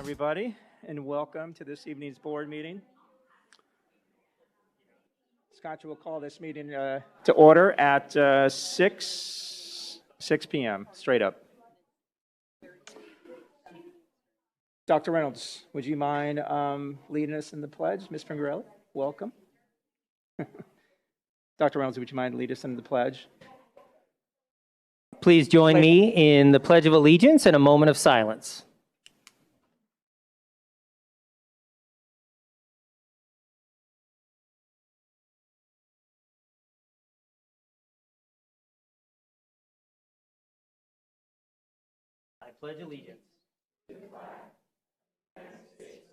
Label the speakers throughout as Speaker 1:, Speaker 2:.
Speaker 1: everybody, and welcome to this evening's board meeting. Scott will call this meeting to order at 6 p.m., straight up. Dr. Reynolds, would you mind leading us in the pledge? Ms. Pingarelli, welcome. Dr. Reynolds, would you mind leading us in the pledge?
Speaker 2: Please join me in the Pledge of Allegiance and a moment of silence. I pledge allegiance to the flag of the United States,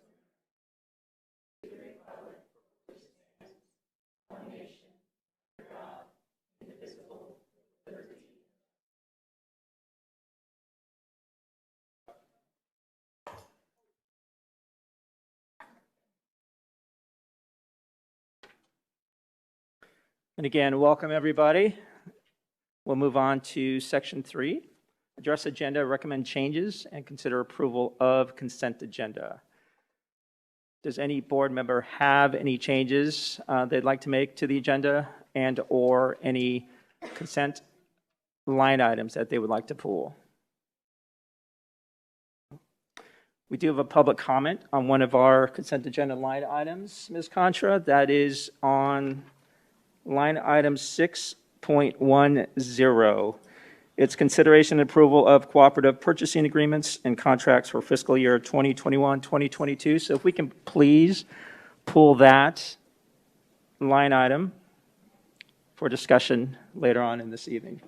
Speaker 2: to the republic for which it stands, one nation, under God, indivisible, with liberty.
Speaker 1: And again, welcome everybody. We'll move on to section 3. Address agenda, recommend changes, and consider approval of consent agenda. Does any board member have any changes they'd like to make to the agenda and or any consent line items that they would like to pull? We do have a public comment on one of our consent agenda line items, Ms. Contra. That is on line item 6.10. It's consideration and approval of cooperative purchasing agreements and contracts for fiscal year 2021-2022. So if we can please pull that line item for discussion later on in this evening.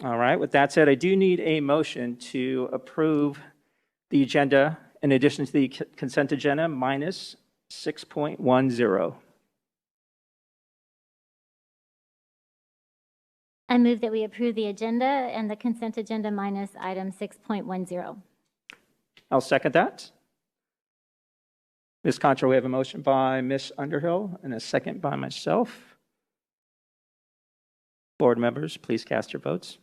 Speaker 1: All right, with that said, I do need a motion to approve the agenda in addition to the consent agenda minus 6.10.
Speaker 3: I move that we approve the agenda and the consent agenda minus item 6.10.
Speaker 1: I'll second that. Ms. Contra, we have a motion by Ms. Underhill and a second by myself. Board members, please cast your votes.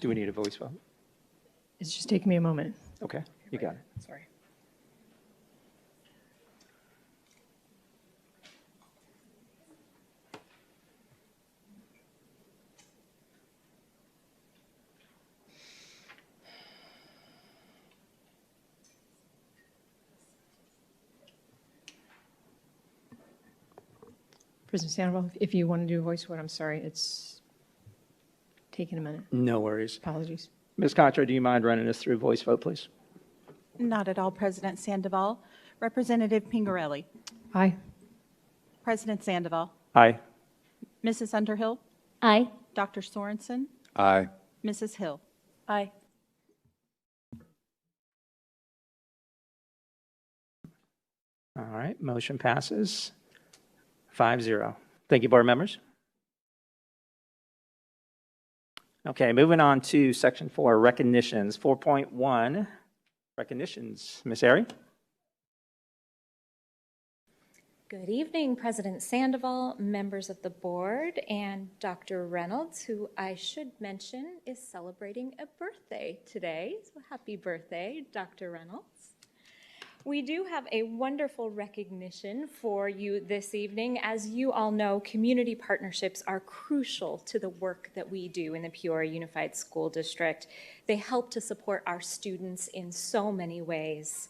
Speaker 1: Do we need a voice vote?
Speaker 4: It's just taking me a moment.
Speaker 1: Okay, you got it.
Speaker 4: Sorry. President Sandoval, if you want to do a voice vote, I'm sorry, it's taking a minute.
Speaker 1: No worries.
Speaker 4: Apologies.
Speaker 1: Ms. Contra, do you mind running us through voice vote, please?
Speaker 5: Not at all, President Sandoval. Representative Pingarelli.
Speaker 4: Aye.
Speaker 5: President Sandoval.
Speaker 1: Aye.
Speaker 5: Mrs. Underhill.
Speaker 3: Aye.
Speaker 5: Dr. Sorensen.
Speaker 6: Aye.
Speaker 5: Mrs. Hill. Aye.
Speaker 1: All right, motion passes 5-0. Thank you, board members. Okay, moving on to section 4, recognitions. 4.1, recognitions. Ms. Airy?
Speaker 7: Good evening, President Sandoval, members of the board, and Dr. Reynolds, who I should mention is celebrating a birthday today. So happy birthday, Dr. Reynolds. We do have a wonderful recognition for you this evening. As you all know, community partnerships are crucial to the work that we do in the Peoria Unified School District. They help to support our students in so many ways.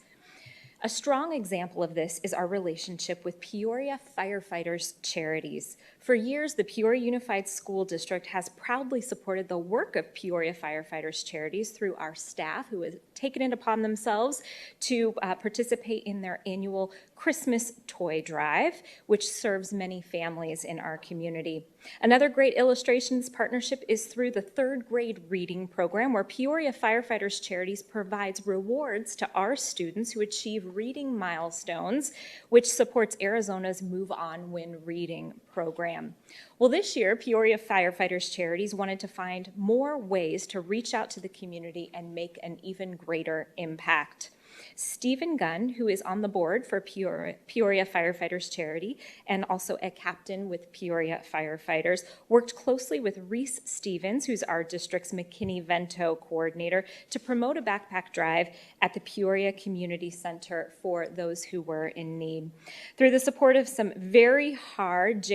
Speaker 7: A strong example of this is our relationship with Peoria Firefighters Charities. For years, the Peoria Unified School District has proudly supported the work of Peoria Firefighters Charities through our staff, who has taken it upon themselves to participate in their annual Christmas toy drive, which serves many families in our community. Another great illustration of this partnership is through the third grade reading program, where Peoria Firefighters Charities provides rewards to our students who achieve reading milestones, which supports Arizona's Move On Win Reading program. Well, this year, Peoria Firefighters Charities wanted to find more ways to reach out to the community and make an even greater impact. Stephen Gunn, who is on the board for Peoria Firefighters Charity and also a captain with Peoria Firefighters, worked closely with Reese Stevens, who's our district's McKinney-Vento coordinator, to promote a backpack drive at the Peoria Community Center for those who were in need. Through the support of some very hard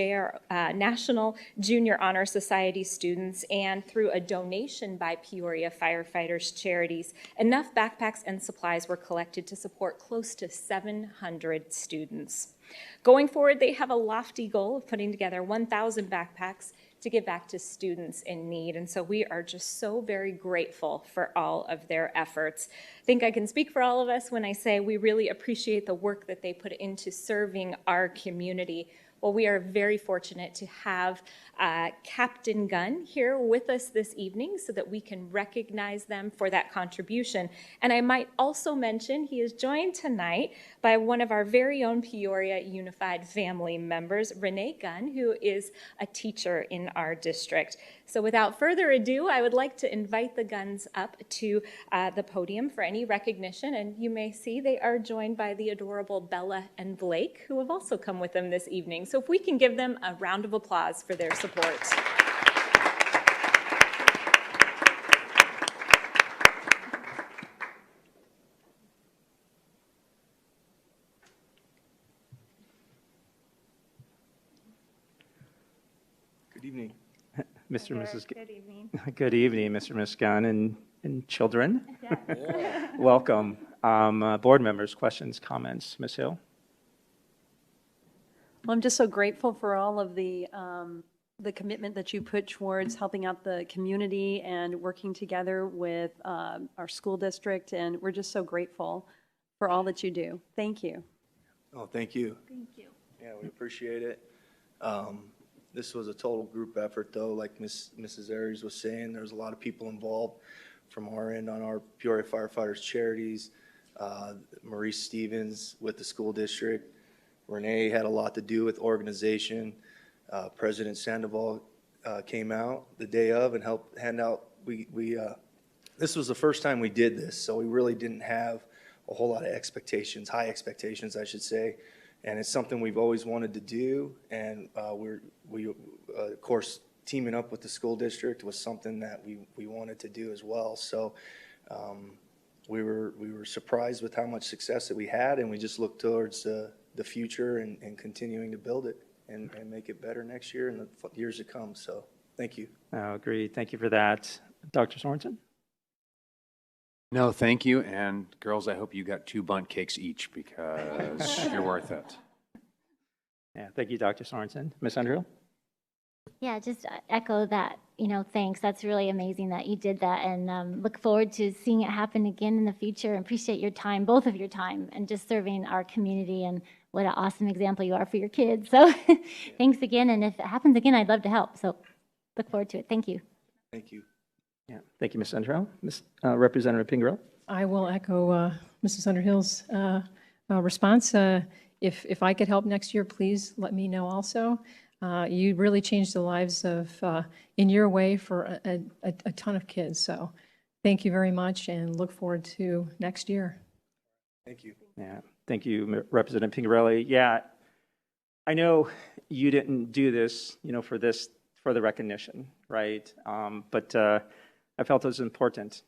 Speaker 7: National Junior Honor Society students and through a donation by Peoria Firefighters Charities, enough backpacks and supplies were collected to support close to 700 students. Going forward, they have a lofty goal of putting together 1,000 backpacks to give back to students in need. And so we are just so very grateful for all of their efforts. I think I can speak for all of us when I say we really appreciate the work that they put into serving our community. Well, we are very fortunate to have Captain Gunn here with us this evening so that we can recognize them for that contribution. And I might also mention he is joined tonight by one of our very own Peoria Unified family members, Renee Gunn, who is a teacher in our district. So without further ado, I would like to invite the Gunns up to the podium for any recognition. And you may see they are joined by the adorable Bella and Blake, who have also come with them this evening. So if we can give them a round of applause for their support.
Speaker 6: Good evening.
Speaker 1: Mr. and Mrs.
Speaker 7: Good evening.
Speaker 1: Good evening, Mr. and Ms. Gunn and children. Welcome. Board members, questions, comments? Ms. Hill?
Speaker 8: Well, I'm just so grateful for all of the commitment that you put towards helping out the community and working together with our school district, and we're just so grateful for all that you do. Thank you.
Speaker 6: Oh, thank you.
Speaker 3: Thank you.
Speaker 6: Yeah, we appreciate it. This was a total group effort, though. Like Mrs. Aries was saying, there's a lot of people involved from our end on our Peoria Firefighters Charities. Maurice Stevens with the school district. Renee had a lot to do with organization. President Sandoval came out the day of and helped hand out. This was the first time we did this, so we really didn't have a whole lot of expectations, high expectations, I should say. And it's something we've always wanted to do. And of course, teaming up with the school district was something that we wanted to do as well. So we were surprised with how much success that we had, and we just look towards the future and continuing to build it and make it better next year and the years to come. So thank you.
Speaker 1: Agreed. Thank you for that. Dr. Sorensen?
Speaker 9: No, thank you. And girls, I hope you got 2 bundt cakes each because you're worth it.
Speaker 1: Yeah, thank you, Dr. Sorensen. Ms. Underhill?
Speaker 3: Yeah, just echo that, thanks. That's really amazing that you did that, and look forward to seeing it happen again in the future. And appreciate your time, both of your time, and just serving our community, and what an awesome example you are for your kids. So thanks again, and if it happens again, I'd love to help. So look forward to it. Thank you.
Speaker 6: Thank you.
Speaker 1: Yeah, thank you, Ms. Underhill. Representative Pingarelli?
Speaker 4: I will echo Mrs. Underhill's response. If I could help next year, please let me know also. You really changed the lives of, in your way, for a ton of kids. So thank you very much, and look forward to next year.
Speaker 6: Thank you.
Speaker 1: Yeah, thank you, Representative Pingarelli. Yeah, I know you didn't do this, for the recognition, right? But I felt it was important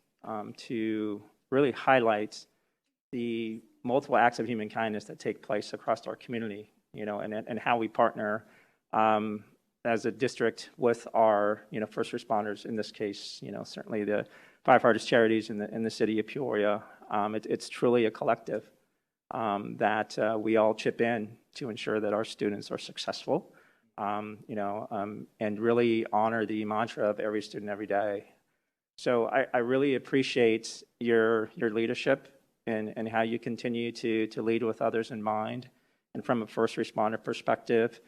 Speaker 1: to really highlight the multiple acts of human kindness that take place across our community, and how we partner as a district with our, first responders. In this case, certainly the firefighters charities in the city of Peoria. It's truly a collective. that we all chip in to ensure that our students are successful, and really honor the mantra of every student every day. So I really appreciate your leadership and how you continue to lead with others in mind. And from a first responder perspective,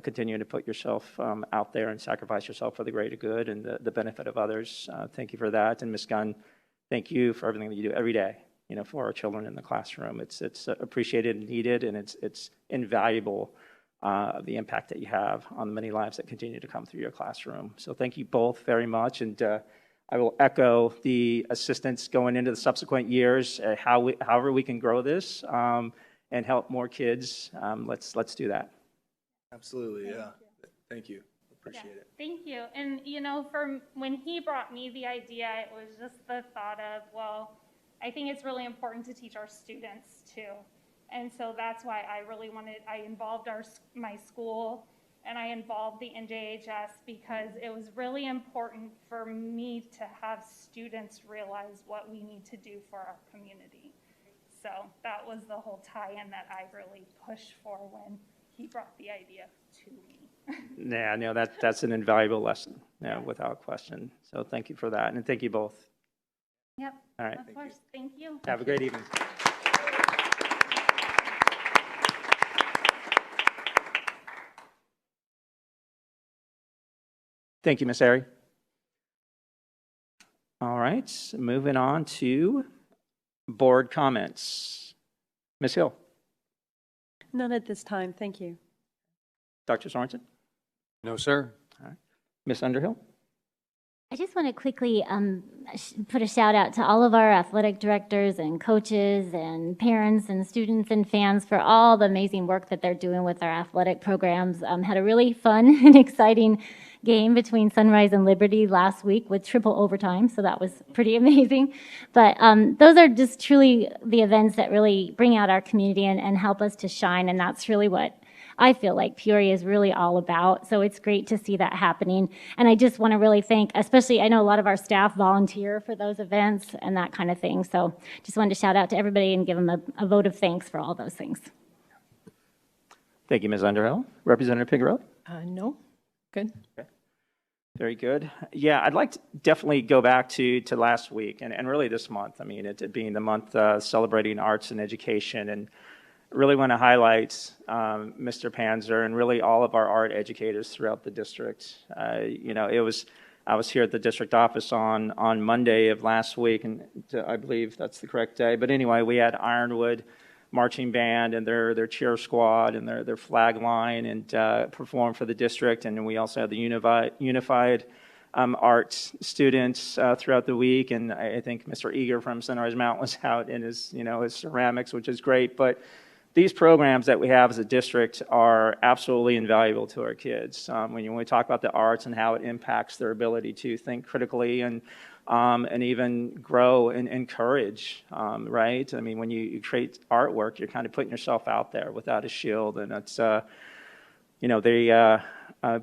Speaker 1: continue to put yourself out there and sacrifice yourself for the greater good and the benefit of others. Thank you for that. And Ms. Gunn, thank you for everything that you do every day, for our children in the classroom. It's appreciated and needed, and it's invaluable, the impact that you have on the many lives that continue to come through your classroom. So thank you both very much. And I will echo the assistance going into the subsequent years, however we can grow this and help more kids. Let's do that.
Speaker 6: Absolutely, yeah. Thank you. Appreciate it.
Speaker 10: Thank you. And, from when he brought me the idea, it was just the thought of, well, I think it's really important to teach our students too. And so that's why I involved my school, and I involved the NJHS, because it was really important for me to have students realize what we need to do for our community. So that was the whole tie-in that I really pushed for when he brought the idea to me.
Speaker 1: Yeah, no, that's an invaluable lesson, without question. So thank you for that, and thank you both.
Speaker 10: Yep.
Speaker 1: All right.
Speaker 10: Of course. Thank you.
Speaker 1: Have a great evening. Thank you, Ms. Airy. All right, moving on to board comments. Ms. Hill.
Speaker 8: None at this time, thank you.
Speaker 1: Dr. Sorensen.
Speaker 9: No, sir.
Speaker 1: All right. Ms. Underhill.
Speaker 3: I just want to quickly put a shout out to all of our athletic directors and coaches and parents and students and fans for all the amazing work that they're doing with our athletic programs. Had a really fun and exciting game between Sunrise and Liberty last week with triple overtime, so that was pretty amazing. But those are just truly the events that really bring out our community and help us to shine, and that's really what I feel like Peoria is really all about. So it's great to see that happening. And I just want to really thank, especially, I know a lot of our staff volunteer for those events and that kind of thing. So just wanted to shout out to everybody and give them a vote of thanks for all those things.
Speaker 1: Thank you, Ms. Underhill. Representative Pingarelli?
Speaker 4: No, good.
Speaker 1: Okay. Very good. Yeah, I'd like to definitely go back to last week and really this month. I mean, it being the month celebrating arts and education, and really want to highlight Mr. Panzer and really all of our art educators throughout the district. I was here at the district office on Monday of last week, and I believe that's the correct day. But anyway, we had Ironwood Marching Band and their cheer squad and their flag line and perform for the district. And then we also had the unified arts students throughout the week. And I think Mr. Eager from Sunrise Mountain was out in his ceramics, which is great. But these programs that we have as a district are absolutely invaluable to our kids. When we talk about the arts and how it impacts their ability to think critically and even grow and encourage, right? I mean, when you create artwork, you're kind of putting yourself out there without a shield, and it's, they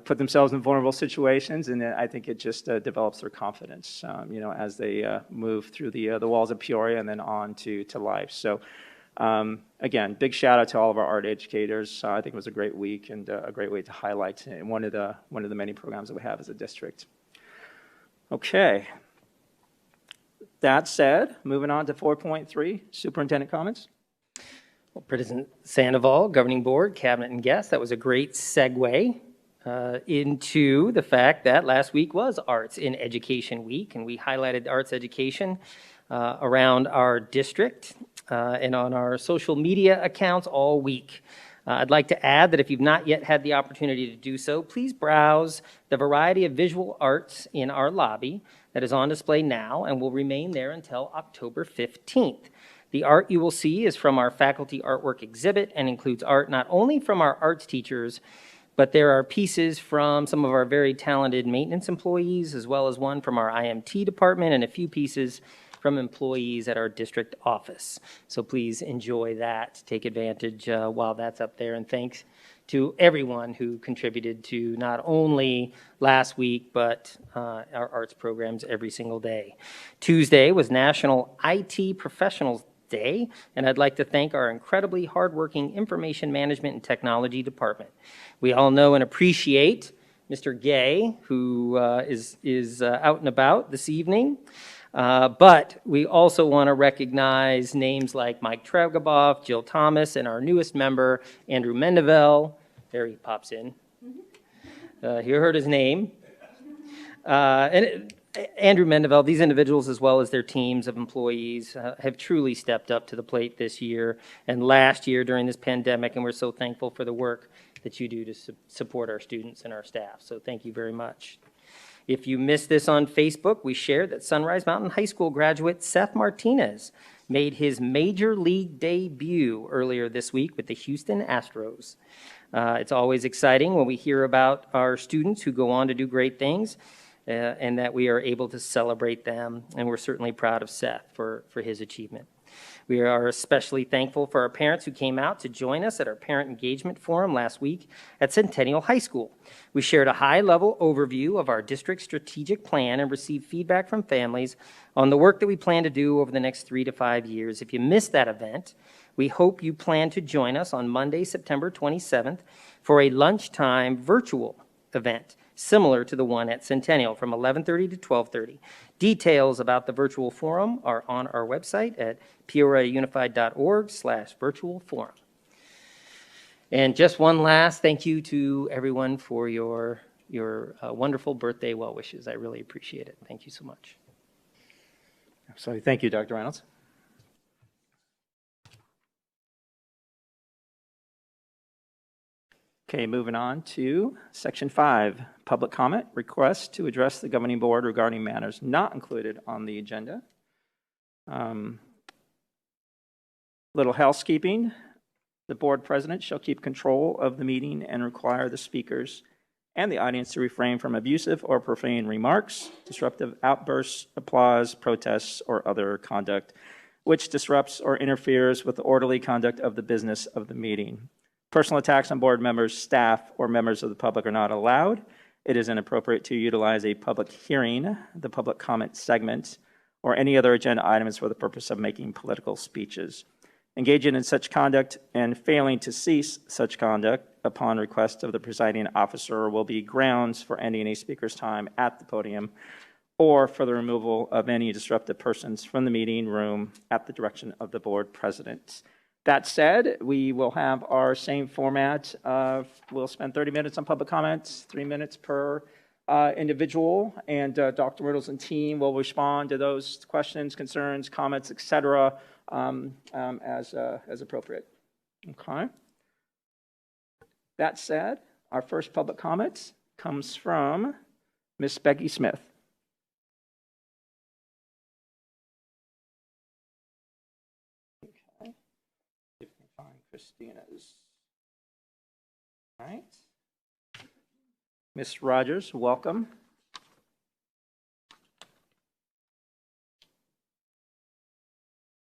Speaker 1: put themselves in vulnerable situations, and I think it just develops their confidence, as they move through the walls of Peoria and then on to life. So. Again, big shout out to all of our art educators. I think it was a great week and a great way to highlight one of the many programs that we have as a district. Okay. That said, moving on to 4.3, superintendent comments.
Speaker 2: Well, President Sandoval, Governing Board, Cabinet, and guests, that was a great segue into the fact that last week was Arts in Education Week, and we highlighted arts education around our district and on our social media accounts all week. I'd like to add that if you've not yet had the opportunity to do so, please browse the variety of visual arts in our lobby that is on display now and will remain there until October 15th. The art you will see is from our faculty artwork exhibit and includes art not only from our arts teachers, but there are pieces from some of our very talented maintenance employees, as well as one from our IMT department and a few pieces from employees at our district office. So please enjoy that, take advantage while that's up there, and thanks to everyone who contributed to not only last week, but our arts programs every single day. Tuesday was National IT Professionals Day, and I'd like to thank our incredibly hardworking Information Management and Technology Department. We all know and appreciate Mr. Gay, who is out and about this evening. But we also want to recognize names like Mike Tregaboff, Jill Thomas, and our newest member, Andrew Mendeville. There he pops in. You heard his name. Andrew Mendeville, these individuals, as well as their teams of employees, have truly stepped up to the plate this year and last year during this pandemic, and we're so thankful for the work that you do to support our students and our staff. So thank you very much. If you missed this on Facebook, we shared that Sunrise Mountain High School graduate Seth Martinez made his major league debut earlier this week with the Houston Astros. It's always exciting when we hear about our students who go on to do great things and that we are able to celebrate them, and we're certainly proud of Seth for his achievement. We are especially thankful for our parents who came out to join us at our Parent Engagement Forum last week at Centennial High School. We shared a high-level overview of our district's strategic plan and received feedback from families on the work that we plan to do over the next 3 to 5 years. If you missed that event, we hope you plan to join us on Monday, September 27th for a lunchtime virtual event similar to the one at Centennial from 11:30 to 12:30. Details about the virtual forum are on our website at peoriaunified.org/virtual forum. And just one last thank you to everyone for your wonderful birthday well wishes. I really appreciate it. Thank you so much.
Speaker 1: Absolutely. Thank you, Dr. Reynolds. Okay, moving on to Section 5, Public Comment, Request to address the Governing Board regarding matters not included on the agenda. Little housekeeping. The Board President shall keep control of the meeting and require the speakers and the audience to refrain from abusive or profane remarks, disruptive outbursts, applause, protests, or other conduct which disrupts or interferes with the orderly conduct of the business of the meeting. Personal attacks on board members, staff, or members of the public are not allowed. It is inappropriate to utilize a public hearing, the public comment segment, or any other agenda items for the purpose of making political speeches. Engaging in such conduct and failing to cease such conduct upon request of the presiding officer will be grounds for ending a speaker's time at the podium or for the removal of any disruptive persons from the meeting room at the direction of the board president. That said, we will have our same format. We'll spend 30 minutes on public comments, 3 minutes per individual, and Dr. Riddles and team will respond to those questions, concerns, comments, etc. As appropriate. Okay. That said, our first public comment comes from Miss Becky Smith. Christina's. All right. Ms. Rogers, welcome.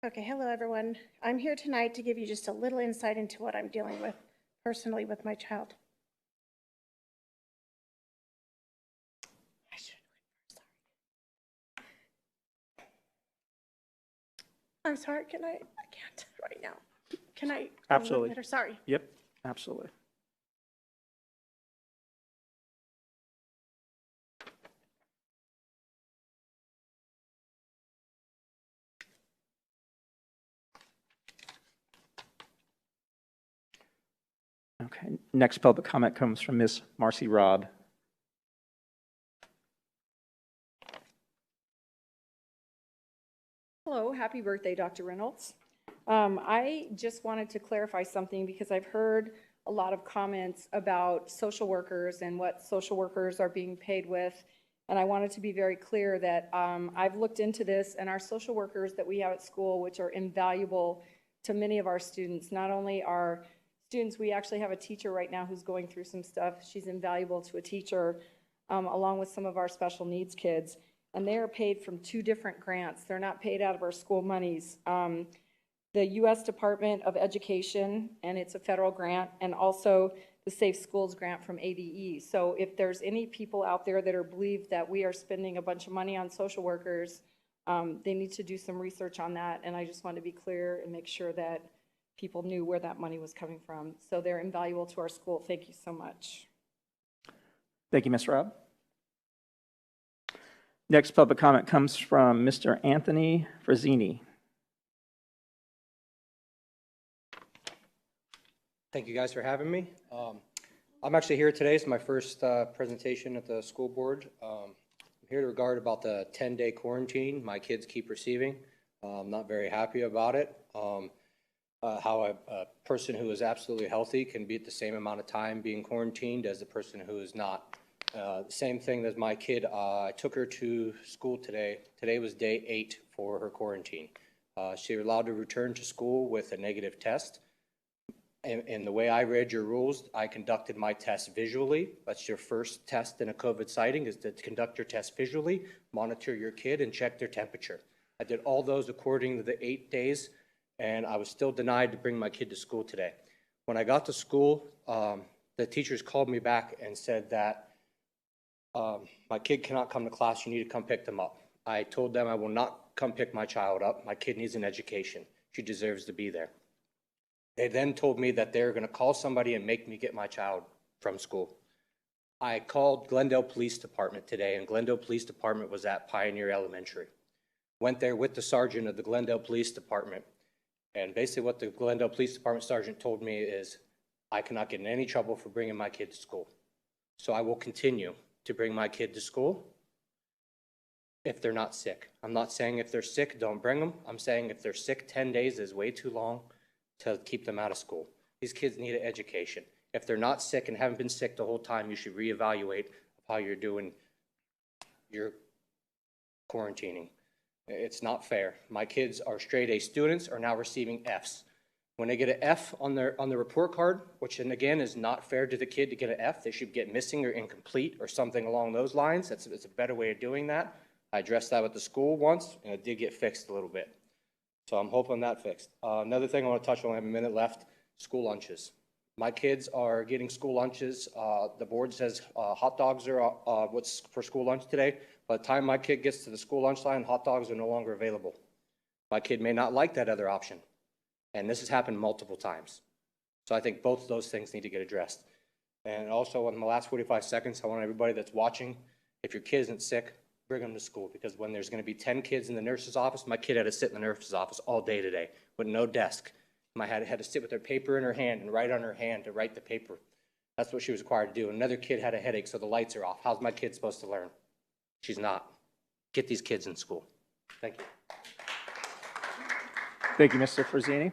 Speaker 11: Okay, hello everyone. I'm here tonight to give you just a little insight into what I'm dealing with personally with my child. I'm sorry, I can't right now. Can I?
Speaker 1: Absolutely.
Speaker 11: Better? Sorry.
Speaker 1: Yep, absolutely. Okay, next public comment comes from Ms. Marcy Robb.
Speaker 12: Hello, happy birthday, Dr. Reynolds. I just wanted to clarify something because I've heard a lot of comments about social workers and what social workers are being paid with. And I wanted to be very clear that I've looked into this, and our social workers that we have at school, which are invaluable to many of our students, not only our students, we actually have a teacher right now who's going through some stuff. She's invaluable to a teacher, along with some of our special needs kids. And they are paid from 2 different grants. They're not paid out of our school monies. The U.S. Department of Education, and it's a federal grant, and also the Safe Schools grant from ADE. So if there's any people out there that are believe that we are spending a bunch of money on social workers, They need to do some research on that, and I just want to be clear and make sure that people knew where that money was coming from. So they're invaluable to our school. Thank you so much.
Speaker 1: Thank you, Ms. Robb. Next public comment comes from Mr. Anthony Frazzini.
Speaker 13: Thank you guys for having me. I'm actually here today. It's my first presentation at the school board. I'm here to regard about the 10-day quarantine my kids keep receiving. I'm not very happy about it. How a person who is absolutely healthy can be at the same amount of time being quarantined as the person who is not. Same thing as my kid. I took her to school today. Today was day 8 for her quarantine. She was allowed to return to school with a negative test. And the way I read your rules, I conducted my test visually. That's your first test in a COVID sighting, is to conduct your test visually, monitor your kid, and check their temperature. I did all those according to the 8 days, and I was still denied to bring my kid to school today. When I got to school, the teachers called me back and said that my kid cannot come to class, you need to come pick them up. I told them I will not come pick my child up. My kid needs an education. She deserves to be there. They then told me that they're going to call somebody and make me get my child from school. I called Glendale Police Department today, and Glendale Police Department was at Pioneer Elementary. Went there with the sergeant of the Glendale Police Department, and basically what the Glendale Police Department sergeant told me is, I cannot get in any trouble for bringing my kid to school. So I will continue to bring my kid to school if they're not sick. I'm not saying if they're sick, don't bring them. I'm saying if they're sick, 10 days is way too long to keep them out of school. These kids need an education. If they're not sick and haven't been sick the whole time, you should reevaluate how you're doing your quarantining. It's not fair. My kids are straight A students, are now receiving Fs. When they get an F on the report card, which then again is not fair to the kid to get an F, they should get missing or incomplete or something along those lines. It's a better way of doing that. I addressed that with the school once, and it did get fixed a little bit. So I'm hoping that fixed. Another thing I want to touch on, I have a minute left, school lunches. My kids are getting school lunches. The board says hot dogs are what's for school lunch today. By the time my kid gets to the school lunch line, hot dogs are no longer available. My kid may not like that other option. And this has happened multiple times. So I think both of those things need to get addressed. And also in my last 45 seconds, I want everybody that's watching, if your kid isn't sick, bring them to school, because when there's going to be 10 kids in the nurse's office, my kid had to sit in the nurse's office all day today with no desk. My had to sit with her paper in her hand and write on her hand to write the paper. That's what she was required to do. Another kid had a headache, so the lights are off. How's my kid supposed to learn? She's not. Get these kids in school. Thank you.
Speaker 1: Thank you, Mr. Frazzini.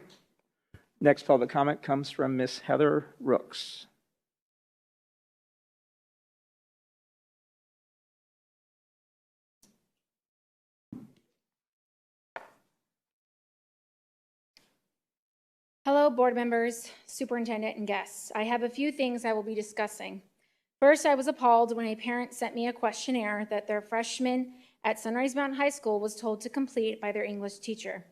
Speaker 1: Next public comment comes from Ms. Heather Rooks.
Speaker 11: Hello, board members, superintendent, and guests. I have a few things I will be discussing. First, I was appalled when a parent sent me a questionnaire that their freshman at Sunrise Mountain High School was told to complete by their English teacher.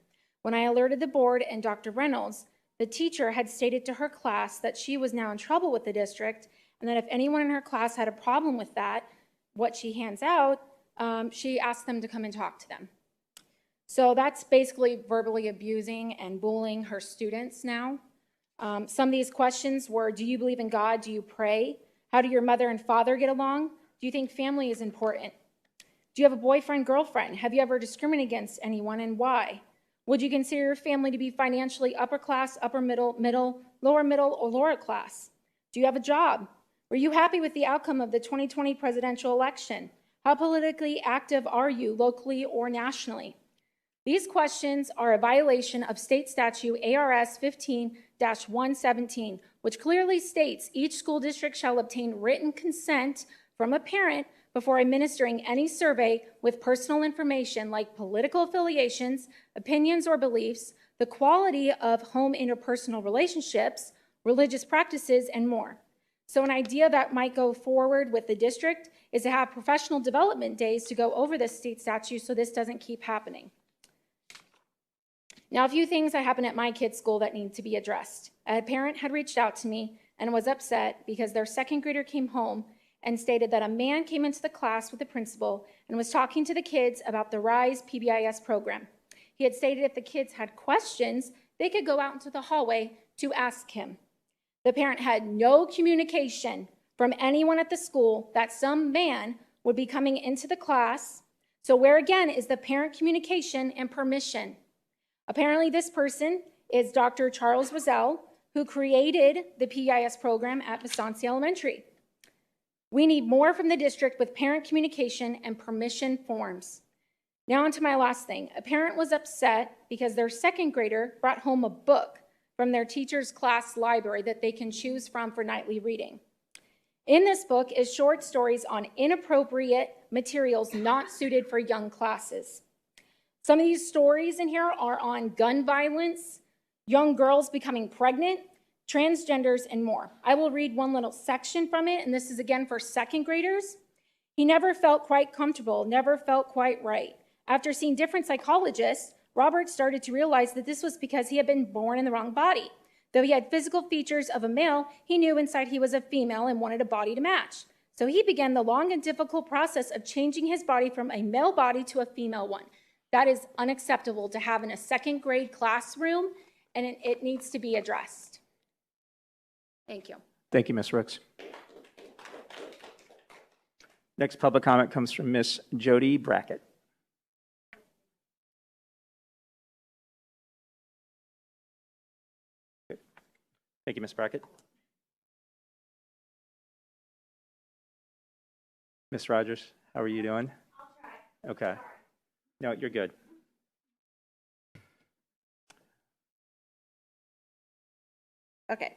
Speaker 11: When I alerted the board and Dr. Reynolds, the teacher had stated to her class that she was now in trouble with the district, and that if anyone in her class had a problem with that, what she hands out, she asked them to come and talk to them. So that's basically verbally abusing and bullying her students now. Some of these questions were, do you believe in God? Do you pray? How do your mother and father get along? Do you think family is important? Do you have a boyfriend, girlfriend? Have you ever discriminated against anyone, and why? Would you consider your family to be financially upper class, upper middle, lower middle, or lower class? Do you have a job? Were you happy with the outcome of the 2020 presidential election? How politically active are you locally or nationally? These questions are a violation of state statute ARS 15-117, which clearly states each school district shall obtain written consent from a parent before administering any survey with personal information like political affiliations, opinions, or beliefs, the quality of home interpersonal relationships, religious practices, and more. So an idea that might go forward with the district is to have professional development days to go over this state statute so this doesn't keep happening. Now, a few things that happened at my kid's school that need to be addressed. A parent had reached out to me and was upset because their second grader came home and stated that a man came into the class with the principal and was talking to the kids about the RISE PBIS program. He had stated if the kids had questions, they could go out into the hallway to ask him. The parent had no communication from anyone at the school that some man would be coming into the class. So where again is the parent communication and permission? Apparently this person is Dr. Charles Wazell, who created the PBIS program at Vistancia Elementary. We need more from the district with parent communication and permission forms. Now on to my last thing. A parent was upset because their second grader brought home a book from their teacher's class library that they can choose from for nightly reading. In this book is short stories on inappropriate materials not suited for young classes. Some of these stories in here are on gun violence, young girls becoming pregnant, transgenders, and more. I will read one little section from it, and this is again for second graders. He never felt quite comfortable, never felt quite right. After seeing different psychologists, Robert started to realize that this was because he had been born in the wrong body. Though he had physical features of a male, he knew inside he was a female and wanted a body to match. So he began the long and difficult process of changing his body from a male body to a female one. That is unacceptable to have in a second grade classroom, and it needs to be addressed. Thank you.
Speaker 1: Thank you, Ms. Rooks. Next public comment comes from Ms. Jody Brackett. Thank you, Ms. Brackett. Ms. Rogers, how are you doing? I'll try. Okay. No, you're good.
Speaker 14: Okay.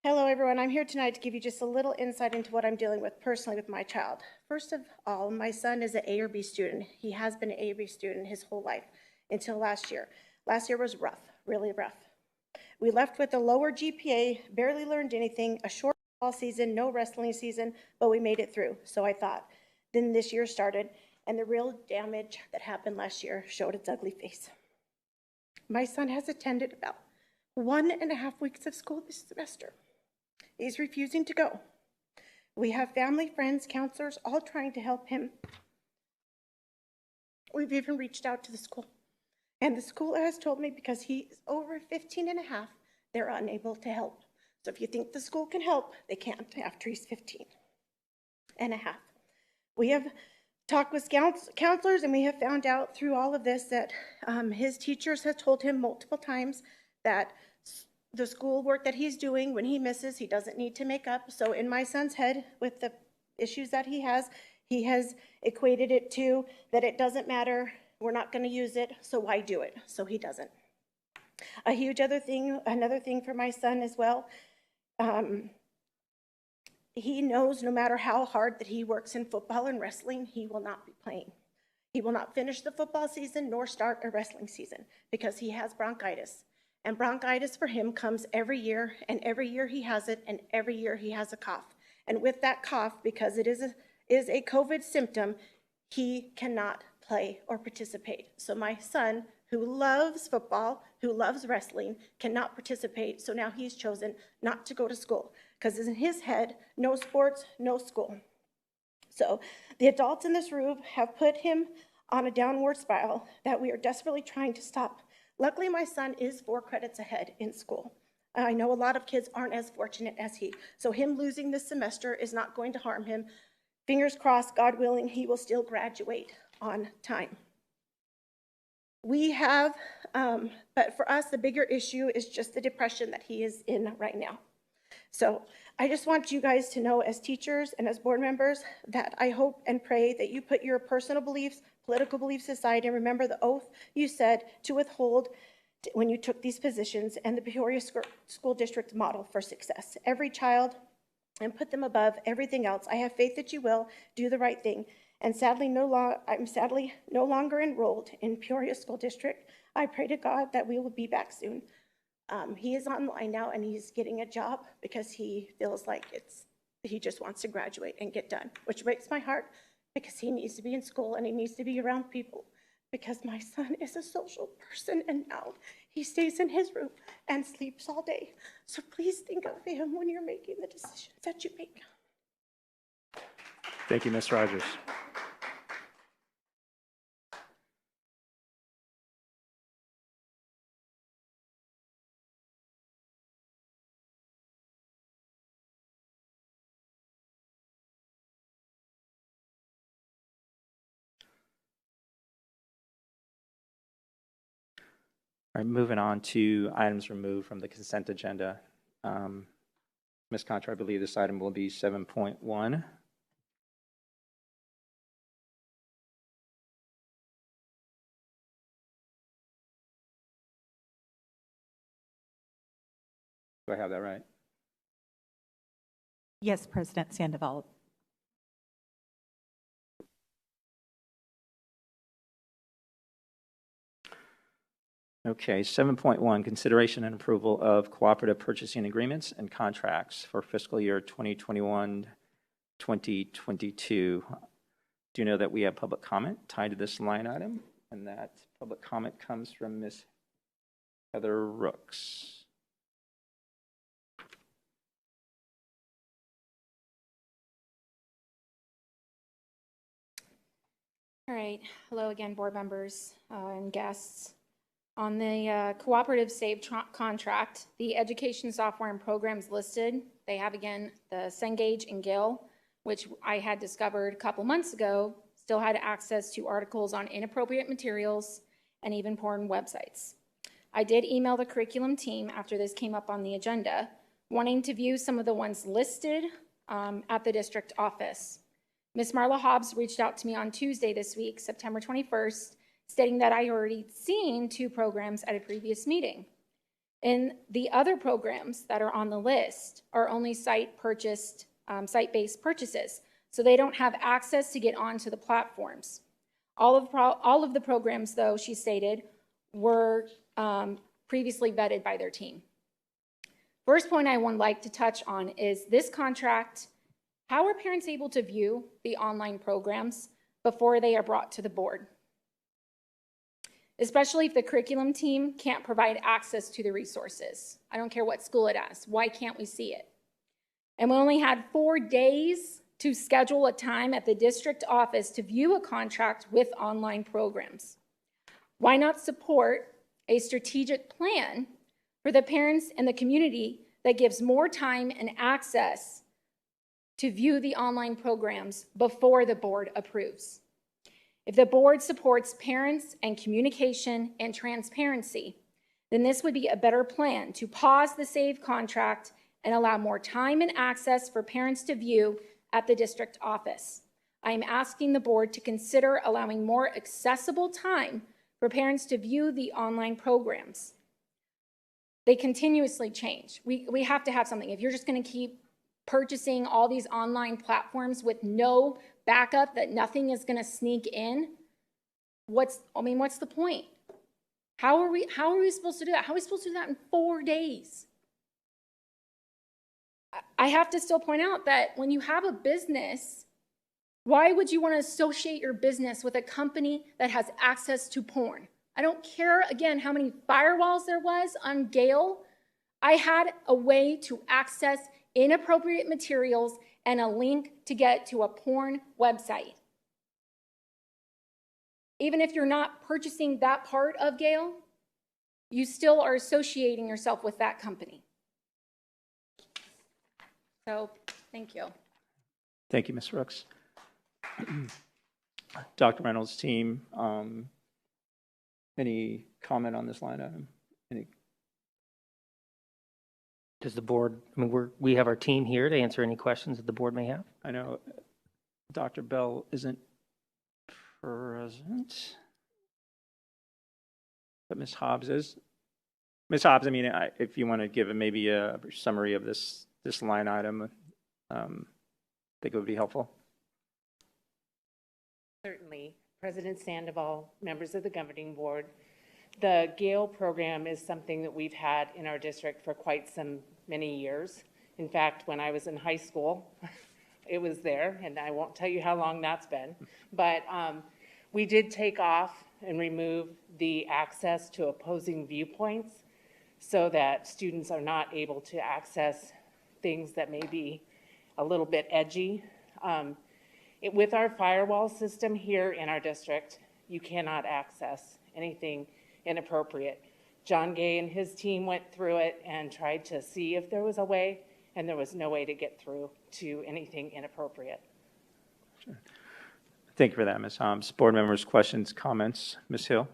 Speaker 14: Hello, everyone. I'm here tonight to give you just a little insight into what I'm dealing with personally with my child. First of all, my son is an A or B student. He has been an A or B student his whole life until last year. Last year was rough, really rough. We left with a lower GPA, barely learned anything, a short ball season, no wrestling season, but we made it through, so I thought. Then this year started, and the real damage that happened last year showed its ugly face. My son has attended about 1.5 weeks of school this semester. He's refusing to go. We have family, friends, counselors, all trying to help him. We've even reached out to the school. And the school has told me because he is over 15.5, they're unable to help. So if you think the school can help, they can't after he's 15.5. We have talked with counselors, and we have found out through all of this that his teachers have told him multiple times that the school work that he's doing, when he misses, he doesn't need to make up. So in my son's head, with the issues that he has equated it to that it doesn't matter. We're not going to use it, so why do it? So he doesn't. Another thing for my son as well, he knows no matter how hard that he works in football and wrestling, he will not be playing. He will not finish the football season nor start a wrestling season because he has bronchitis. And bronchitis for him comes every year, and every year he has it, and every year he has a cough. And with that cough, because it is a COVID symptom, he cannot play or participate. So my son, who loves football, who loves wrestling, cannot participate. So now he's chosen not to go to school because in his head, no sports, no school. So the adults in this room have put him on a downward spiral that we are desperately trying to stop. Luckily, my son is 4 credits ahead in school. I know a lot of kids aren't as fortunate as he. So him losing this semester is not going to harm him. Fingers crossed, God willing, he will still graduate on time. We have, but for us, the bigger issue is just the depression that he is in right now. So I just want you guys to know as teachers and as board members that I hope and pray that you put your personal beliefs, political beliefs aside and remember the oath you said to withhold when you took these positions and the Peoria School District model for success. Every child and put them above everything else. I have faith that you will do the right thing. And I'm sadly no longer enrolled in Peoria School District. I pray to God that we will be back soon. He is online now and he's getting a job because he feels like he just wants to graduate and get done, which breaks my heart because he needs to be in school and he needs to be around people because my son is a social person and now he stays in his room and sleeps all day. So please think of him when you're making the decisions that you make.
Speaker 1: Thank you, Ms. Rogers. All right, moving on to items removed from the consent agenda. Ms. Contra, I believe this item will be 7.1. Do I have that right?
Speaker 5: Yes, President Sandoval.
Speaker 1: Okay, 7.1, consideration and approval of cooperative purchasing agreements and contracts for fiscal year 2021, 2022. Do you know that we have public comment tied to this line item? And that public comment comes from Ms. Heather Rooks.
Speaker 11: All right. Hello again, board members and guests. On the cooperative SAVE contract, the education software and programs listed, they have again the Cengage and Gale, which I had discovered a couple months ago, still had access to articles on inappropriate materials and even porn websites. I did email the curriculum team after this came up on the agenda, wanting to view some of the ones listed at the district office. Ms. Marla Hobbs reached out to me on Tuesday this week, September 21st, stating that I already seen 2 programs at a previous meeting. And the other programs that are on the list are only site-based purchases, so they don't have access to get onto the platforms. All of the programs, though, she stated, were previously vetted by their team. First point I would like to touch on is this contract. How are parents able to view the online programs before they are brought to the board? Especially if the curriculum team can't provide access to the resources. I don't care what school it is. Why can't we see it? And we only had 4 days to schedule a time at the district office to view a contract with online programs. Why not support a strategic plan for the parents and the community that gives more time and access to view the online programs before the board approves? If the board supports parents and communication and transparency, then this would be a better plan to pause the SAVE contract and allow more time and access for parents to view at the district office. I am asking the board to consider allowing more accessible time for parents to view the online programs. They continuously change. We have to have something. If you're just going to keep purchasing all these online platforms with no backup, that nothing is going to sneak in, what's the point? How are we supposed to do that? How are we supposed to do that in 4 days? I have to still point out that when you have a business, why would you want to associate your business with a company that has access to porn? I don't care, again, how many firewalls there was on Gale. I had a way to access inappropriate materials and a link to get to a porn website. Even if you're not purchasing that part of Gale, you still are associating yourself with that company. So, thank you.
Speaker 1: Thank you, Ms. Rooks. Dr. Reynolds' team, any comment on this line item?
Speaker 2: Does the board, we have our team here to answer any questions that the board may have.
Speaker 1: I know Dr. Bell isn't present, but Ms. Hobbs is. Ms. Hobbs, if you want to give maybe a summary of this line item, I think it would be helpful.
Speaker 15: Certainly. President Sandoval, members of the governing board, the GALE program is something that we've had in our district for quite many years. In fact, when I was in high school, it was there, and I won't tell you how long that's been. But we did take off and remove the access to opposing viewpoints so that students are not able to access things that may be a little bit edgy. With our firewall system here in our district, you cannot access anything inappropriate. John Gay and his team went through it and tried to see if there was a way, and there was no way to get through to anything inappropriate.
Speaker 1: Sure. Thank you for that, Ms. Hobbs. Board members, questions, comments? Ms. Hill?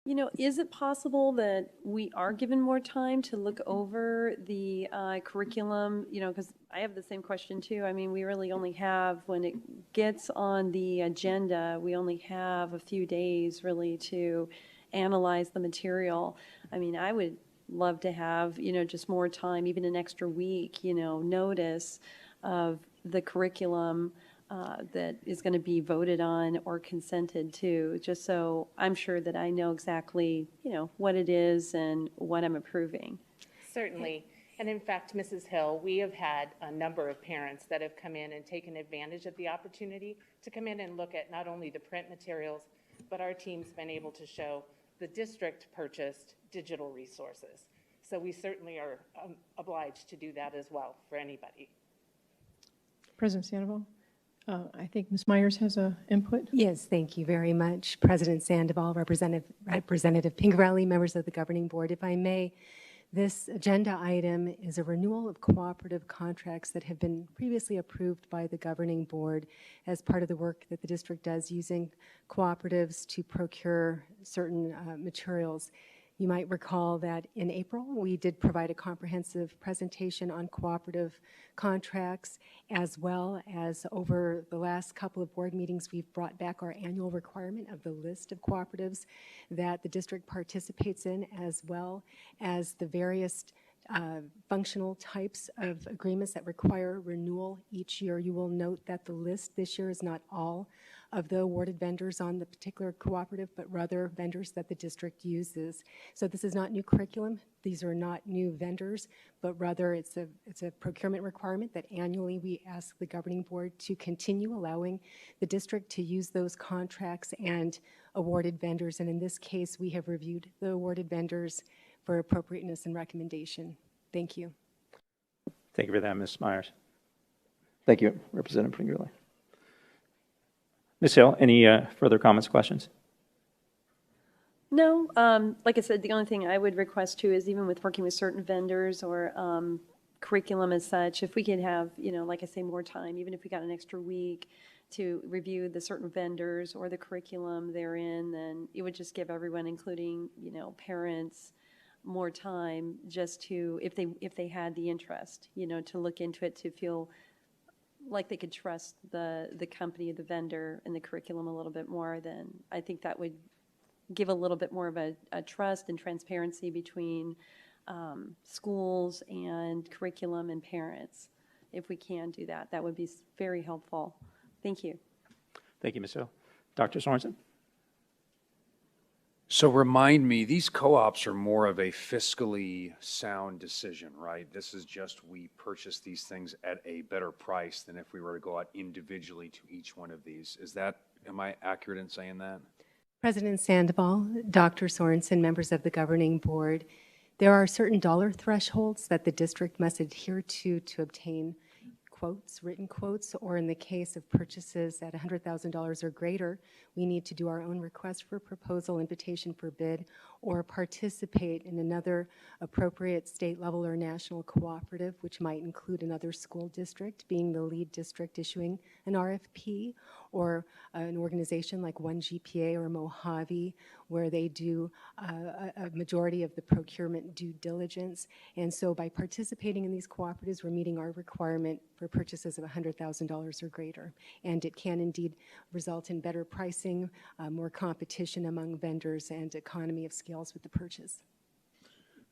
Speaker 8: You know, is it possible that we are given more time to look over the curriculum? You know, because I have the same question too. I mean, we really only have, when it gets on the agenda, we only have a few days really to analyze the material. I mean, I would love to have, you know, just more time, even an extra week, you know, notice of the curriculum that is going to be voted on or consented to, just so I'm sure that I know exactly, you know, what it is and what I'm approving.
Speaker 15: Certainly. And in fact, Mrs. Hill, we have had a number of parents that have come in and taken advantage of the opportunity to come in and look at not only the print materials, but our team's been able to show the district purchased digital resources. So we certainly are obliged to do that as well for anybody.
Speaker 4: President Sandoval, I think Ms. Myers has a input.
Speaker 16: Yes, thank you very much. President Sandoval, Representative Pingerelli, members of the governing board. If I may, this agenda item is a renewal of cooperative contracts that have been previously approved by the governing board as part of the work that the district does using cooperatives to procure certain materials. You might recall that in April, we did provide a comprehensive presentation on cooperative contracts, as well as over the last couple of board meetings, we've brought back our annual requirement of the list of cooperatives that the district participates in, as well as the various functional types of agreements that require renewal each year. You will note that the list this year is not all of the awarded vendors on the particular cooperative, but rather vendors that the district uses. So this is not new curriculum. These are not new vendors, but rather it's a procurement requirement that annually we ask the governing board to continue allowing the district to use those contracts and awarded vendors. And in this case, we have reviewed the awarded vendors for appropriateness and recommendation. Thank you.
Speaker 1: Thank you for that, Ms. Myers. Thank you, Representative Pingerelli. Ms. Hill, any further comments, questions?
Speaker 8: No, like I said, the only thing I would request too is even with working with certain vendors or curriculum as such, if we could have, you know, like I say, more time, even if we got an extra week to review the certain vendors or the curriculum therein, then it would just give everyone, including, you know, parents, more time just to, if they had the interest, you know, to look into it, to feel like they could trust the company, the vendor, and the curriculum a little bit more, then I think that would give a little bit more of a trust and transparency between schools and curriculum and parents. If we can do that, that would be very helpful. Thank you.
Speaker 1: Thank you, Ms. Hill. Dr. Sorensen?
Speaker 9: So remind me, these co-ops are more of a fiscally sound decision, right? This is just we purchase these things at a better price than if we were to go out individually to each one of these. Am I accurate in saying that?
Speaker 16: President Sandoval, Dr. Sorensen, members of the governing board, there are certain dollar thresholds that the district must adhere to obtain quotes, written quotes, or in the case of purchases at $100,000 or greater, we need to do our own request for proposal, invitation for bid, or participate in another appropriate state level or national cooperative, which might include another school district being the lead district issuing an RFP, or an organization like One GPA or Mojave, where they do a majority of the procurement due diligence. And so by participating in these cooperatives, we're meeting our requirement for purchases of $100,000 or greater. And it can indeed result in better pricing, more competition among vendors, and economy of scales with the purchase.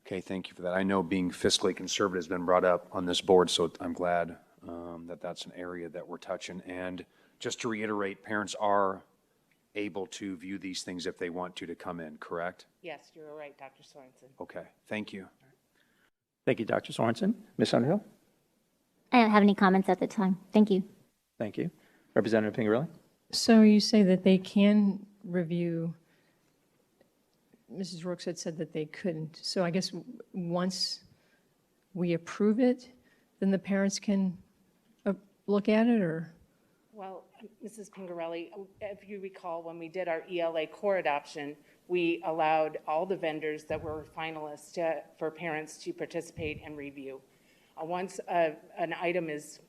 Speaker 9: Okay, thank you for that. I know being fiscally conservative has been brought up on this board, so I'm glad that that's an area that we're touching. And just to reiterate, parents are able to view these things if they want to come in, correct?
Speaker 15: Yes, you're right, Dr. Sorensen.
Speaker 9: Okay, thank you.
Speaker 1: Thank you, Dr. Sorensen. Ms. Underhill?
Speaker 3: I don't have any comments at the time. Thank you.
Speaker 1: Thank you. Representative Pingerelli?
Speaker 4: So you say that they can review, Mrs. Rooks had said that they couldn't. So I guess once we approve it, then the parents can look at it, or?
Speaker 15: Well, Mrs. Pingarelli, if you recall, when we did our ELA core adoption, we allowed all the vendors that were finalists for parents to participate and review. Once an item is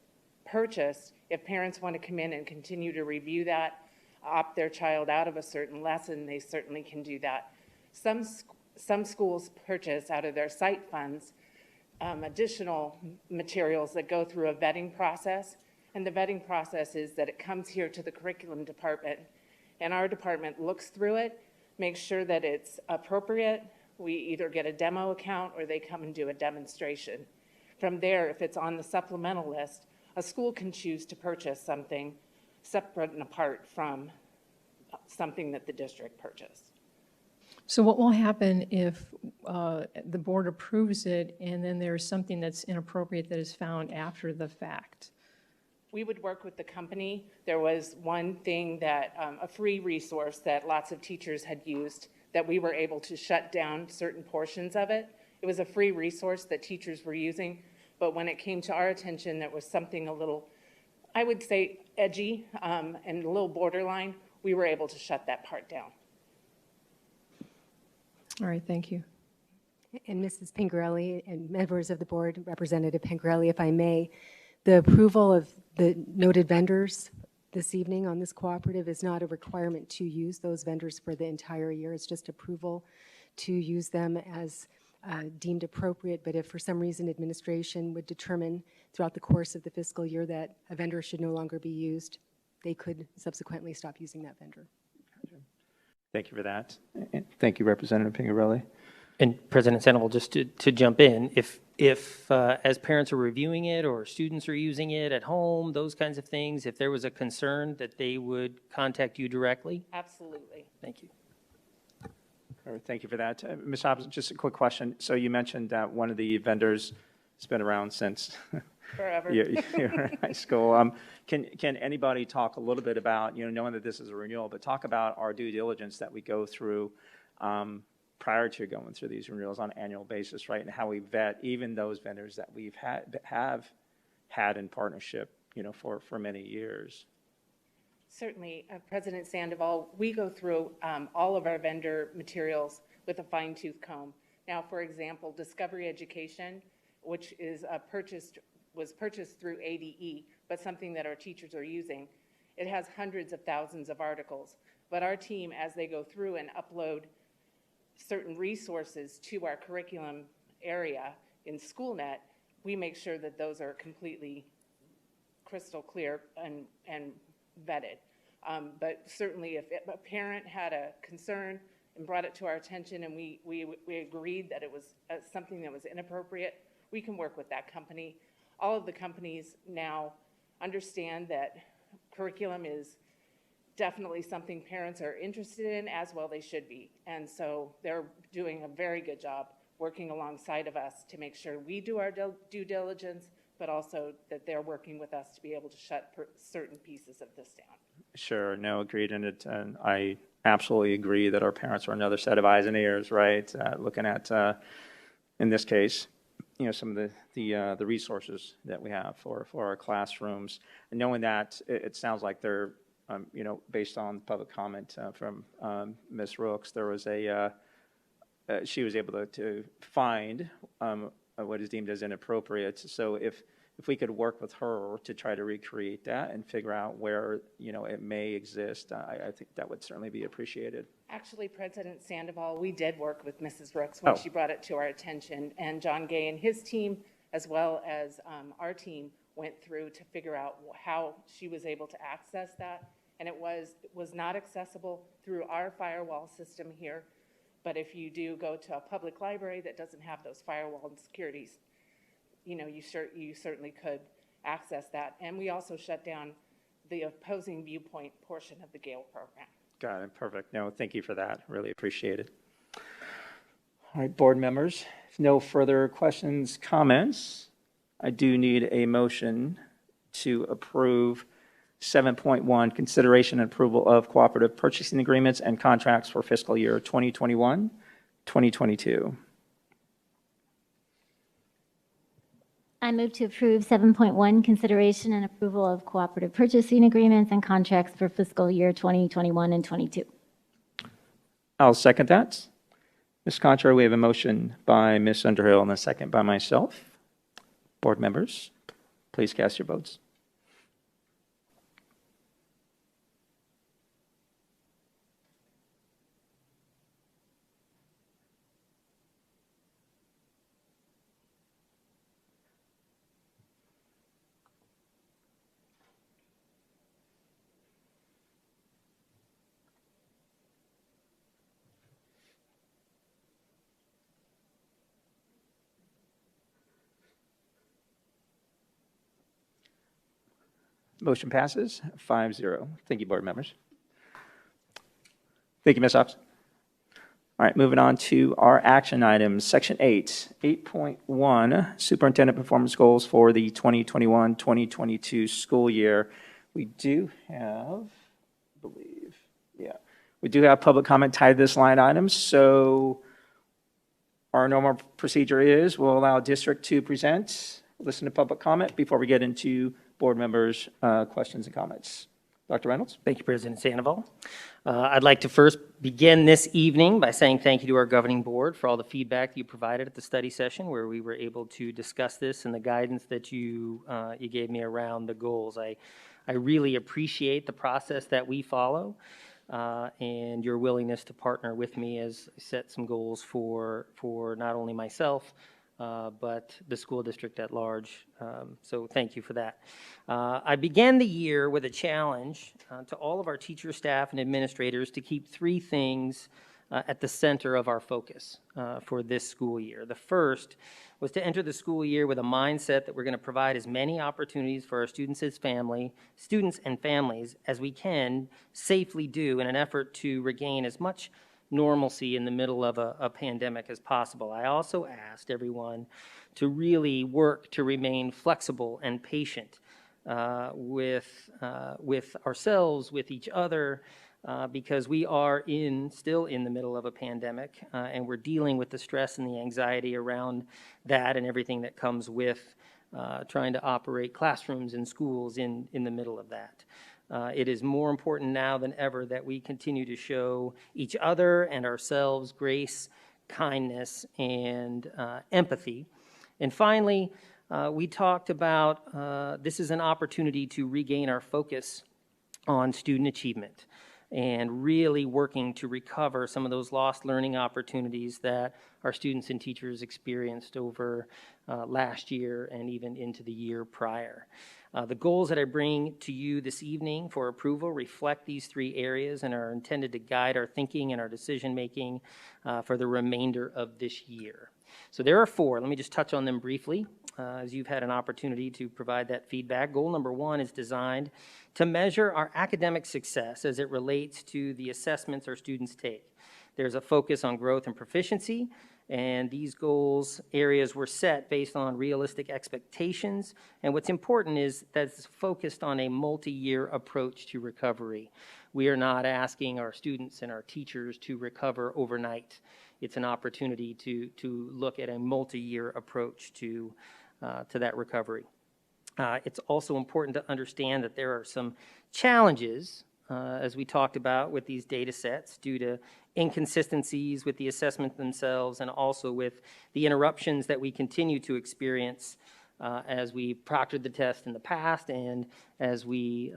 Speaker 15: purchased, if parents want to come in and continue to review that, opt their child out of a certain lesson, they certainly can do that. Some schools purchase out of their site funds additional materials that go through a vetting process. And the vetting process is that it comes here to the curriculum department, and our department looks through it, makes sure that it's appropriate. We either get a demo account or they come and do a demonstration. From there, if it's on the supplemental list, a school can choose to purchase something separate and apart from something that the district purchased.
Speaker 4: So what will happen if the board approves it and then there's something that's inappropriate that is found after the fact?
Speaker 15: We would work with the company. There was one thing that, a free resource that lots of teachers had used that we were able to shut down certain portions of it. It was a free resource that teachers were using, but when it came to our attention, that was something a little, I would say, edgy and a little borderline, we were able to shut that part down.
Speaker 4: All right, thank you.
Speaker 16: And Mrs. Pingarelli and members of the board, Representative Pingarelli, if I may, the approval of the noted vendors this evening on this cooperative is not a requirement to use those vendors for the entire year. It's just approval to use them as deemed appropriate. But if for some reason administration would determine throughout the course of the fiscal year that a vendor should no longer be used, they could subsequently stop using that vendor.
Speaker 1: Thank you for that. And thank you, Representative Pingarelli.
Speaker 2: And President Sandoval, just to jump in, if as parents are reviewing it or students are using it at home, those kinds of things, if there was a concern that they would contact you directly?
Speaker 15: Absolutely.
Speaker 2: Thank you.
Speaker 1: All right, thank you for that. Ms. Hobbs, just a quick question. So you mentioned that one of the vendors has been around since
Speaker 15: forever.
Speaker 1: you're in high school. Can anybody talk a little bit about, knowing that this is a renewal, but talk about our due diligence that we go through prior to going through these renewals on an annual basis, right? And how we vet even those vendors that we've have had in partnership, for many years.
Speaker 15: Certainly, President Sandoval, we go through all of our vendor materials with a fine-tooth comb. Now, for example, Discovery Education, which is was purchased through ADE, but something that our teachers are using. It has hundreds of thousands of articles, but our team, as they go through and upload certain resources to our curriculum area in SchoolNet, we make sure that those are completely crystal clear and vetted. But certainly if a parent had a concern and brought it to our attention and we agreed that it was something that was inappropriate, we can work with that company. All of the companies now understand that curriculum is definitely something parents are interested in, as well they should be. And so they're doing a very good job working alongside of us to make sure we do our due diligence, but also that they're working with us to be able to shut certain pieces of this down.
Speaker 1: Sure, no, agreed. And I absolutely agree that our parents are another set of eyes and ears, right? Looking at, in this case, some of the resources that we have for our classrooms. And knowing that, it sounds like they're, based on public comment from Ms. Rooks, there was she was able to find what is deemed as inappropriate. So if we could work with her to try to recreate that and figure out where, it may exist, I think that would certainly be appreciated.
Speaker 15: Actually, President Sandoval, we did work with Mrs. Rooks when she brought it to our attention, and John Gay and his team, as well as our team, went through to figure out how she was able to access that. And it was not accessible through our firewall system here. But if you do go to a public library that doesn't have those firewall and securities, you certainly could access that. And we also shut down the opposing viewpoint portion of the Gale program.
Speaker 1: Got it, perfect. No, thank you for that. Really appreciate it. All right, board members, if no further questions, comments, I do need a motion to approve 7.1, consideration and approval of cooperative purchasing agreements and contracts for fiscal year 2021, 2022.
Speaker 3: I move to approve 7.1, consideration and approval of cooperative purchasing agreements and contracts for fiscal year 2021 and 22.
Speaker 1: I'll second that. Ms. Contra, we have a motion by Ms. Underhill and a second by myself. Board members, please cast your votes. Motion passes 5-0. Thank you, board members. Thank you, Ms. Ops. All right, moving on to our action items. Section 8, 8.1, Superintendent Performance Goals for the 2021-2022 school year. We do have, I believe, we do have public comment tied to this line item. So our normal procedure is we'll allow district to present, listen to public comment before we get into board members' questions and comments. Dr. Reynolds?
Speaker 2: Thank you, President Sandoval. I'd like to first begin this evening by saying thank you to our governing board for all the feedback you provided at the study session where we were able to discuss this and the guidance that you gave me around the goals. I really appreciate the process that we follow and your willingness to partner with me as I set some goals for not only myself, but the school district at large. So thank you for that. I began the year with a challenge to all of our teachers, staff, and administrators to keep three things at the center of our focus for this school year. The first was to enter the school year with a mindset that we're going to provide as many opportunities for our students and families as we can safely do in an effort to regain as much normalcy in the middle of a pandemic as possible. I also asked everyone to really work to remain flexible and patient with ourselves, with each other, because we are still in the middle of a pandemic, and we're dealing with the stress and the anxiety around that and everything that comes with trying to operate classrooms and schools in the middle of that. It is more important now than ever that we continue to show each other and ourselves grace, kindness, and empathy. And finally, we talked about this is an opportunity to regain our focus on student achievement and really working to recover some of those lost learning opportunities that our students and teachers experienced over last year and even into the year prior. The goals that I bring to you this evening for approval reflect these three areas and are intended to guide our thinking and our decision-making for the remainder of this year. So there are four. Let me just touch on them briefly as you've had an opportunity to provide that feedback. Goal number one is designed to measure our academic success as it relates to the assessments our students take. There's a focus on growth and proficiency, and these goals areas were set based on realistic expectations. And what's important is that it's focused on a multi-year approach to recovery. We are not asking our students and our teachers to recover overnight. It's an opportunity to look at a multi-year approach to that recovery. It's also important to understand that there are some challenges, as we talked about with these data sets, due to inconsistencies with the assessment themselves and also with the interruptions that we continue to experience as we proctored the test in the past and as we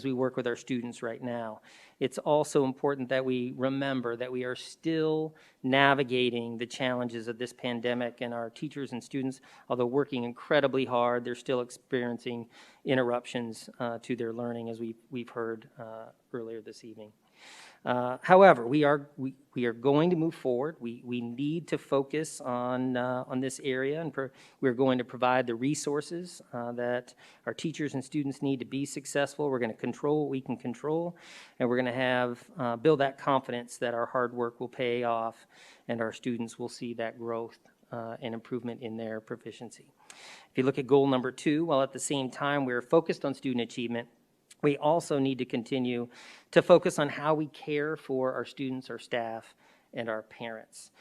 Speaker 2: work with our students right now. It's also important that we remember that we are still navigating the challenges of this pandemic, and our teachers and students, although working incredibly hard, they're still experiencing interruptions to their learning, as we've heard earlier this evening. However, we are going to move forward. We need to focus on this area, and we're going to provide the resources that our teachers and students need to be successful. We're going to control what we can control, and we're going to build that confidence that our hard work will pay off, and our students will see that growth and improvement in their proficiency. If you look at goal number two, while at the same time we're focused on student achievement, we also need to continue to focus on how we care for our students, our staff, and our parents.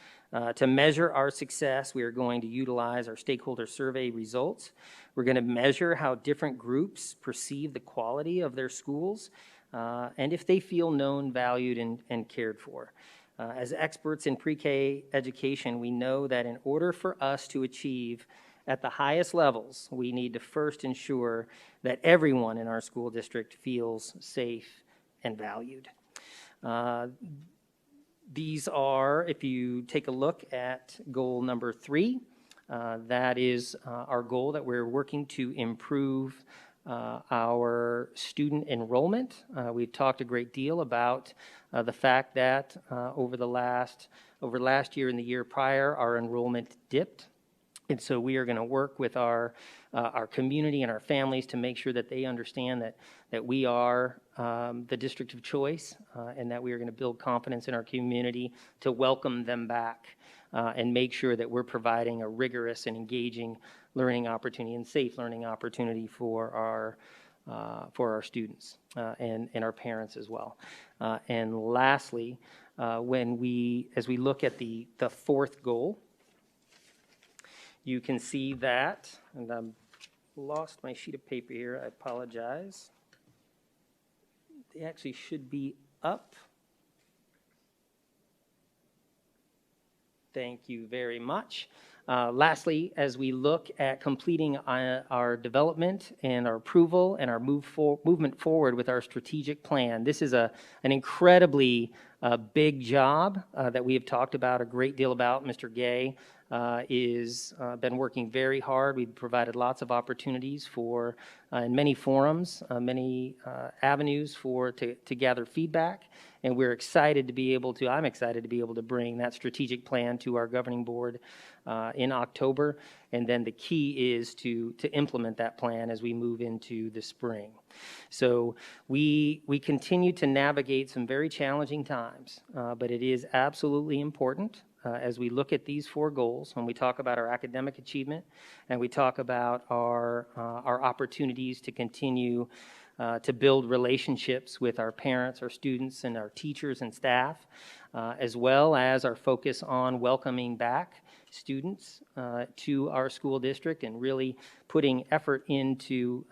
Speaker 2: To measure our success, we are going to utilize our stakeholder survey results. We're going to measure how different groups perceive the quality of their schools and if they feel known, valued, and cared for. As experts in pre-K education, we know that in order for us to achieve at the highest levels, we need to first ensure that everyone in our school district feels safe and valued. These are, if you take a look at goal number 3, that is our goal that we're working to improve our student enrollment. We've talked a great deal about the fact that over last year and the year prior, our enrollment dipped. And so we are going to work with our community and our families to make sure that they understand that we are the district of choice and that we are going to build confidence in our community to welcome them back and make sure that we're providing a rigorous and engaging learning opportunity and safe learning opportunity for our students and our parents as well. And lastly, as we look at the 4th goal, you can see that, and I've lost my sheet of paper here, I apologize. They actually should be up. Thank you very much. Lastly, as we look at completing our development and our approval and our movement forward with our strategic plan, this is an incredibly big job that we have talked about a great deal about. Mr. Gay is been working very hard. We've provided lots of opportunities for in many forums, many avenues to gather feedback, and we're excited to be able to. I'm excited to be able to bring that strategic plan to our governing board in October, and then the key is to implement that plan as we move into the spring. So we continue to navigate some very challenging times, but it is absolutely important as we look at these 4 goals, when we talk about our academic achievement and we talk about our opportunities to continue to build relationships with our parents, our students, and our teachers and staff, as well as our focus on welcoming back students to our school district and really putting effort into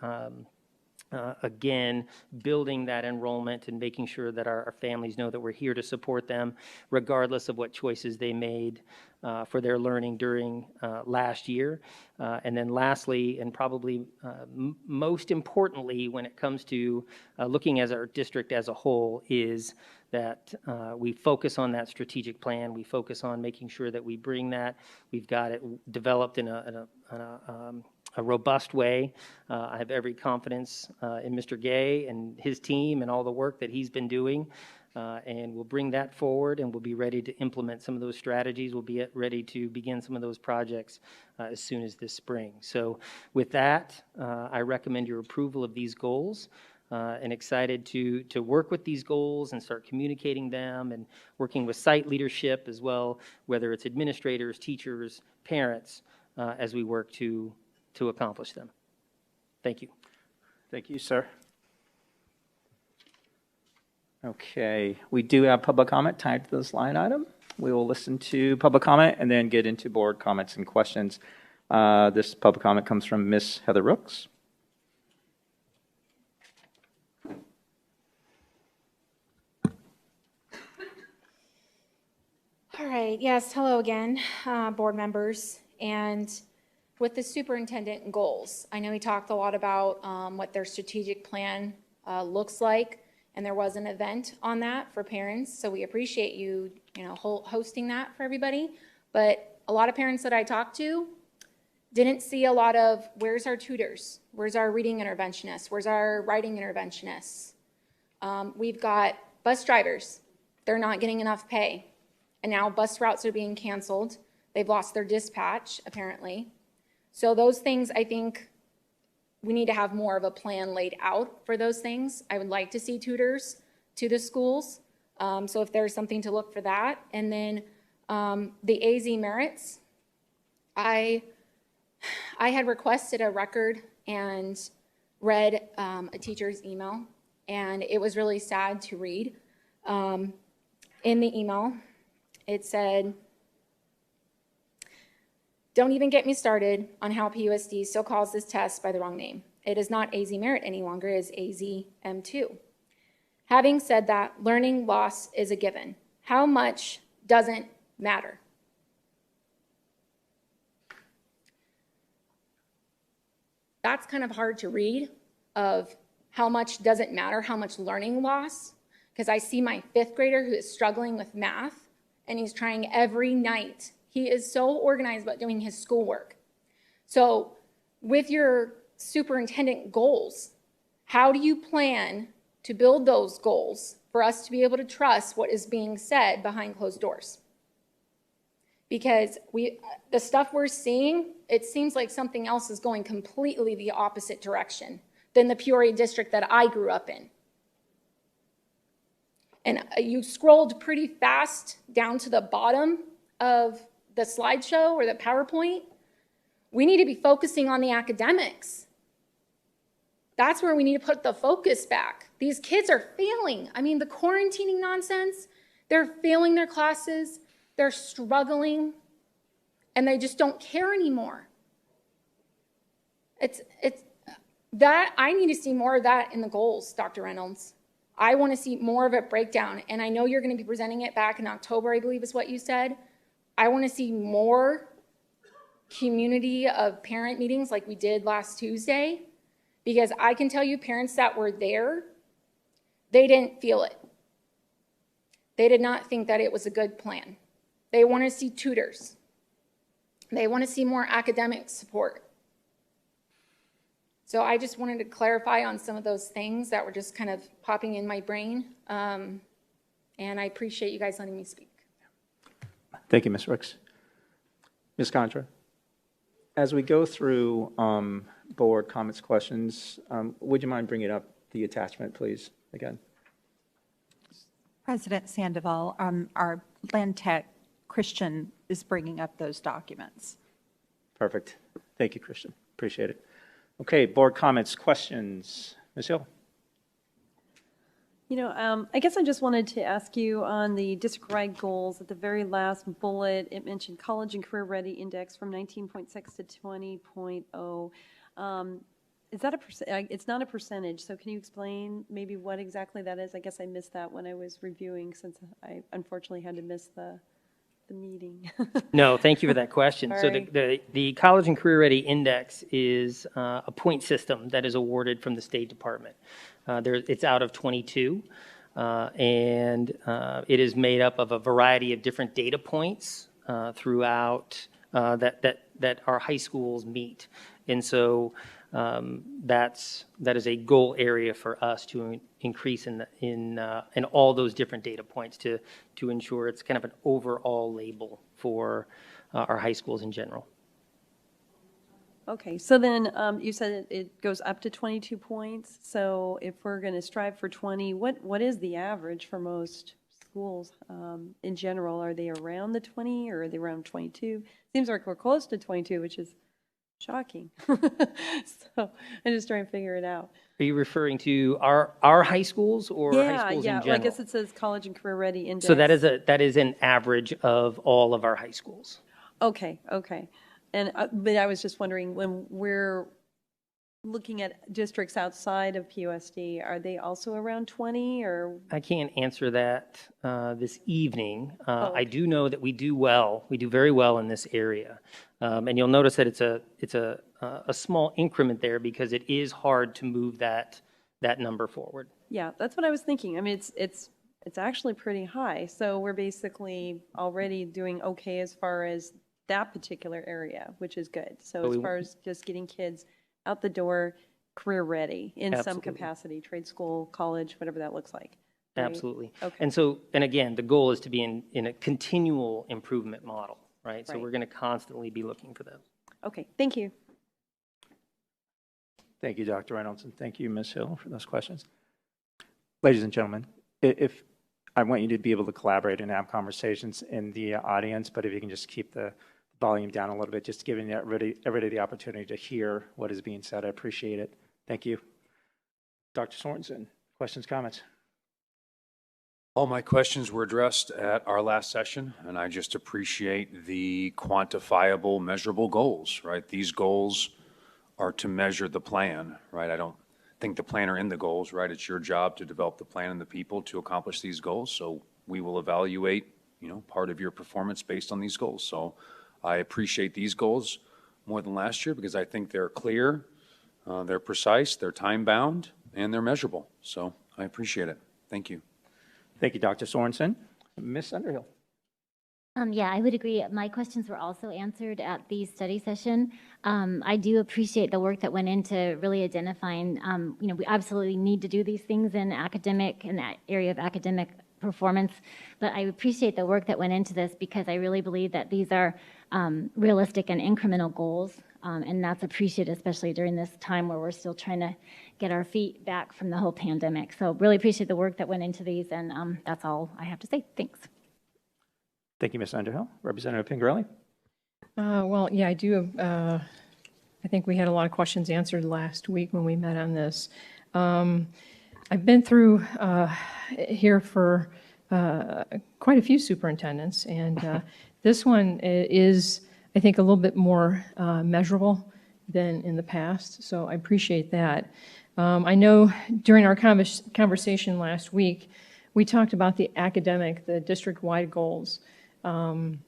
Speaker 2: again, building that enrollment and making sure that our families know that we're here to support them regardless of what choices they made for their learning during last year. And then lastly, and probably most importantly when it comes to looking at our district as a whole, is that we focus on that strategic plan. We focus on making sure that we bring that. We've got it developed in a robust way. I have every confidence in Mr. Gay and his team and all the work that he's been doing. And we'll bring that forward and we'll be ready to implement some of those strategies. We'll be ready to begin some of those projects as soon as this spring. So with that, I recommend your approval of these goals and excited to work with these goals and start communicating them and working with site leadership as well, whether it's administrators, teachers, parents, as we work to accomplish them. Thank you.
Speaker 1: Thank you, sir. Okay, we do have public comment tied to this line item. We will listen to public comment and then get into board comments and questions. This public comment comes from Ms. Heather Rooks.
Speaker 11: All right, yes, hello again, board members. And with the superintendent goals, I know he talked a lot about what their strategic plan looks like, and there was an event on that for parents, so we appreciate you hosting that for everybody. But a lot of parents that I talked to didn't see a lot of, where's our tutors? Where's our reading interventionists? Where's our writing interventionists? We've got bus drivers. They're not getting enough pay. And now bus routes are being canceled. They've lost their dispatch, apparently. So those things, I think we need to have more of a plan laid out for those things. I would like to see tutors to the schools. So if there's something to look for that. And then the AZ merits, I had requested a record and read a teacher's email, and it was really sad to read. In the email, It said, don't even get me started on how PUSD still calls this test by the wrong name. It is not AZ Merit any longer, it is AZM2. Having said that, learning loss is a given. How much doesn't matter? That's kind of hard to read, of how much doesn't matter, how much learning loss, because I see my 5th grader who is struggling with math, and he's trying every night. He is so organized about doing his schoolwork. So with your superintendent goals, how do you plan to build those goals for us to be able to trust what is being said behind closed doors? Because the stuff we're seeing, it seems like something else is going completely the opposite direction than the Peoria district that I grew up in. And you scrolled pretty fast down to the bottom of the slideshow or the PowerPoint. We need to be focusing on the academics. That's where we need to put the focus back. These kids are failing. I mean, the quarantining nonsense, they're failing their classes, they're struggling, and they just don't care anymore. It's that I need to see more of that in the goals, Dr. Reynolds. I want to see more of a breakdown, and I know you're going to be presenting it back in October, I believe is what you said. I want to see more community of parent meetings like we did last Tuesday, because I can tell you parents that were there, they didn't feel it. They did not think that it was a good plan. They want to see tutors. They want to see more academic support. So I just wanted to clarify on some of those things that were just kind of popping in my brain. And I appreciate you guys letting me speak.
Speaker 1: Thank you, Ms. Ricks. Ms. Contra, as we go through board comments, questions, would you mind bringing up the attachment, please, again?
Speaker 5: President Sandoval, our Land Tech, Christian, is bringing up those documents.
Speaker 1: Perfect. Thank you, Christian. Appreciate it. Okay, board comments, questions. Ms. Hill?
Speaker 8: You know, I guess I just wanted to ask you on the district-wide goals, at the very last bullet, it mentioned college and career ready index from 19.6 to 20.0. Is that it's not a percentage, so can you explain maybe what exactly that is? I guess I missed that when I was reviewing, since I unfortunately had to miss the meeting.
Speaker 2: No, thank you for that question. So the College and Career Ready Index is a point system that is awarded from the State Department. It's out of 22, and it is made up of a variety of different data points throughout that our high schools meet. And so that is a goal area for us to increase in all those different data points to ensure it's kind of an overall label for our high schools in general.
Speaker 8: Okay, so then you said it goes up to 22 points. So if we're going to strive for 20, what is the average for most schools in general? Are they around the 20 or are they around 22? Seems like we're close to 22, which is shocking. So I'm just trying to figure it out.
Speaker 2: Are you referring to our high schools or high schools in general?
Speaker 8: Well, I guess it says College and Career Ready Index.
Speaker 2: So that is an average of all of our high schools.
Speaker 8: Okay. And but I was just wondering, when we're looking at districts outside of PUSD, are they also around 20 or?
Speaker 2: I can't answer that this evening.
Speaker 8: Okay.
Speaker 2: I do know that we do well. We do very well in this area, and you'll notice that it's a small increment there because it is hard to move that number forward.
Speaker 8: Yeah, that's what I was thinking. I mean, it's actually pretty high. So we're basically already doing okay as far as that particular area, which is good. So as far as just getting kids out the door, career ready in some capacity, trade school, college, whatever that looks like. Right?
Speaker 2: Absolutely.
Speaker 8: Okay.
Speaker 2: And again, the goal is to be in a continual improvement model, right? So we're going to constantly be looking for those.
Speaker 8: Okay, thank you.
Speaker 1: Thank you, Dr. Reynolds, and thank you, Ms. Hill, for those questions. Ladies and gentlemen, if I want you to be able to collaborate and have conversations in the audience, but if you can just keep the volume down a little bit, just giving everybody the opportunity to hear what is being said. I appreciate it. Thank you. Dr. Sorensen, questions, comments?
Speaker 9: All my questions were addressed at our last session, and I just appreciate the quantifiable, measurable goals, right? These goals are to measure the plan, right? I don't think the plan are in the goals, right? It's your job to develop the plan and the people to accomplish these goals. So we will evaluate, part of your performance based on these goals. So I appreciate these goals more than last year because I think they're clear, they're precise, they're time-bound, and they're measurable. So I appreciate it. Thank you.
Speaker 1: Thank you, Dr. Sorensen. Ms. Underhill.
Speaker 3: Yeah, I would agree. My questions were also answered at the study session. I do appreciate the work that went into really identifying, we absolutely need to do these things in that area of academic performance, but I appreciate the work that went into this because I really believe that these are realistic and incremental goals, and that's appreciated, especially during this time where we're still trying to get our feet back from the whole pandemic. So really appreciate the work that went into these, and that's all I have to say. Thanks.
Speaker 1: Thank you, Ms. Underhill. Representative Pingerelli.
Speaker 4: Well, yeah, I do. I think we had a lot of questions answered last week when we met on this. I've been through here for quite a few superintendents, and this one is, I think, a little bit more measurable than in the past, so I appreciate that. I know during our conversation last week, we talked about the district-wide goals. And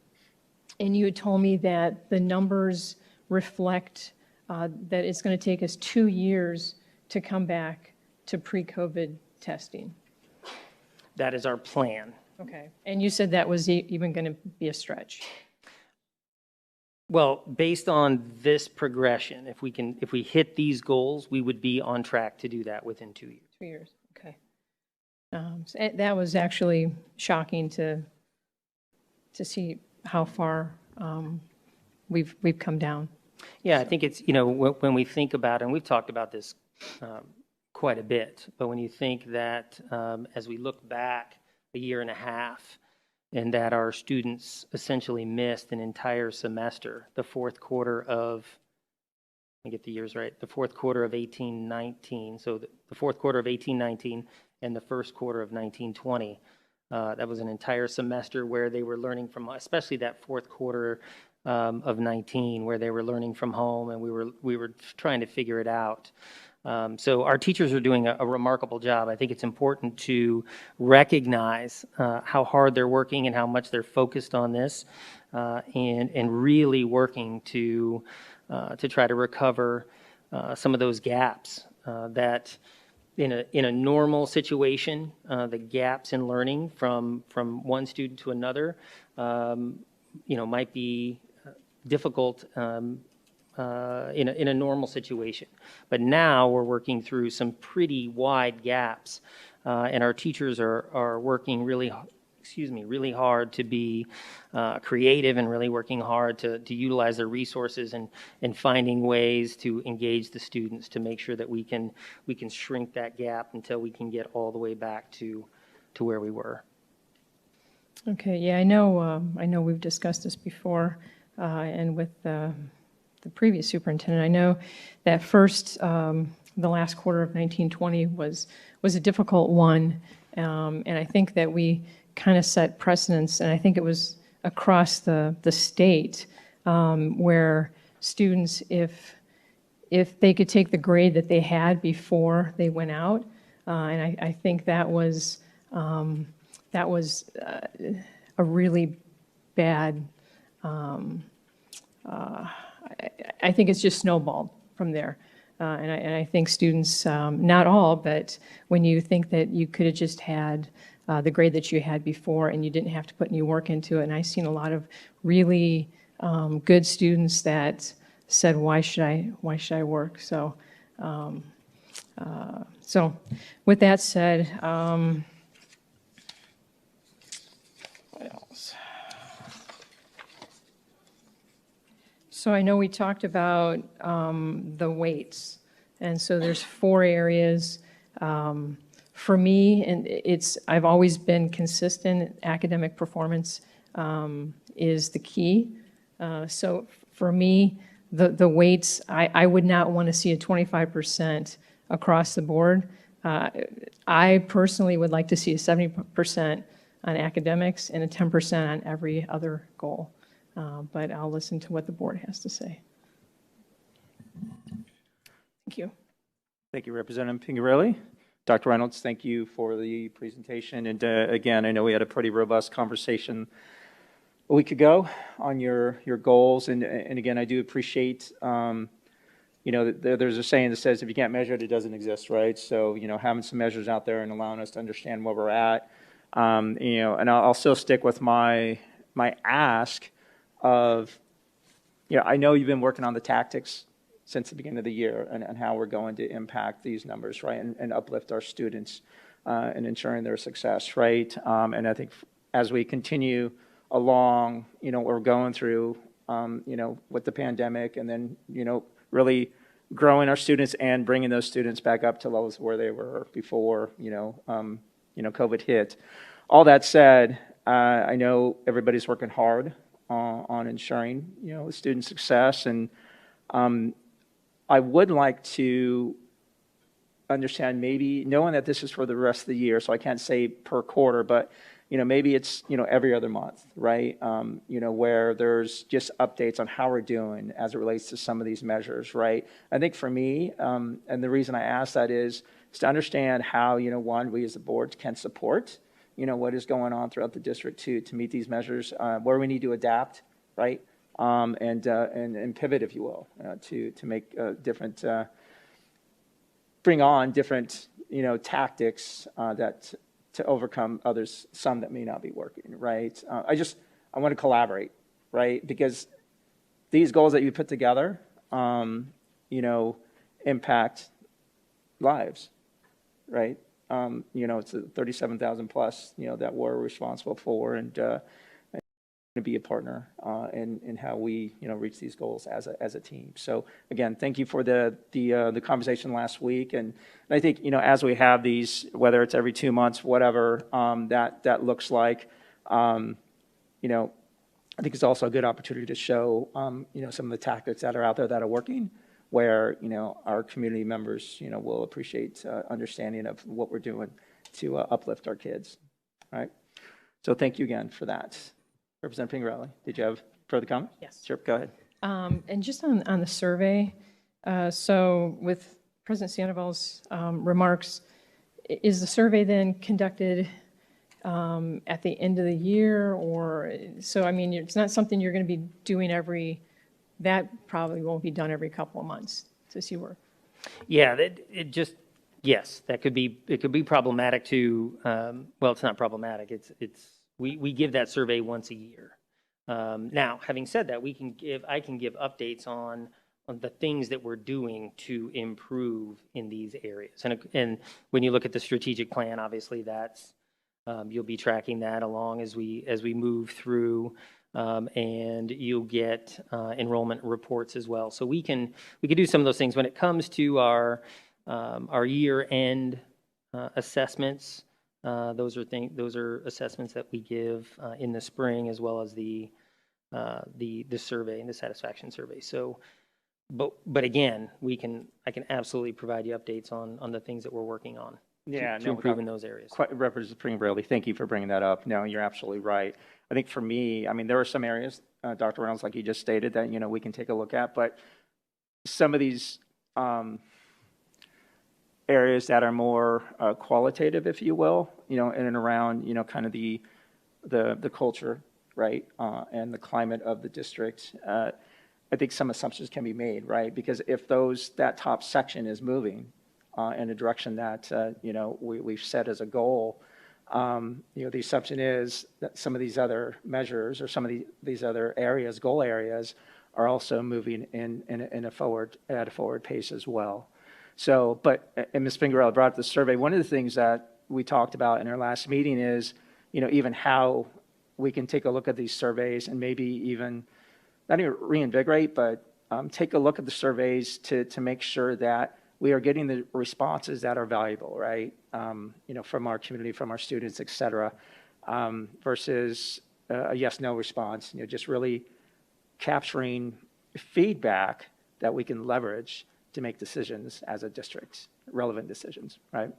Speaker 4: you had told me that the numbers reflect that it's going to take us 2 years to come back to pre-COVID testing.
Speaker 2: That is our plan.
Speaker 4: Okay. And you said that was even going to be a stretch.
Speaker 2: Well, based on this progression, if we hit these goals, we would be on track to do that within 2 years.
Speaker 4: 2 years. Okay. So that was actually shocking to see how far we've come down.
Speaker 2: Yeah, I think it's, when we think about it, and we've talked about this quite a bit, but when you think that as we look back a year and a half, and that our students essentially missed an entire semester, the fourth quarter of, let me get the years right, the fourth quarter of 18-19, so the fourth quarter of 18-19 and the first quarter of 19-20. That was an entire semester where they were learning from, especially that fourth quarter of 19, where they were learning from home, and we were trying to figure it out. So our teachers are doing a remarkable job. I think it's important to recognize how hard they're working and how much they're focused on this, and really working to try to recover some of those gaps that. In a normal situation, the gaps in learning from one student to another, might be difficult in a normal situation. But now we're working through some pretty wide gaps, and our teachers are working really hard to be creative and really working hard to utilize their resources and finding ways to engage the students to make sure that we can shrink that gap until we can get all the way back to where we were.
Speaker 4: Okay, yeah, I know we've discussed this before, and with the previous superintendent, I know that the last quarter of 1920 was a difficult one, and I think that we kind of set precedents, and I think it was across the state where students, if they could take the grade that they had before they went out, and I think that was a really bad. I think it's just snowballed from there, and I think students, not all, but when you think that you could have just had the grade that you had before and you didn't have to put any work into it, and I've seen a lot of really good students that said, "Why should I work?" So, so with that said. What else? So I know we talked about the weights, and so there's 4 areas. For me, and I've always been consistent. Academic performance is the key. So for me, the weights, I would not want to see a 25% across the board. I personally would like to see a 70% on academics and a 10% on every other goal. But I'll listen to what the board has to say. Thank you.
Speaker 1: Thank you, Representative Pingarelli. Dr. Reynolds, thank you for the presentation. And again, I know we had a pretty robust conversation a week ago on your goals. And again, I do appreciate, there's a saying that says if you can't measure it, it doesn't exist, right? So, having some measures out there and allowing us to understand where we're at, and I'll still stick with my ask of, I know you've been working on the tactics since the beginning of the year and how we're going to impact these numbers, right, and uplift our students and ensuring their success, right? And I think as we continue along, what we're going through, with the pandemic and then, really growing our students and bringing those students back up to levels where they were before, COVID hit. All that said, I know everybody's working hard on ensuring, student success, and I would like to understand, maybe knowing that this is for the rest of the year, so I can't say per quarter, but maybe it's every other month, right? Where there's just updates on how we're doing as it relates to some of these measures, right? I think for me, and the reason I ask that is to understand how one, we as a board can support what is going on throughout the district to meet these measures, where we need to adapt, right? And pivot, if you will, to make different, bring on different, tactics that to overcome others, some that may not be working, right? I want to collaborate, right? Because these goals that you put together, impact lives, right? It's 37,000 plus, that we're responsible for, and to be a partner in how we reach these goals as a team. So again, thank you for the conversation last week, and I think as we have these, whether it's every 2 months, whatever that looks like, I think it's also a good opportunity to show some of the tactics that are out there that are working, where our community members will appreciate understanding of what we're doing to uplift our kids. All right. So thank you again for that. Representative Pingarelli, did you have further comment?
Speaker 4: Yes.
Speaker 1: Sure, go ahead.
Speaker 4: And just on the survey, so with President Sandoval's remarks, is the survey then conducted at the end of the year, or, so I mean, it's not something you're going to be doing that probably won't be done every couple of months to see where.
Speaker 2: Yeah, yes, it could be problematic to, well, it's not problematic, we give that survey once a year. Now, having said that, I can give updates on the things that we're doing to improve in these areas. And when you look at the strategic plan, obviously that's, you'll be tracking that along as we move through, and you'll get enrollment reports as well. So we can do some of those things when it comes to our year-end assessments. Those are assessments that we give in the spring, as well as the survey and the satisfaction survey. So, but again, I can absolutely provide you updates on the things that we're working on. To improve in those areas.
Speaker 1: Representative Pingarelli, thank you for bringing that up. No, you're absolutely right. I think for me, there are some areas, Dr. Reynolds, like you just stated, that we can take a look at, but some of these areas that are more qualitative, if you will, in and around, kind of the culture, right, and the climate of the district. I think some assumptions can be made, right, because if that top section is moving in a direction that we've set as a goal, the assumption is that some of these other measures or some of these other areas, goal areas, are also moving at a forward pace as well. So, and Ms. Pingarelli brought up the survey. One of the things that we talked about in our last meeting is, even how we can take a look at these surveys and maybe even, not even reinvigorate, but take a look at the surveys to make sure that we are getting the responses that are valuable, right? From our community, from our students, et cetera, versus a yes/no response. Just really capturing feedback that we can leverage to make decisions as a district, relevant decisions, right?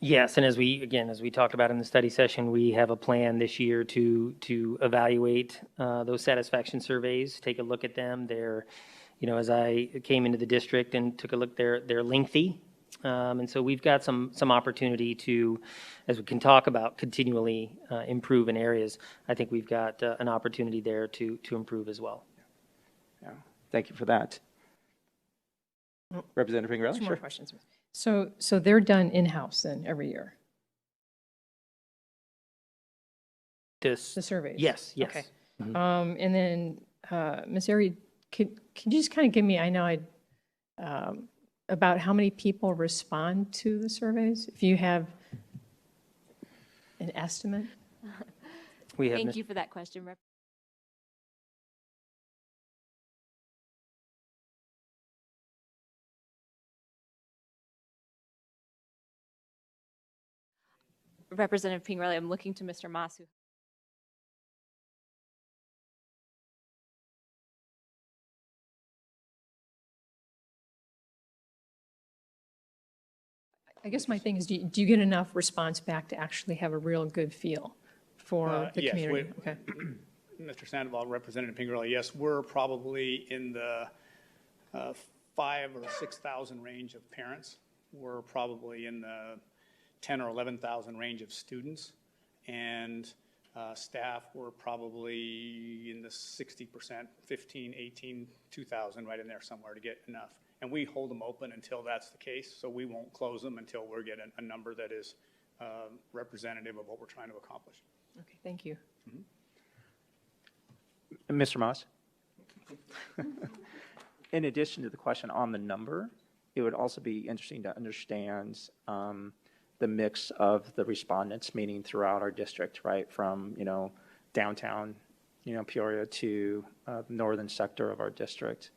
Speaker 2: Yes, and as we talked about in the study session, we have a plan this year to evaluate those satisfaction surveys, take a look at them. They're, as I came into the district and took a look, they're lengthy. And so we've got some opportunity to, as we can talk about, continually improve in areas. I think we've got an opportunity there to improve as well.
Speaker 1: Yeah. Thank you for that. Representative Pingerelli?
Speaker 4: Two more
Speaker 1: Sure.
Speaker 4: questions. So they're done in-house then every year? The surveys?
Speaker 2: Yes.
Speaker 4: Okay.
Speaker 2: Mhm.
Speaker 4: And then, Ms. Airy, could you just kind of give me, I know about how many people respond to the surveys? If you have an estimate?
Speaker 17: Thank you for that question, Representative Pingerelli. I'm looking to Mr. Masu.
Speaker 4: I guess my thing is, do you get enough response back to actually have a real good feel for the community? Okay.
Speaker 18: Mr. Sandoval, Representative Pingerelli, yes, we're probably in the 5,000 or 6,000 range of parents. We're probably in the 10,000 or 11,000 range of students. And staff, we're probably in the 60%, 15, 18, 2,000, right in there somewhere to get enough. And we hold them open until that's the case, so we won't close them until we're getting a number that is representative of what we're trying to accomplish.
Speaker 4: Okay, thank you.
Speaker 1: Mr. Moss? In addition to the question on the number, it would also be interesting to understand the mix of the respondents, meaning throughout our district, right? From, downtown, Peoria to the northern sector of our district.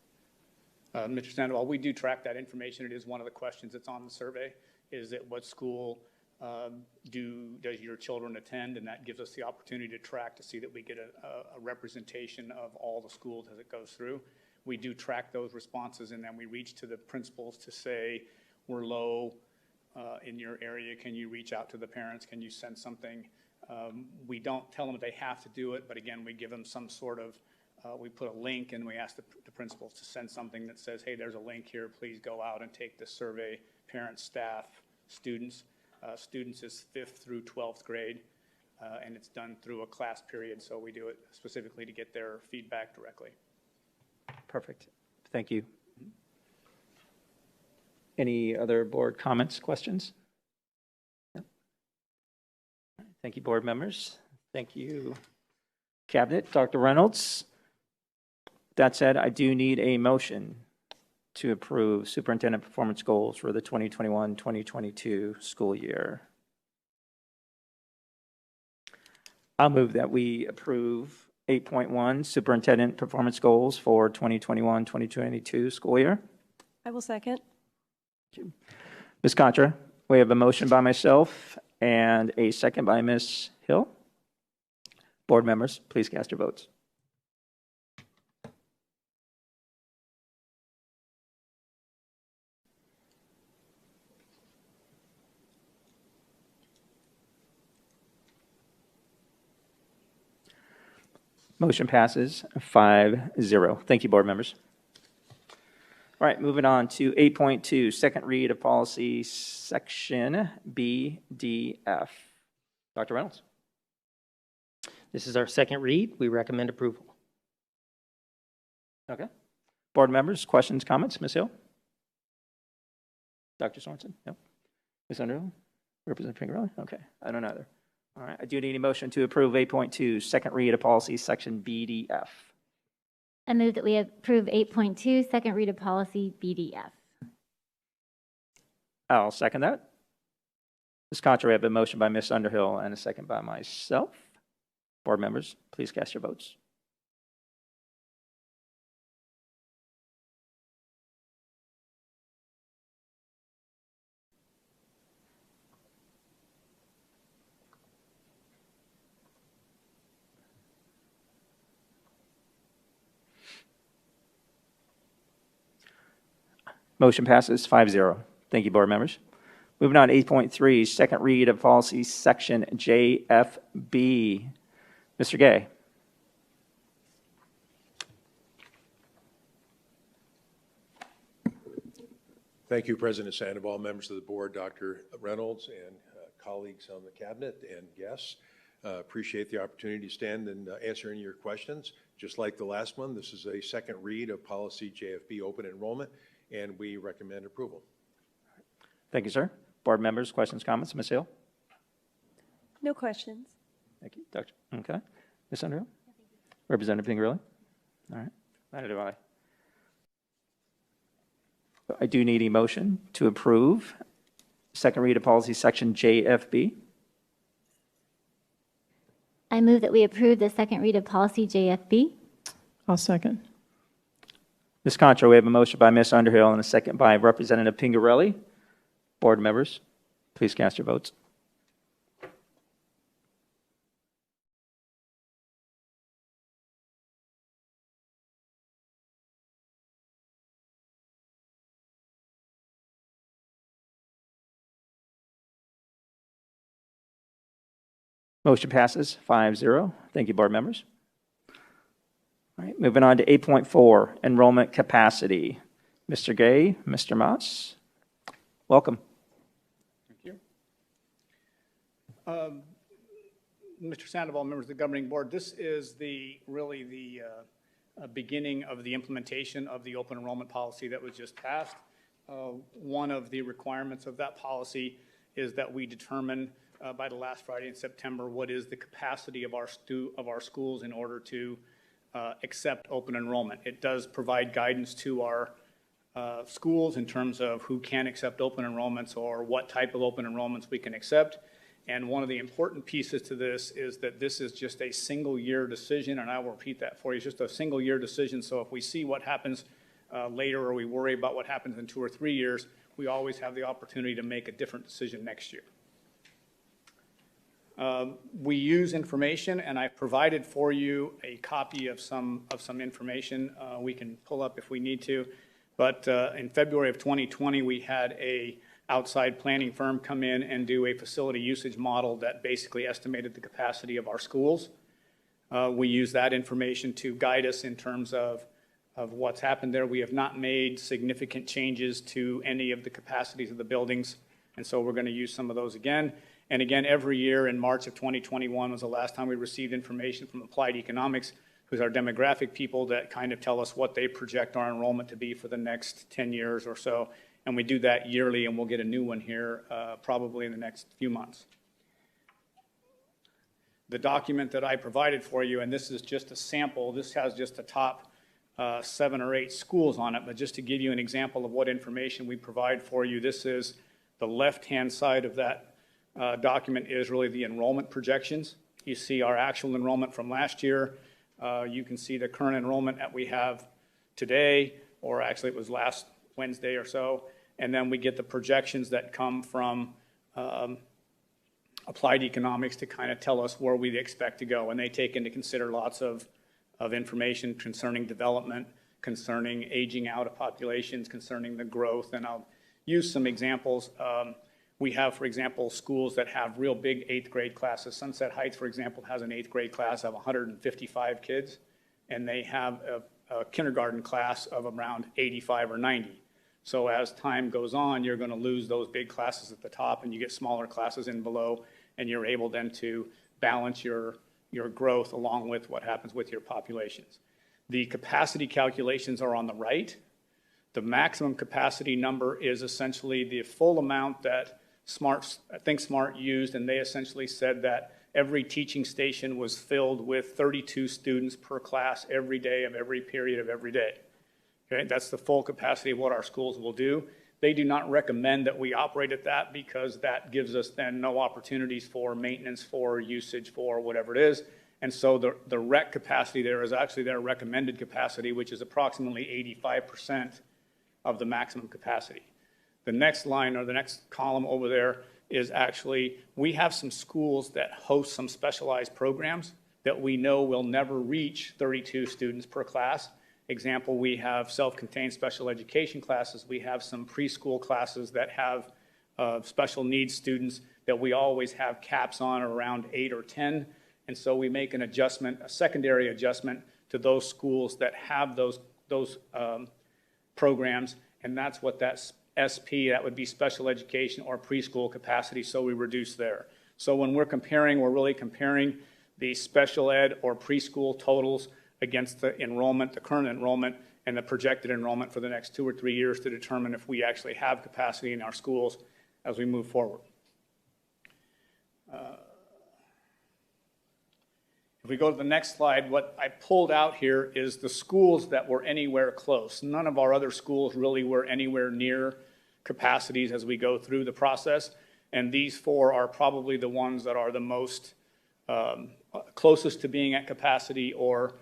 Speaker 18: Mr. Sandoval, we do track that information. It is one of the questions that's on the survey, is at what school does your children attend? And that gives us the opportunity to track to see that we get a representation of all the schools as it goes through. We do track those responses, and then we reach to the principals to say, we're low in your area. Can you reach out to the parents? Can you send something? We don't tell them they have to do it, but again, we give them some sort of we put a link and we ask the principals to send something that says, hey, there's a link here, please go out and take this survey, parents, staff, students. Students is 5th through 12th grade, and it's done through a class period, so we do it specifically to get their feedback directly.
Speaker 1: Perfect. Thank you. Any other board comments, questions? No? Thank you, board members. Thank you, Cabinet. Dr. Reynolds. That said, I do need a motion to approve superintendent performance goals for the 2021-2022 school year. I'll move that we approve 8.1 superintendent performance goals for 2021-2022 school year.
Speaker 8: I will second.
Speaker 1: Ms. Contra, we have a motion by myself and a second by Ms. Hill. Board members, please cast your votes. Motion passes 5-0. Thank you, board members. All right, moving on to 8.2, second read of policy section BDF. Dr. Reynolds.
Speaker 2: This is our second read. We recommend approval.
Speaker 1: Okay. Board members, questions, comments? Ms. Hill? Dr. Sorensen? No. Ms. Underhill? Representative Pingerelli? Okay, I don't either. All right, I do need a motion to approve 8.2, second read of policy section BDF.
Speaker 3: I move that we approve 8.2, second read of policy BDF.
Speaker 1: I'll second that. Ms. Contra, we have a motion by Ms. Underhill and a second by myself. Board members, please cast your votes. Motion passes 5-0. Thank you, board members. Moving on to 8.3, second read of policy section JFB. Mr. Gay.
Speaker 19: Thank you, President Sandoval, members of the board, Dr. Reynolds, and colleagues on the cabinet and guests. Appreciate the opportunity to stand and answer any of your questions. Just like the last one, this is a second read of policy JFB open enrollment, and we recommend approval.
Speaker 1: Thank you, sir. Board members, questions, comments? Ms. Hill?
Speaker 8: No questions.
Speaker 1: Thank you, Dr. Okay. Ms. Underhill? Representative Pingerelli? All right. Neither do I. I do need a motion to approve second read of policy section JFB.
Speaker 3: I move that we approve the second read of policy JFB.
Speaker 4: I'll second.
Speaker 1: Ms. Contra, we have a motion by Ms. Underhill and a second by Representative Pingerelli. Board members, please cast your votes. Motion passes 5-0. Thank you, board members. All right, moving on to 8.4, enrollment capacity. Mr. Gay, Mr. Moss, welcome.
Speaker 18: Thank you. Mr. Sandoval, members of the governing board, this is really the beginning of the implementation of the open enrollment policy that was just passed. One of the requirements of that policy is that we determine by the last Friday in September what is the capacity of our schools in order to accept open enrollment. It does provide guidance to our schools in terms of who can accept open enrollments or what type of open enrollments we can accept. And one of the important pieces to this is that this is just a single year decision, and I will repeat that for you. It's just a single year decision. So if we see what happens later or we worry about what happens in 2 or 3 years, we always have the opportunity to make a different decision next year. We use information, and I've provided for you a copy of some information we can pull up if we need to. But in February of 2020, we had a outside planning firm come in and do a facility usage model that basically estimated the capacity of our schools. We use that information to guide us in terms of what's happened there. We have not made significant changes to any of the capacities of the buildings, and so we're going to use some of those again. And again, every year in March of 2021 was the last time we received information from Applied Economics, who's our demographic people that kind of tell us what they project our enrollment to be for the next 10 years or so. And we do that yearly, and we'll get a new one here probably in the next few months. The document that I provided for you, and this is just a sample, this has just the top 7 or 8 schools on it, but just to give you an example of what information we provide for you, this is the left-hand side of that document is really the enrollment projections. You see our actual enrollment from last year. You can see the current enrollment that we have today, or actually it was last Wednesday or so. And then we get the projections that come from Applied Economics to kind of tell us where we expect to go. And they take into consider lots of information concerning development, concerning aging out of populations, concerning the growth. And I'll use some examples. We have, for example, schools that have real big 8th grade classes. Sunset Heights, for example, has an 8th grade class of 155 kids, and they have a kindergarten class of around 85 or 90. So as time goes on, you're going to lose those big classes at the top, and you get smaller classes in below, and you're able then to balance your growth along with what happens with your populations. The capacity calculations are on the right. The maximum capacity number is essentially the full amount that Think Smart used, and they essentially said that every teaching station was filled with 32 students per class every day of every period of every day. Okay, that's the full capacity of what our schools will do. They do not recommend that we operate at that because that gives us then no opportunities for maintenance, for usage, for whatever it is. And so the rec capacity there is actually their recommended capacity, which is approximately 85% of the maximum capacity. The next line or the next column over there is actually, we have some schools that host some specialized programs that we know will never reach 32 students per class. Example, we have self-contained special education classes. We have some preschool classes that have special needs students that we always have caps on around 8 or 10. And so we make an adjustment, a secondary adjustment to those schools that have those programs. And that's what that SP, that would be special education or preschool capacity. So we reduce there. So when we're comparing, we're really comparing the special ed or preschool totals against the enrollment, the current enrollment, and the projected enrollment for the next 2 or 3 years to determine if we actually have capacity in our schools as we move forward. If we go to the next slide, what I pulled out here is the schools that were anywhere close. None of our other schools really were anywhere near capacities as we go through the process. And these 4 are probably the ones that are the most closest to being at capacity or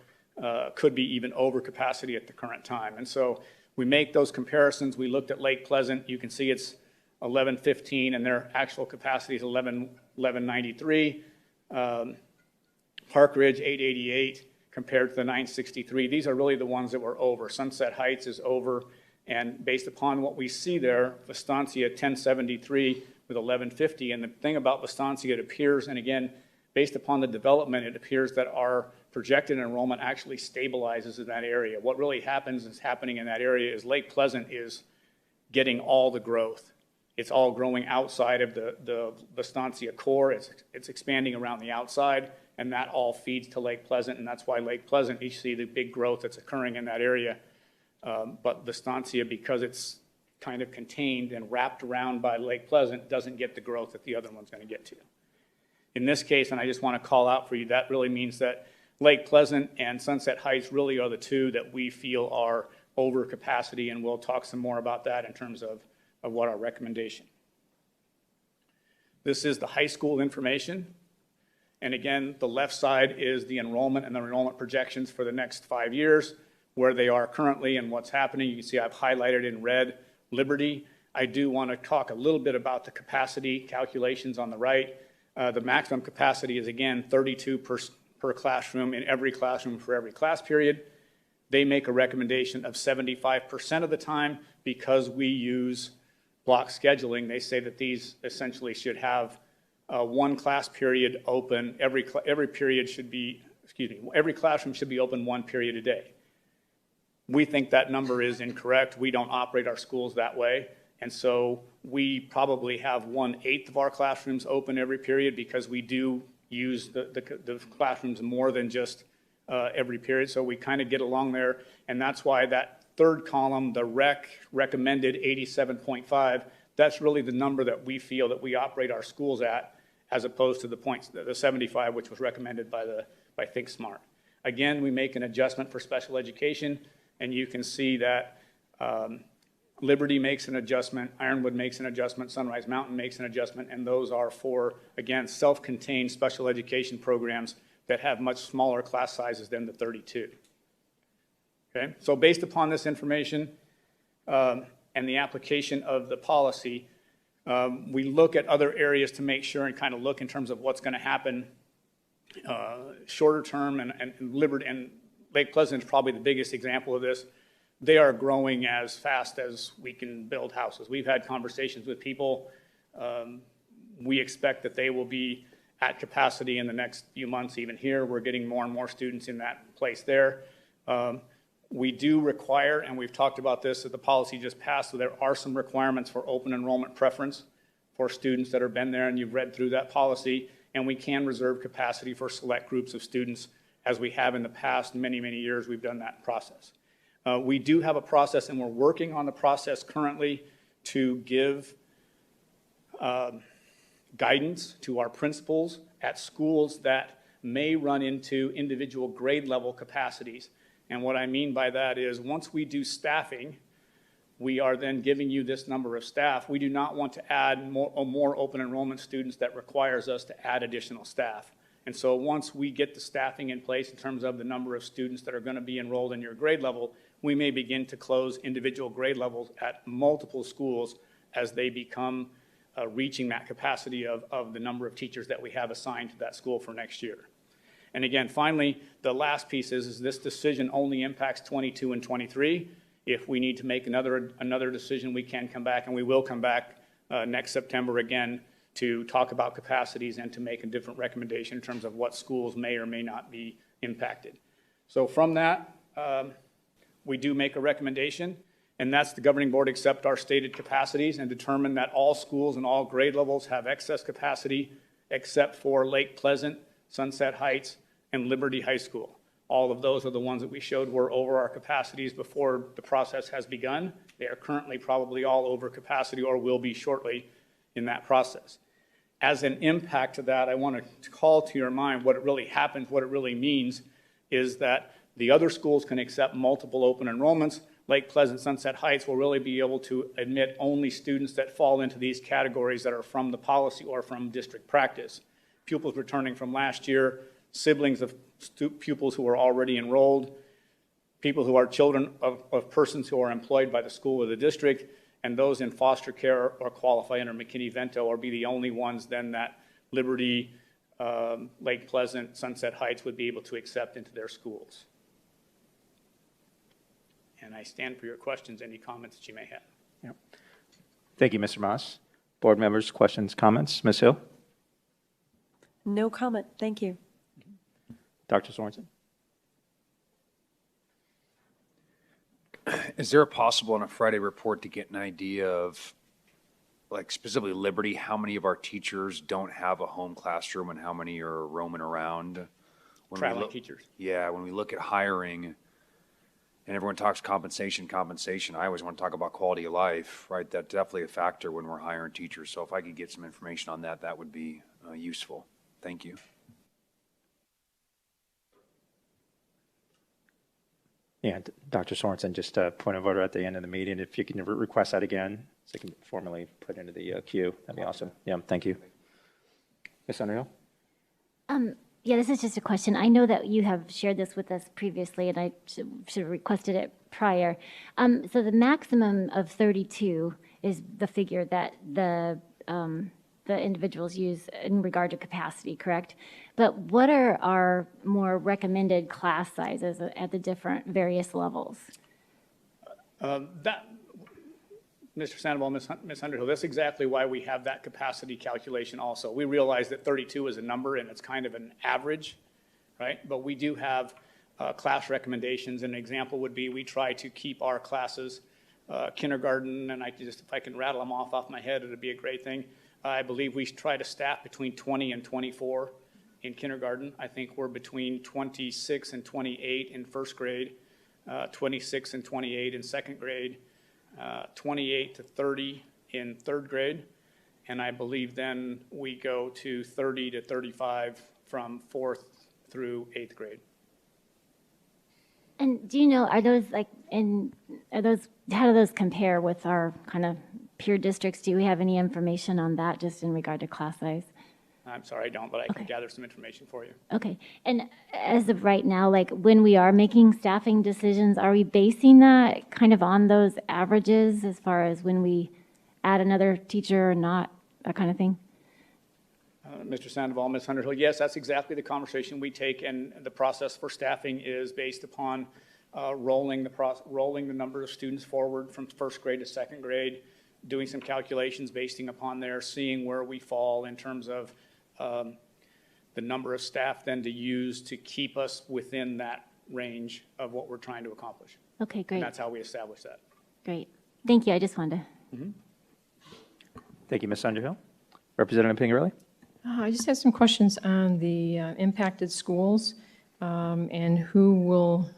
Speaker 18: could be even over capacity at the current time. And so we make those comparisons. We looked at Lake Pleasant. You can see it's 1115 and their actual capacity is 1193. Park Ridge 888 compared to the 963. These are really the ones that were over. Sunset Heights is over. And based upon what we see there, Estancia 1073 with 1150. And the thing about Estancia, it appears, and again, based upon the development, it appears that our projected enrollment actually stabilizes in that area. What really happens is happening in that area is Lake Pleasant is getting all the growth. It's all growing outside of the Estancia core. It's expanding around the outside, and that all feeds to Lake Pleasant, and that's why Lake Pleasant, you see the big growth that's occurring in that area. But Estancia, because it's kind of contained and wrapped around by Lake Pleasant, doesn't get the growth that the other one's going to get to. In this case, and I just want to call out for you, that really means that Lake Pleasant and Sunset Heights really are the 2 that we feel are over capacity, and we'll talk some more about that in terms of what our recommendation. This is the high school information. And again, the left side is the enrollment and the enrollment projections for the next 5 years, where they are currently and what's happening. You can see I've highlighted in red Liberty. I do want to talk a little bit about the capacity calculations on the right. The maximum capacity is, again, 32 per classroom in every classroom for every class period. They make a recommendation of 75% of the time because we use block scheduling. They say that these essentially should have one class period open. Every period should be, every classroom should be open 1 period a day. We think that number is incorrect. We don't operate our schools that way. And so we probably have 1/8 of our classrooms open every period because we do use the classrooms more than just every period. So we kind of get along there. And that's why that third column, the recommended 87.5, that's really the number that we feel that we operate our schools at, as opposed to the 75, which was recommended by Think Smart. Again, we make an adjustment for special education, and you can see that Liberty makes an adjustment, Ironwood makes an adjustment, Sunrise Mountain makes an adjustment, and those are for, again, self-contained special education programs that have much smaller class sizes than the 32. Okay, so based upon this information and the application of the policy, we look at other areas to make sure and kind of look in terms of what's going to happen shorter term, and Liberty and Lake Pleasant is probably the biggest example of this. They are growing as fast as we can build houses. We've had conversations with people. We expect that they will be at capacity in the next few months. Even here, we're getting more and more students in that place there. We do require, and we've talked about this, that the policy just passed, so there are some requirements for open enrollment preference for students that have been there, and you've read through that policy, and we can reserve capacity for select groups of students, as we have in the past. Many, many years we've done that process. We do have a process, and we're working on the process currently to give guidance to our principals at schools that may run into individual grade level capacities. And what I mean by that is, once we do staffing, we are then giving you this number of staff. We do not want to add more open enrollment students that requires us to add additional staff. And so once we get the staffing in place in terms of the number of students that are going to be enrolled in your grade level, we may begin to close individual grade levels at multiple schools as they become reaching that capacity of the number of teachers that we have assigned to that school for next year. And again, finally, the last piece is this decision only impacts 22 and 23. If we need to make another decision, we can come back, and we will come back next September again to talk about capacities and to make a different recommendation in terms of what schools may or may not be impacted. So from that, we do make a recommendation, and that's the governing board accept our stated capacities and determine that all schools and all grade levels have excess capacity except for Lake Pleasant, Sunset Heights, and Liberty High School. All of those are the ones that we showed were over our capacities before the process has begun. They are currently probably all over capacity or will be shortly in that process. As an impact to that, I want to call to your mind what it really happens, what it really means is that the other schools can accept multiple open enrollments. Lake Pleasant, Sunset Heights will really be able to admit only students that fall into these categories that are from the policy or from district practice. Pupils returning from last year, siblings of pupils who are already enrolled, people who are children of persons who are employed by the school or the district, and those in foster care or qualify under McKinney-Vento or be the only ones then that Liberty, Lake Pleasant, Sunset Heights would be able to accept into their schools. And I stand for your questions, any comments that you may have.
Speaker 1: Yep. Thank you, Mr. Moss. Board members, questions, comments? Ms. Hill?
Speaker 8: No comment, thank you.
Speaker 1: Dr. Sorensen?
Speaker 9: Is there a possible on a Friday report to get an idea of, like specifically Liberty, how many of our teachers don't have a home classroom and how many are roaming around?
Speaker 18: Traveling teachers.
Speaker 9: Yeah, when we look at hiring, and everyone talks compensation, I always want to talk about quality of life, right? That's definitely a factor when we're hiring teachers. So if I could get some information on that, that would be useful. Thank you.
Speaker 1: Yeah, Dr. Sorensen, just a point of order at the end of the meeting. If you can request that again, so you can formally put into the queue, that'd be awesome. Yeah, thank you. Ms. Underhill?
Speaker 3: Yeah, this is just a question. I know that you have shared this with us previously, and I should have requested it prior. So the maximum of 32 is the figure that the individuals use in regard to capacity, correct? But what are our more recommended class sizes at the different various levels?
Speaker 18: Mr. Sandoval, Ms. Underhill, that's exactly why we have that capacity calculation also. We realize that 32 is a number and it's kind of an average, right? But we do have class recommendations. An example would be we try to keep our classes, kindergarten, and if I can rattle them off my head, it'd be a great thing. I believe we try to staff between 20 and 24 in kindergarten. I think we're between 26 and 28 in first grade, 26 and 28 in second grade, 28 to 30 in third grade, and I believe then we go to 30 to 35 from fourth through eighth grade.
Speaker 3: And do you know, how do those compare with our kind of peer districts? Do we have any information on that just in regard to class size?
Speaker 18: I'm sorry, I don't, but I can gather some information for you.
Speaker 3: Okay. And as of right now, like when we are making staffing decisions, are we basing that kind of on those averages as far as when we add another teacher or not, that kind of thing?
Speaker 18: Mr. Sandoval, Ms. Underhill, yes, that's exactly the conversation we take, and the process for staffing is based upon rolling the number of students forward from first grade to second grade, doing some calculations based upon there, seeing where we fall in terms of the number of staff then to use to keep us within that range of what we're trying to accomplish.
Speaker 3: Okay, great.
Speaker 18: And that's how we establish that.
Speaker 3: Great. Thank you. I just wanted to.
Speaker 1: Mm-hmm. Thank you, Ms. Underhill. Representative Pingerelli?
Speaker 4: I just have some questions on the impacted schools and who will,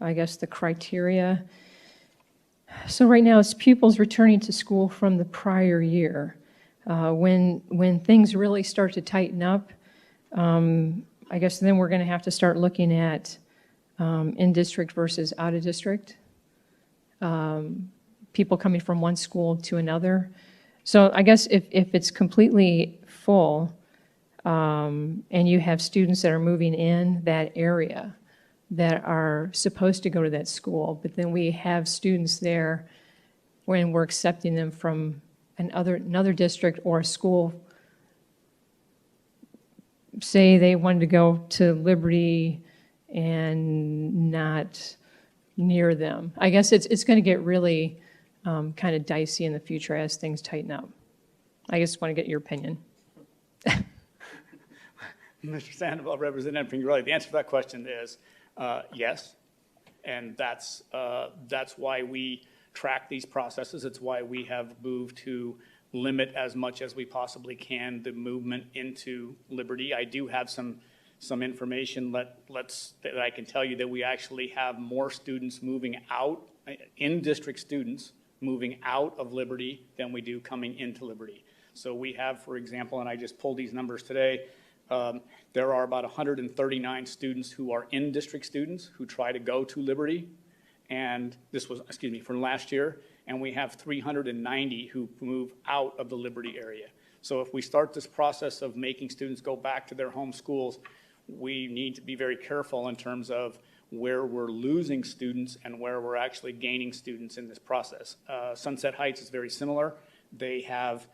Speaker 4: I guess, the criteria. So right now it's pupils returning to school from the prior year. When things really start to tighten up, I guess then we're going to have to start looking at in-district versus out-of-district, people coming from one school to another. So I guess if it's completely full and you have students that are moving in that area that are supposed to go to that school, but then we have students there when we're accepting them from another district or a school, say they wanted to go to Liberty and not near them. I guess it's going to get really kind of dicey in the future as things tighten up. I just want to get your opinion.
Speaker 18: Mr. Sandoval, Representative Pingerelli, the answer to that question is yes. And that's why we track these processes. It's why we have moved to limit as much as we possibly can the movement into Liberty. I do have some information that I can tell you that we actually have more students moving out, in-district students moving out of Liberty than we do coming into Liberty. So we have, for example, and I just pulled these numbers today, there are about 139 students who are in-district students who try to go to Liberty, and this was, from last year, and we have 390 who move out of the Liberty area. So if we start this process of making students go back to their home schools, we need to be very careful in terms of where we're losing students and where we're actually gaining students in this process. Sunset Heights is very similar. They have,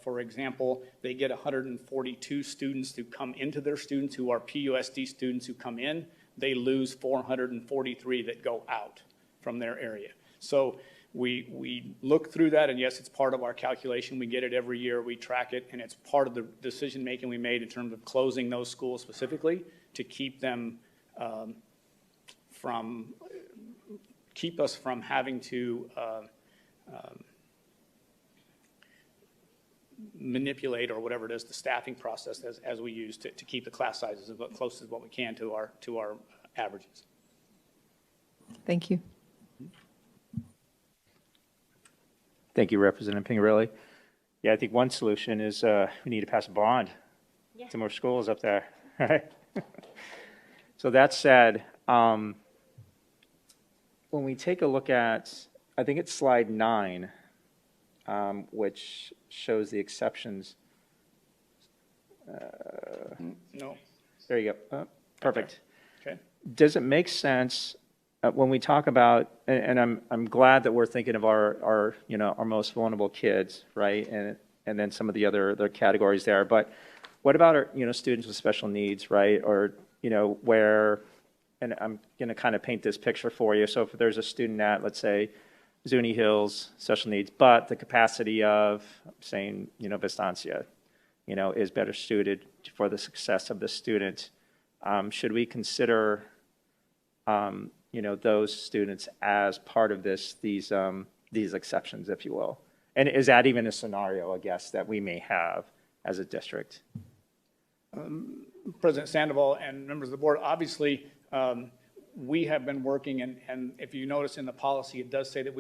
Speaker 18: for example, they get 142 students who come into their students who are PUSD students who come in. They lose 443 that go out from their area. So we look through that, and yes, it's part of our calculation. We get it every year. We track it, and it's part of the decision-making we made in terms of closing those schools specifically to keep them keep us from having to manipulate or whatever it is, the staffing process as we use to keep the class sizes as close as what we can to our averages.
Speaker 4: Thank you.
Speaker 1: Thank you, Representative Pingerelli. Yeah, I think one solution is we need to pass a bond to more schools up there, right? So that said, when we take a look at, I think it's slide 9, which shows the exceptions.
Speaker 18: No.
Speaker 1: There you go. Perfect.
Speaker 18: Okay.
Speaker 1: Does it make sense when we talk about, and I'm glad that we're thinking of our most vulnerable kids, right? And then some of the other categories there. But what about our students with special needs, right? Or where, and I'm going to kind of paint this picture for you. So if there's a student at, let's say, Zuni Hills, special needs, but the capacity of, saying, Vistancia, is better suited for the success of the student, should we consider those students as part of these exceptions, if you will? And is that even a scenario, I guess, that we may have as a district?
Speaker 18: President Sandoval and members of the board, obviously, we have been working, and if you notice in the policy, it does say that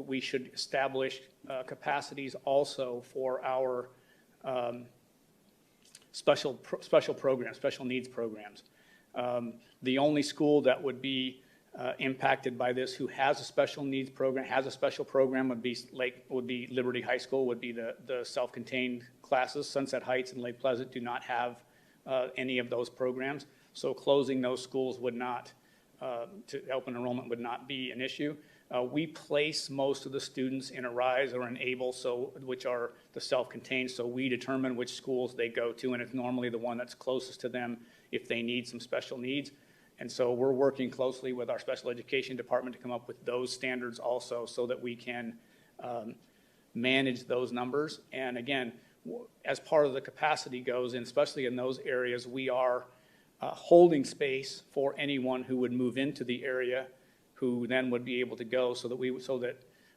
Speaker 18: we should establish capacities also for our special programs, special needs programs. The only school that would be impacted by this who has a special needs program, has a special program would be Liberty High School, would be the self-contained classes. Sunset Heights and Lake Pleasant do not have any of those programs. So closing those schools would not, to help enrollment would not be an issue. We place most of the students in ARISE or in ABLE, which are the self-contained, so we determine which schools they go to, and it's normally the one that's closest to them if they need some special needs. And so we're working closely with our special education department to come up with those standards also so that we can manage those numbers. And again, as part of the capacity goes, and especially in those areas, we are holding space for anyone who would move into the area who then would be able to go so that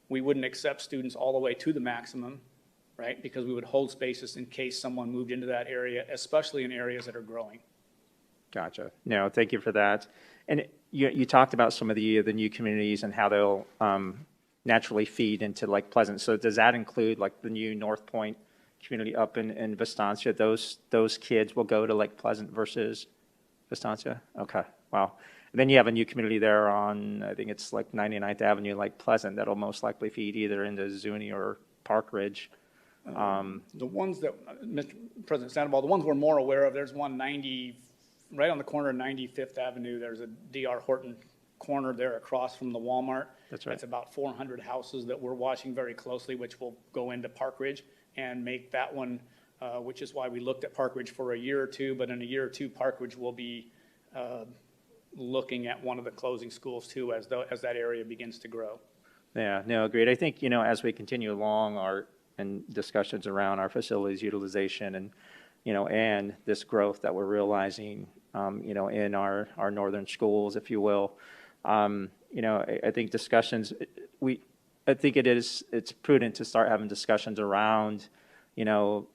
Speaker 18: we wouldn't accept students all the way to the maximum, right? Because we would hold spaces in case someone moved into that area, especially in areas that are growing.
Speaker 1: Gotcha. No, thank you for that. And you talked about some of the new communities and how they'll naturally feed into Lake Pleasant. So does that include like the new North Point community up in Vistancia? Those kids will go to Lake Pleasant versus Vistancia? Okay, wow. And then you have a new community there on, I think it's like 99th Avenue, Lake Pleasant, that'll most likely feed either into Zuni or Park Ridge.
Speaker 18: The ones that, Mr. President Sandoval, the ones we're more aware of, there's one right on the corner of 95th Avenue. There's a D.R. Horton corner there across from the Walmart.
Speaker 1: That's right.
Speaker 18: It's about 400 houses that we're watching very closely, which will go into Park Ridge and make that one, which is why we looked at Park Ridge for a year or two, but in a year or two, Park Ridge will be looking at one of the closing schools too as that area begins to grow.
Speaker 1: Yeah, no, agreed. I think, as we continue along and discussions around our facilities utilization and, and this growth that we're realizing, in our northern schools, if you will. I think discussions, I think it's prudent to start having discussions around, I don't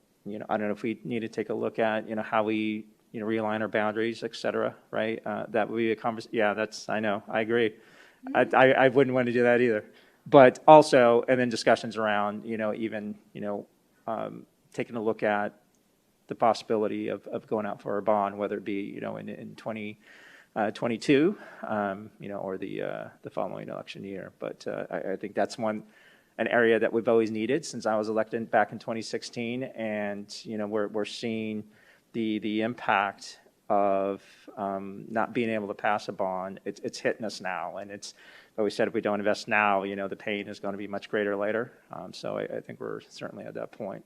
Speaker 1: know if we need to take a look at, how we, realign our boundaries, et cetera, right? That would be a conversation. Yeah, I know, I agree. I wouldn't want to do that either. But also, and then discussions around, even, taking a look at the possibility of going out for a bond, whether it be, in 2022, or the following election year. But I think that's an area that we've always needed since I was elected back in 2016. And, we're seeing the impact of not being able to pass a bond. It's hitting us now. And it's always said if we don't invest now, the pain is going to be much greater later. So I think we're certainly at that point.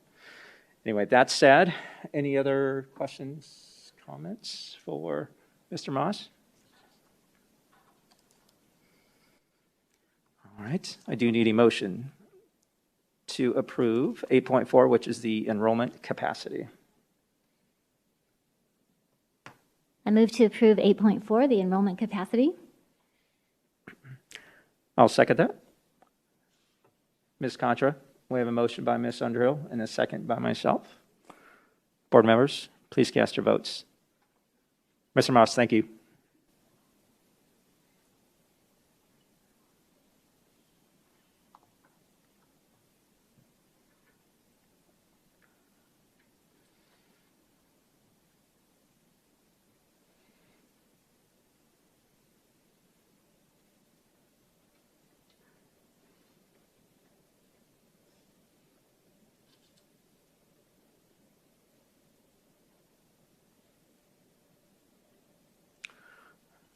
Speaker 1: Anyway, that said, any other questions, comments for Mr. Moss? All right, I do need a motion to approve 8.4, which is the enrollment capacity.
Speaker 3: I move to approve 8.4, the enrollment capacity.
Speaker 1: I'll second that. Ms. Contra, we have a motion by Ms. Underhill and a second by myself. Board members, please cast your votes. Mr. Moss, thank you.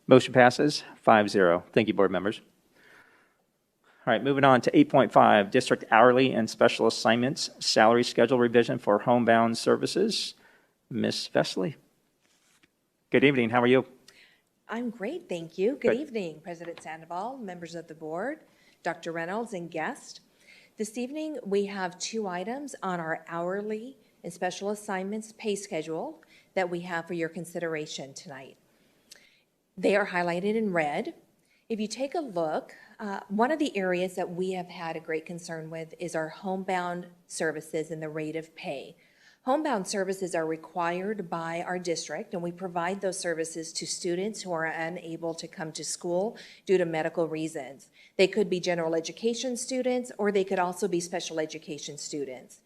Speaker 1: Motion passes 5-0. Thank you, board members. All right, moving on to 8.5, district hourly and special assignments salary schedule revision for homebound services. Ms. Vesley. Good evening. How are you?
Speaker 20: I'm great, thank you. Good evening, President Sandoval, members of the board, Dr. Reynolds, and guests. This evening, we have 2 items on our hourly and special assignments pay schedule that we have for your consideration tonight. They are highlighted in red. If you take a look, one of the areas that we have had a great concern with is our homebound services and the rate of pay. Homebound services are required by our district, and we provide those services to students who are unable to come to school due to medical reasons. They could be general education students, or they could also be special education students.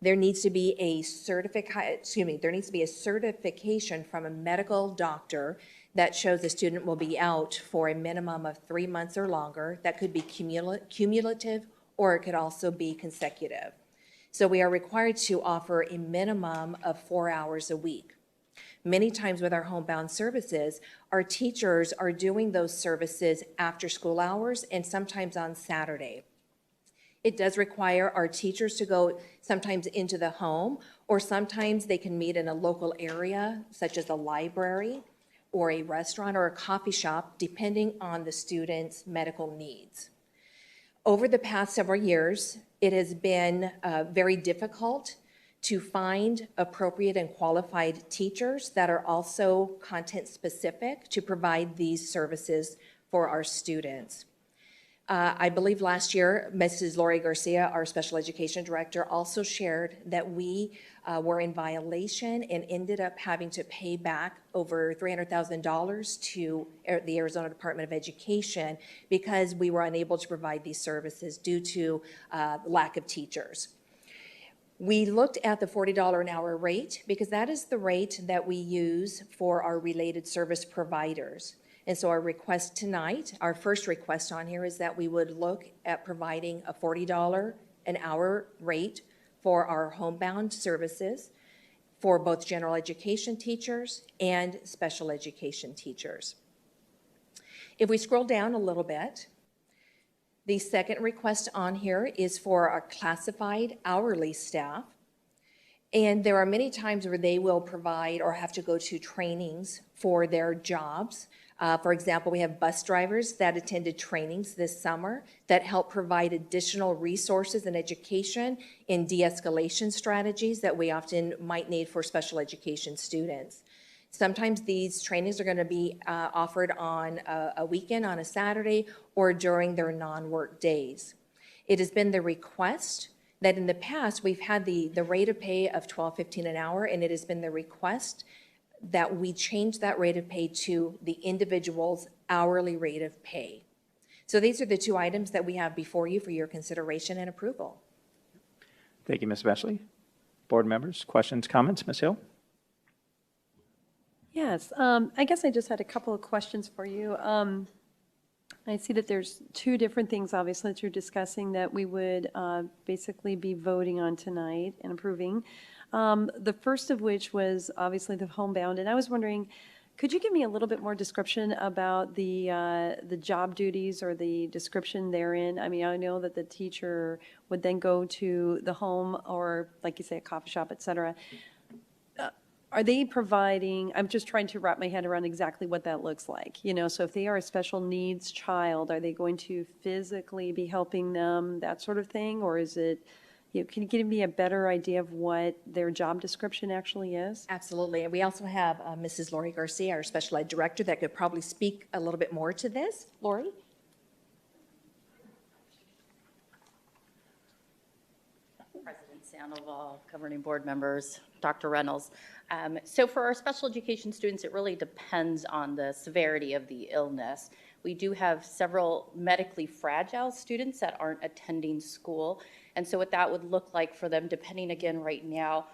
Speaker 20: There needs to be a certification from a medical doctor that shows the student will be out for a minimum of 3 months or longer. That could be cumulative, or it could also be consecutive. So we are required to offer a minimum of 4 hours a week. Many times with our homebound services, our teachers are doing those services after school hours and sometimes on Saturday. It does require our teachers to go sometimes into the home, or sometimes they can meet in a local area, such as a library, or a restaurant or a coffee shop, depending on the student's medical needs. Over the past several years, it has been very difficult to find appropriate and qualified teachers that are also content specific to provide these services for our students. I believe last year, Mrs. Lori Garcia, our special education director, also shared that we were in violation and ended up having to pay back over $300,000 to the Arizona Department of Education because we were unable to provide these services due to lack of teachers. We looked at the $40 an hour rate because that is the rate that we use for our related service providers. And so our request tonight, our first request on here, is that we would look at providing a $40 an hour rate for our homebound services for both general education teachers and special education teachers. If we scroll down a little bit, the second request on here is for our classified hourly staff. And there are many times where they will provide or have to go to trainings for their jobs. For example, we have bus drivers that attended trainings this summer that help provide additional resources and education in de-escalation strategies that we often might need for special education students. Sometimes these trainings are going to be offered on a weekend, on a Saturday, or during their non-work days. It has been the request that in the past we've had the rate of pay of $12.15 an hour, and it has been the request that we change that rate of pay to the individual's hourly rate of pay. So these are the two items that we have before you for your consideration and approval.
Speaker 1: Thank you, Ms. Vesely. Board members, questions, comments? Ms. Hill?
Speaker 8: Yes, I guess I just had a couple of questions for you. I see that there's two different things, obviously, that you're discussing that we would basically be voting on tonight and approving. The first of which was obviously the homebound, and I was wondering, could you give me a little bit more description about the job duties or the description therein? I mean, I know that the teacher would then go to the home or, like you say, a coffee shop, et cetera. Are they providing, I'm just trying to wrap my head around exactly what that looks like. You know, so if they are a special needs child, are they going to physically be helping them, that sort of thing? Or is it, can you give me a better idea of what their job description actually is?
Speaker 20: Absolutely. And we also have Mrs. Lori Garcia, our special ed director, that could probably speak a little bit more to this. Lori?
Speaker 21: President Sandoval, governing board members, Dr. Reynolds. So for our special education students, it really depends on the severity of the illness. We do have several medically fragile students that aren't attending school. And so what that would look like for them, depending again right now,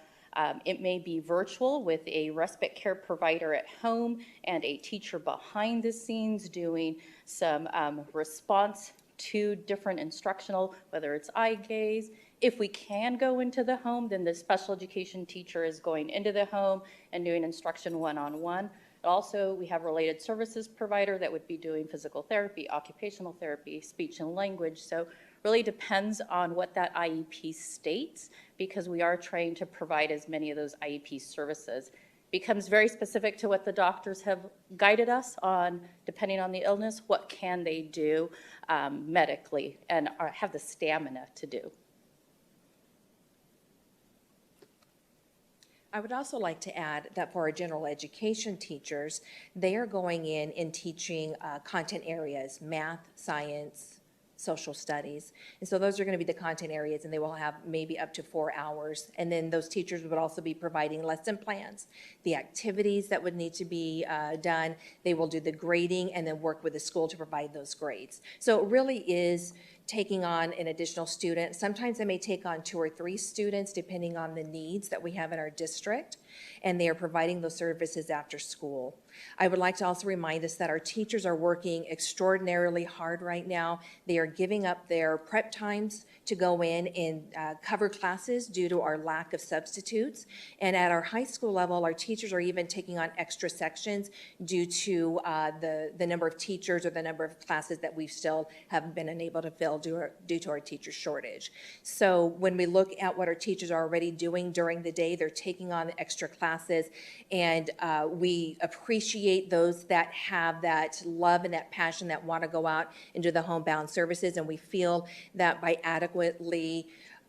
Speaker 21: it may be virtual with a respite care provider at home and a teacher behind the scenes doing some response to different instructional, whether it's eye gaze. If we can go into the home, then the special education teacher is going into the home and doing instruction one-on-one. Also, we have related services provider that would be doing physical therapy, occupational therapy, speech and language. So really depends on what that IEP states, because we are trying to provide as many of those IEP services. Becomes very specific to what the doctors have guided us on, depending on the illness, what can they do medically and have the stamina to do.
Speaker 20: I would also like to add that for our general education teachers, they are going in and teaching content areas, math, science, social studies. And so those are going to be the content areas, and they will have maybe up to 4 hours. And then those teachers would also be providing lesson plans, the activities that would need to be done. They will do the grading and then work with the school to provide those grades. So it really is taking on an additional student. Sometimes they may take on 2 or 3 students depending on the needs that we have in our district, and they are providing those services after school. I would like to also remind us that our teachers are working extraordinarily hard right now. They are giving up their prep times to go in and cover classes due to our lack of substitutes. And at our high school level, our teachers are even taking on extra sections due to the number of teachers or the number of classes that we still haven't been unable to fill due to our teacher shortage. So when we look at what our teachers are already doing during the day, they're taking on the extra classes, and we appreciate those that have that love and that passion that want to go out and do the homebound services, and we feel that by adequately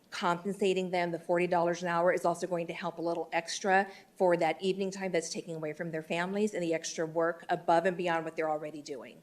Speaker 20: compensating them, the $40 an hour is also going to help a little extra for that evening time that's taking away from their families and the extra work above and beyond what they're already doing.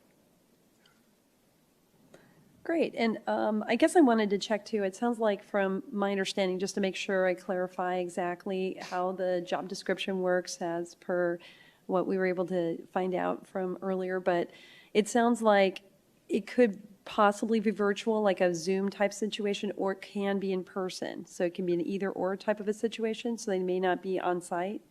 Speaker 8: Great, and I guess I wanted to check too, it sounds like from my understanding, just to make sure I clarify exactly how the job description works as per what we were able to find out from earlier, but it sounds like it could possibly be virtual, like a Zoom type situation, or it can be in person. So it can be an either or type of a situation, so they may not be on site.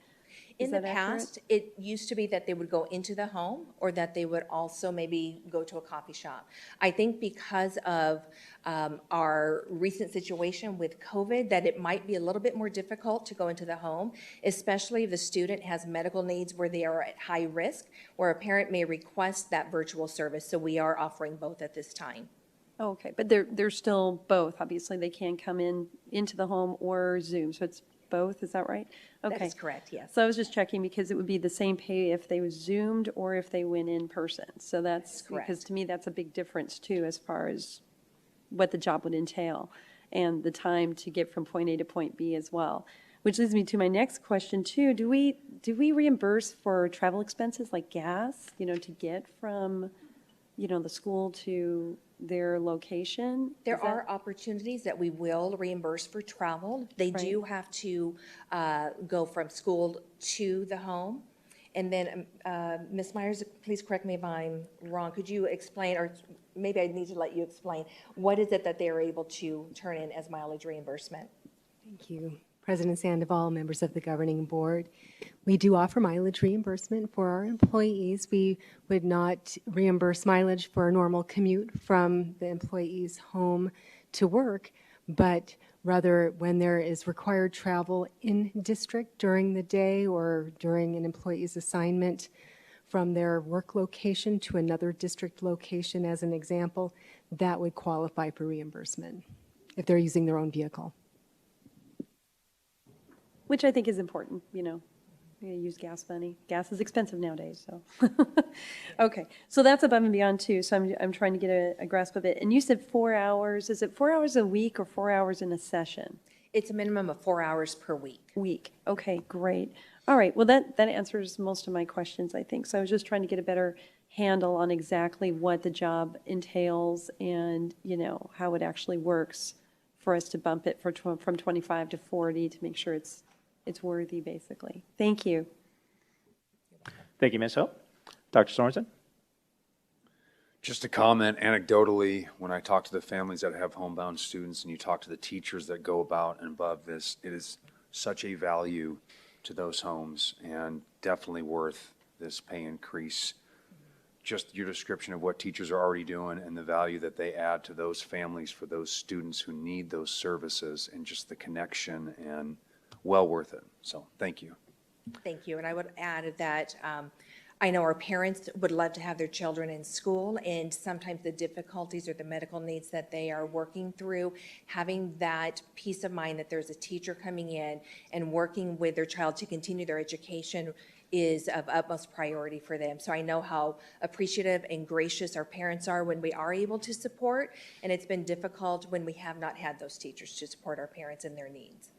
Speaker 20: In the past, it used to be that they would go into the home, or that they would also maybe go to a coffee shop. I think because of our recent situation with COVID, that it might be a little bit more difficult to go into the home, especially if the student has medical needs where they are at high risk, where a parent may request that virtual service. So we are offering both at this time.
Speaker 8: Okay, but they're still both. Obviously, they can come into the home or Zoom. So it's both, is that right? Okay.
Speaker 20: That is correct, yes.
Speaker 8: So I was just checking because it would be the same pay if they Zoomed or if they went in person. So that's
Speaker 20: correct.
Speaker 8: because to me, that's a big difference too, as far as what the job would entail and the time to get from point A to point B as well. Which leads me to my next question too. Do we reimburse for travel expenses like gas, to get from, the school to their location?
Speaker 20: There are opportunities that we will reimburse for travel. They do have to go from school to the home. And then, Ms. Myers, please correct me if I'm wrong. Could you explain, or maybe I need to let you explain, what is it that they are able to turn in as mileage reimbursement?
Speaker 16: Thank you. President Sandoval, members of the governing board. We do offer mileage reimbursement for our employees. We would not reimburse mileage for a normal commute from the employee's home to work, but rather when there is required travel in district during the day or during an employee's assignment from their work location to another district location, as an example, that would qualify for reimbursement if they're using their own vehicle.
Speaker 8: Which I think is important, You use gas money. Gas is expensive nowadays, so. Okay, so that's above and beyond too, so I'm trying to get a grasp of it. And you said 4 hours. Is it 4 hours a week or 4 hours in a session?
Speaker 20: It's a minimum of 4 hours per week.
Speaker 8: Okay, great. All right, well, that answers most of my questions, I think. So I was just trying to get a better handle on exactly what the job entails and, how it actually works for us to bump it from 25 to 40 to make sure it's worthy, basically. Thank you.
Speaker 1: Thank you, Ms. Hill. Dr. Sorensen?
Speaker 9: Just to comment anecdotally, when I talk to the families that have homebound students and you talk to the teachers that go about and above this, it is such a value to those homes and definitely worth this pay increase. Just your description of what teachers are already doing and the value that they add to those families for those students who need those services and just the connection, and well worth it. So thank you.
Speaker 20: Thank you. And I would add that I know our parents would love to have their children in school, and sometimes the difficulties or the medical needs that they are working through, having that peace of mind that there's a teacher coming in and working with their child to continue their education is of utmost priority for them. So I know how appreciative and gracious our parents are when we are able to support, and it's been difficult when we have not had those teachers to support our parents and their needs.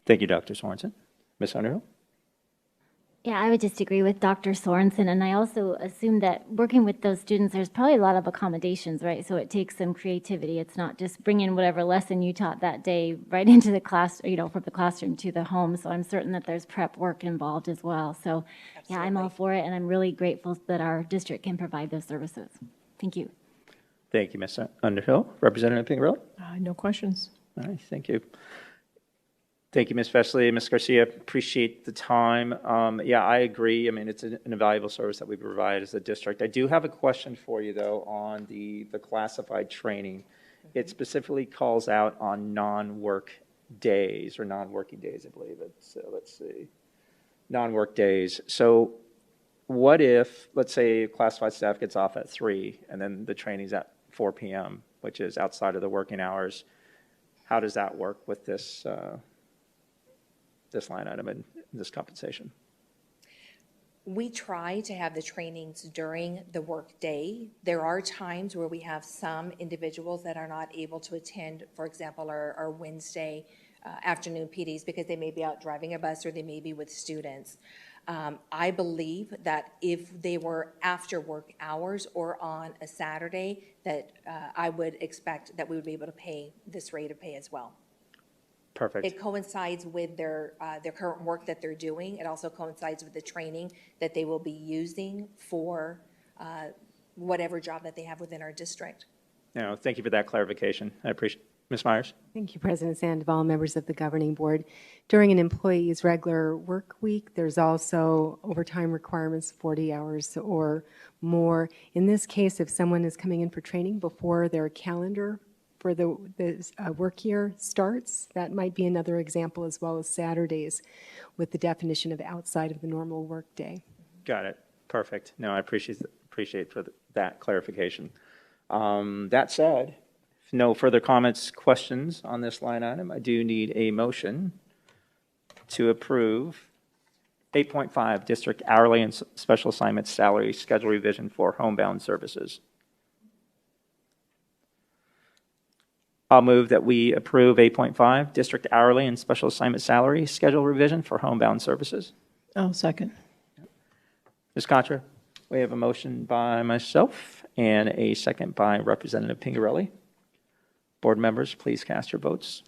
Speaker 1: Thank you, Dr. Sorensen. Ms. Underhill?
Speaker 3: Yeah, I would just agree with Dr. Sorensen, and I also assume that working with those students, there's probably a lot of accommodations, right? So it takes some creativity. It's not just bringing whatever lesson you taught that day right into the class, from the classroom to the home. So I'm certain that there's prep work involved as well. So yeah, I'm all for it, and I'm really grateful that our district can provide those services. Thank you.
Speaker 1: Thank you, Ms. Underhill. Representative Pingerelli?
Speaker 4: No questions.
Speaker 1: All right, thank you. Thank you, Ms. Fesley, Ms. Garcia. Appreciate the time. Yeah, I agree. I mean, it's an invaluable service that we provide as a district. I do have a question for you, though, on the classified training. It specifically calls out on non-work days or non-working days, I believe it's. Let's see, non-work days. So what if, let's say, classified staff gets off at 3 and then the training's at 4 p.m., which is outside of the working hours? How does that work with this this line item and this compensation?
Speaker 20: We try to have the trainings during the work day. There are times where we have some individuals that are not able to attend, for example, our Wednesday afternoon PDs because they may be out driving a bus or they may be with students. I believe that if they were after work hours or on a Saturday, that I would expect that we would be able to pay this rate of pay as well.
Speaker 1: Perfect.
Speaker 20: It coincides with their current work that they're doing. It also coincides with the training that they will be using for whatever job that they have within our district.
Speaker 1: No, thank you for that clarification. I appreciate it. Ms. Myers?
Speaker 16: Thank you, President Sandoval, members of the governing board. During an employee's regular work week, there's also overtime requirements, 40 hours or more. In this case, if someone is coming in for training before their calendar for the work year starts, that might be another example, as well as Saturdays with the definition of outside of the normal work day.
Speaker 1: Got it. Perfect. No, I appreciate for that clarification. That said, If no further comments, questions on this line item, I do need a motion to approve 8.5 district hourly and special assignment salary schedule revision for homebound services. I'll move that we approve 8.5 district hourly and special assignment salary schedule revision for homebound services.
Speaker 4: I'll second.
Speaker 1: Ms. Contra, we have a motion by myself and a second by Representative Pingarelli. Board members, please cast your votes.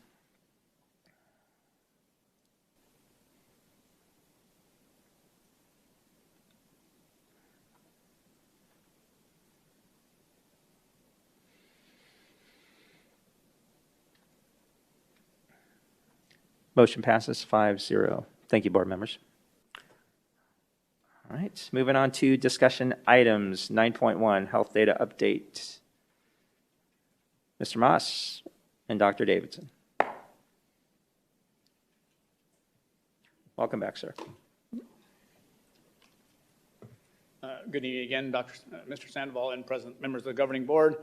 Speaker 1: Motion passes 5-0. Thank you, board members. All right, moving on to discussion items. 9.1, health data update. Mr. Moss and Dr. Davidson. Welcome back, sir.
Speaker 18: Good evening again, Mr. Sandoval and President, members of the governing board.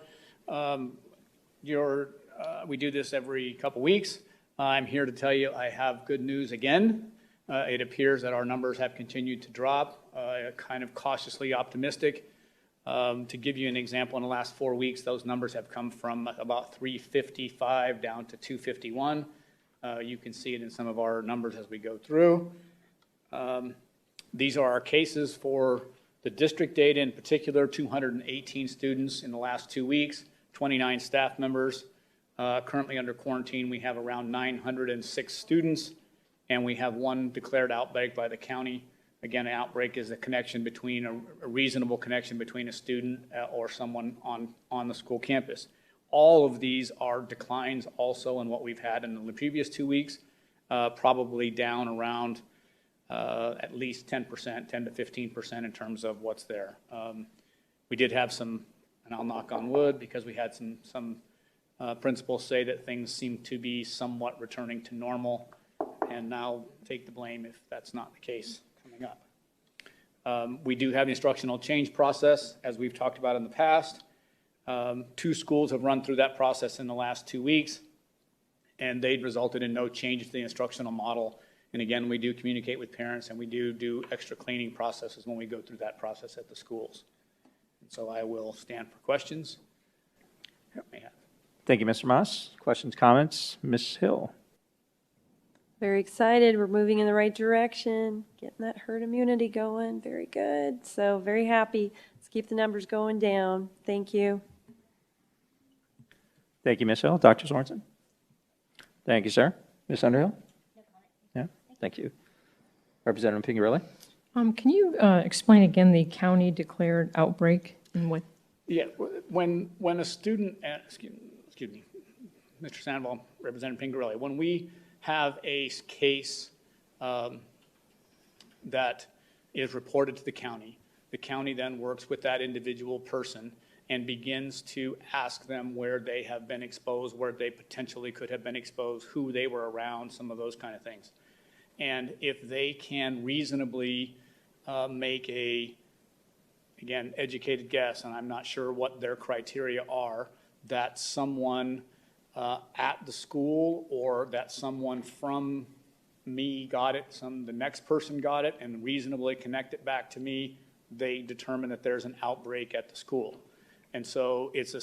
Speaker 18: We do this every couple weeks. I'm here to tell you I have good news again. It appears that our numbers have continued to drop, kind of cautiously optimistic. To give you an example, in the last 4 weeks, those numbers have come from about 355 down to 251. You can see it in some of our numbers as we go through. These are our cases for the district data, in particular, 218 students in the last 2 weeks, 29 staff members. Currently under quarantine, we have around 906 students, and we have one declared outbreak by the county. Again, an outbreak is a connection between, a reasonable connection between a student or someone on the school campus. All of these are declines also in what we've had in the previous 2 weeks, probably down around at least 10%, 10 to 15% in terms of what's there. We did have some, and I'll knock on wood, because we had some principals say that things seem to be somewhat returning to normal, and now take the blame if that's not the case coming up. We do have the instructional change process, as we've talked about in the past. 2 schools have run through that process in the last 2 weeks, and they'd resulted in no change to the instructional model. And again, we do communicate with parents, and we do extra cleaning processes when we go through that process at the schools. And so I will stand for questions.
Speaker 1: Thank you, Mr. Moss. Questions, comments? Ms. Hill.
Speaker 8: Very excited. We're moving in the right direction, getting that herd immunity going. Very good. So very happy. Let's keep the numbers going down. Thank you.
Speaker 1: Thank you, Ms. Hill. Dr. Sorensen. Thank you, sir. Ms. Underhill? Yeah, thank you. Representative Pingarelli?
Speaker 4: Can you explain again the county declared outbreak and what?
Speaker 18: Yeah, when a student, excuse me, Mr. Sandoval, Representative Pingarelli, when we have a case that is reported to the county then works with that individual person and begins to ask them where they have been exposed, where they potentially could have been exposed, who they were around, some of those kind of things. And if they can reasonably make a, again, educated guess, and I'm not sure what their criteria are, that someone at the school or that someone from me got it, the next person got it, and reasonably connect it back to me, they determine that there's an outbreak at the school. And so it's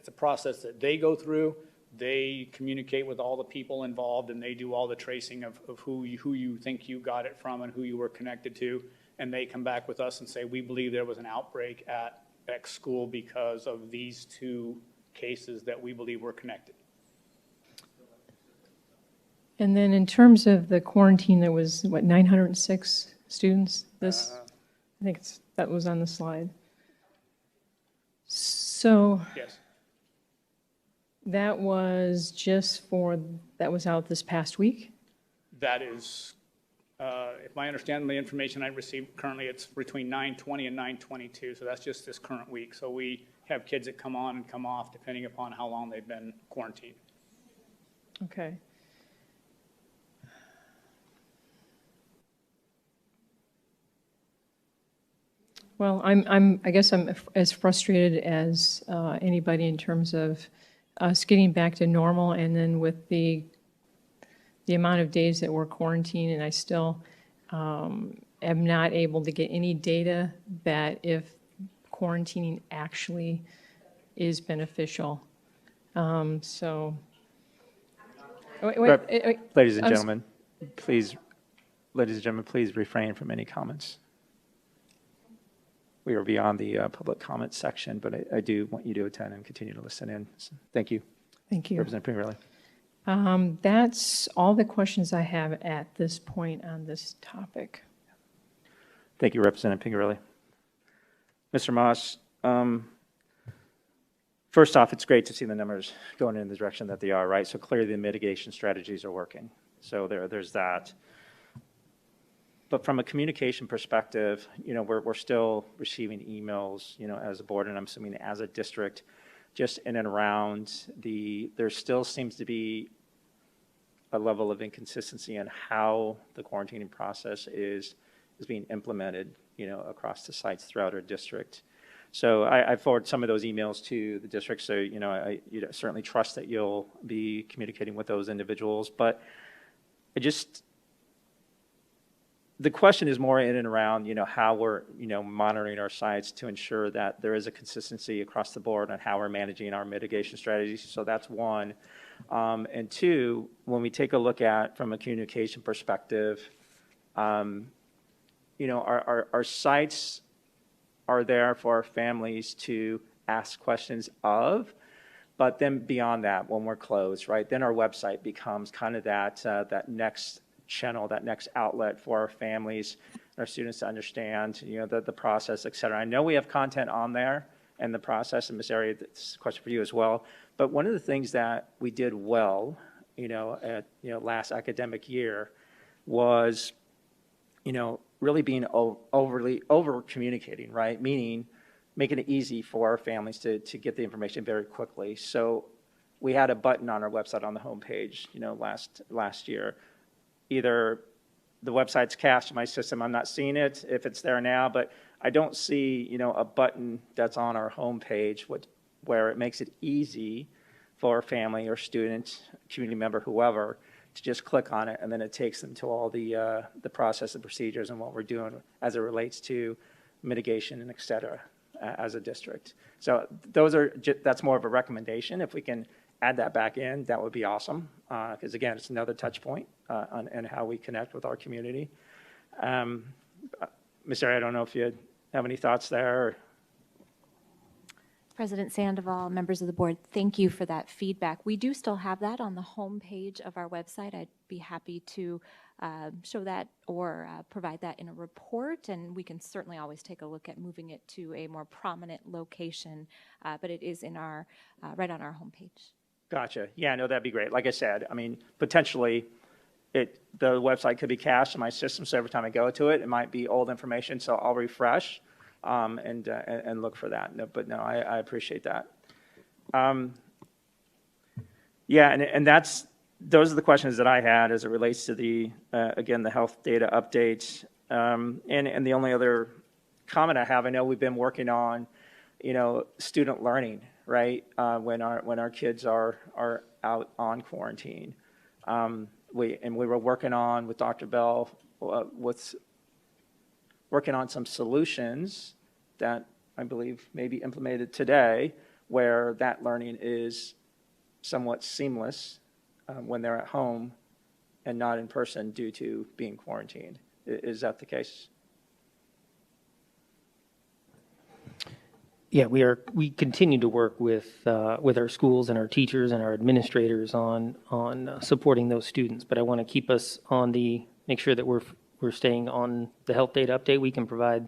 Speaker 18: a process that they go through. They communicate with all the people involved, and they do all the tracing of who you think you got it from and who you were connected to. And they come back with us and say, we believe there was an outbreak at X school because of these 2 cases that we believe were connected.
Speaker 4: And then in terms of the quarantine, there was, what, 906 students? I think that was on the slide. So
Speaker 18: yes,
Speaker 4: that was that was out this past week?
Speaker 18: That is, if I understand the information I received currently, it's between 9/20 and 9/22, so that's just this current week. So we have kids that come on and come off depending upon how long they've been quarantined.
Speaker 4: Okay. Well, I guess I'm as frustrated as anybody in terms of us getting back to normal, and then with the amount of days that we're quarantined, and I still am not able to get any data that if quarantining actually is beneficial. So.
Speaker 1: Ladies and gentlemen, please refrain from any comments. We are beyond the public comment section, but I do want you to attend and continue to listen in. So, thank you.
Speaker 4: Thank you.
Speaker 1: Representative Pingerelli.
Speaker 4: That's all the questions I have at this point on this topic.
Speaker 1: Thank you, Representative Pingerelli. Mr. Moss, first off, it's great to see the numbers going in the direction that they are, right? So clearly the mitigation strategies are working. So there's that. But from a communication perspective, we're still receiving emails, as a board, and I'm assuming as a district, just in and around there still seems to be a level of inconsistency in how the quarantining process is being implemented, across the sites throughout our district. So I forward some of those emails to the district, so, I certainly trust that you'll be communicating with those individuals, but the question is more in and around, how we're, monitoring our sites to ensure that there is a consistency across the board on how we're managing our mitigation strategies. So that's one. And two, when we take a look at, from a communication perspective, our sites are there for our families to ask questions of, but then beyond that, when we're closed, right, then our website becomes kind of that next channel, that next outlet for our families, our students to understand, the process, et cetera. I know we have content on there and the process, and Ms. Ari, this is a question for you as well. But one of the things that we did well, at last academic year was, really being over communicating, right? Meaning making it easy for our families to get the information very quickly. So we had a button on our website on the homepage, last year. Either the website's cached in my system, I'm not seeing it if it's there now, but I don't see, a button that's on our homepage where it makes it easy for a family or student, community member, whoever, to just click on it, and then it takes them to all the process and procedures and what we're doing as it relates to mitigation and et cetera as a district. So that's more of a recommendation. If we can add that back in, that would be awesome, because again, it's another touch point on how we connect with our community. Ms. Ari, I don't know if you have any thoughts there. Or...
Speaker 17: President Sandoval, members of the board, thank you for that feedback. We do still have that on the home page of our website. I'd be happy to show that or provide that in a report, and we can certainly always take a look at moving it to a more prominent location, but it is in our right on our homepage.
Speaker 1: Gotcha. Yeah, no, that'd be great. Like I said, I mean, potentially the website could be cached in my system, so every time I go to it, it might be old information, so I'll refresh and look for that. No, but no, I appreciate that. Yeah, and those are the questions that I had as it relates to the again, the health data updates. And the only other comment I have, I know we've been working on, student learning, right? When our kids are out on quarantine. We were working on, with Dr. Bell, working on some solutions that I believe may be implemented today, where that learning is somewhat seamless when they're at home and not in person due to being quarantined. Is that the case?
Speaker 2: Yeah, we continue to work with our schools and our teachers and our administrators on supporting those students. But I want to keep us on make sure that we're staying on the health data update. We can provide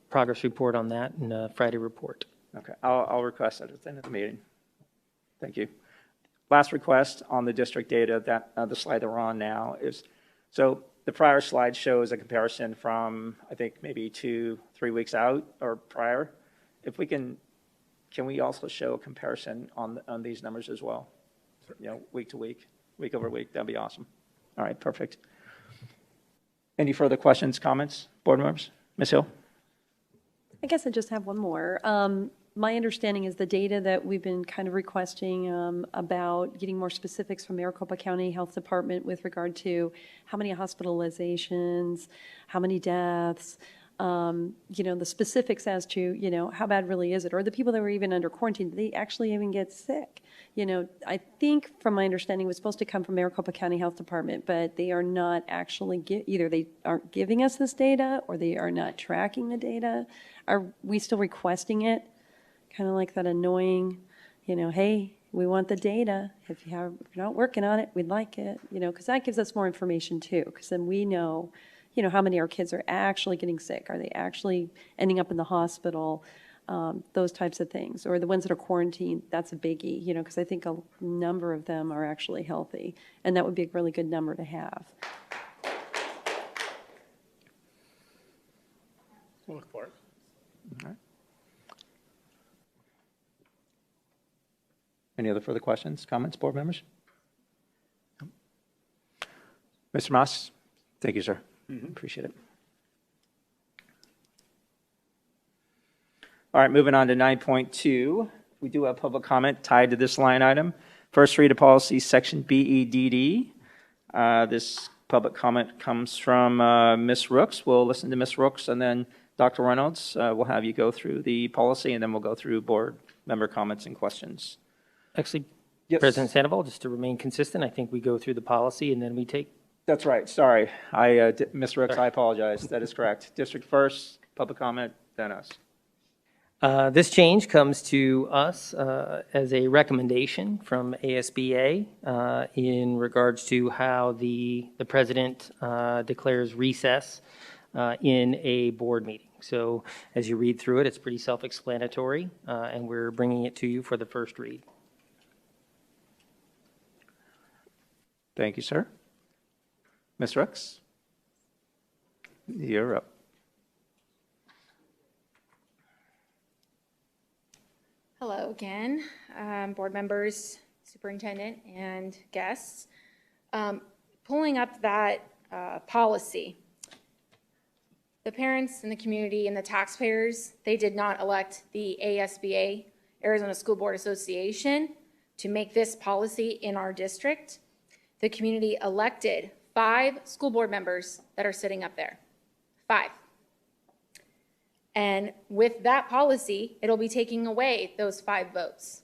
Speaker 2: progress report on that in a Friday report.
Speaker 1: Okay, I'll request that at the end of the meeting. Thank you. Last request on the district data, that the slide that we're on now is, so the prior slide shows a comparison from, I think, maybe 2-3 weeks out or prior. If we can we also show a comparison on these numbers as well? Week to week, week over week, that'd be awesome. All right, perfect. Any further questions, comments, board members? Ms. Hill?
Speaker 8: I guess I just have one more. my understanding is the data that we've been kind of requesting about getting more specifics from Maricopa County Health Department with regard to how many hospitalizations, how many deaths, the specifics as to, how bad really is it? Or the people that were even under quarantine, did they actually even get sick? I think from my understanding, it was supposed to come from Maricopa County Health Department, but they are not actually, either they aren't giving us this data or they are not tracking the data. Are we still requesting it? Kind of like that annoying, hey, we want the data. If you're not working on it, we'd like it, because that gives us more information too, because then we know, how many of our kids are actually getting sick. Are they actually ending up in the hospital? Those types of things. Or the ones that are quarantined, that's a biggie, because I think a number of them are actually healthy. And that would be a really good number to have.
Speaker 18: We'll look for it.
Speaker 1: All right. Any other further questions, comments, board members? Mr. Moss, thank you, sir. Appreciate it. All right, moving on to 9.2. We do have public comment tied to this line item. First read of policy, section BEDD. This public comment comes from Ms. Rooks. We'll listen to Ms. Rooks, and then Dr. Reynolds, we'll have you go through the policy, and then we'll go through board member comments and questions.
Speaker 2: Actually,
Speaker 1: Yes.
Speaker 2: President Sandoval, just to remain consistent, I think we go through the policy and then we take.
Speaker 1: That's right. Sorry. Ms. Rooks, I apologize. That is correct. District first, public comment, then us.
Speaker 2: This change comes to us as a recommendation from ASBA in regards to how the president declares recess in a board meeting. So as you read through it, it's pretty self-explanatory, and we're bringing it to you for the first read.
Speaker 1: Thank you, sir. Ms. Rooks, you're up.
Speaker 11: Hello again, board members, superintendent, and guests. Pulling up that policy, the parents and the community and the taxpayers, they did not elect the ASBA, Arizona School Board Association, to make this policy in our district. The community elected 5 school board members that are sitting up there. 5. And with that policy, it'll be taking away those 5 votes.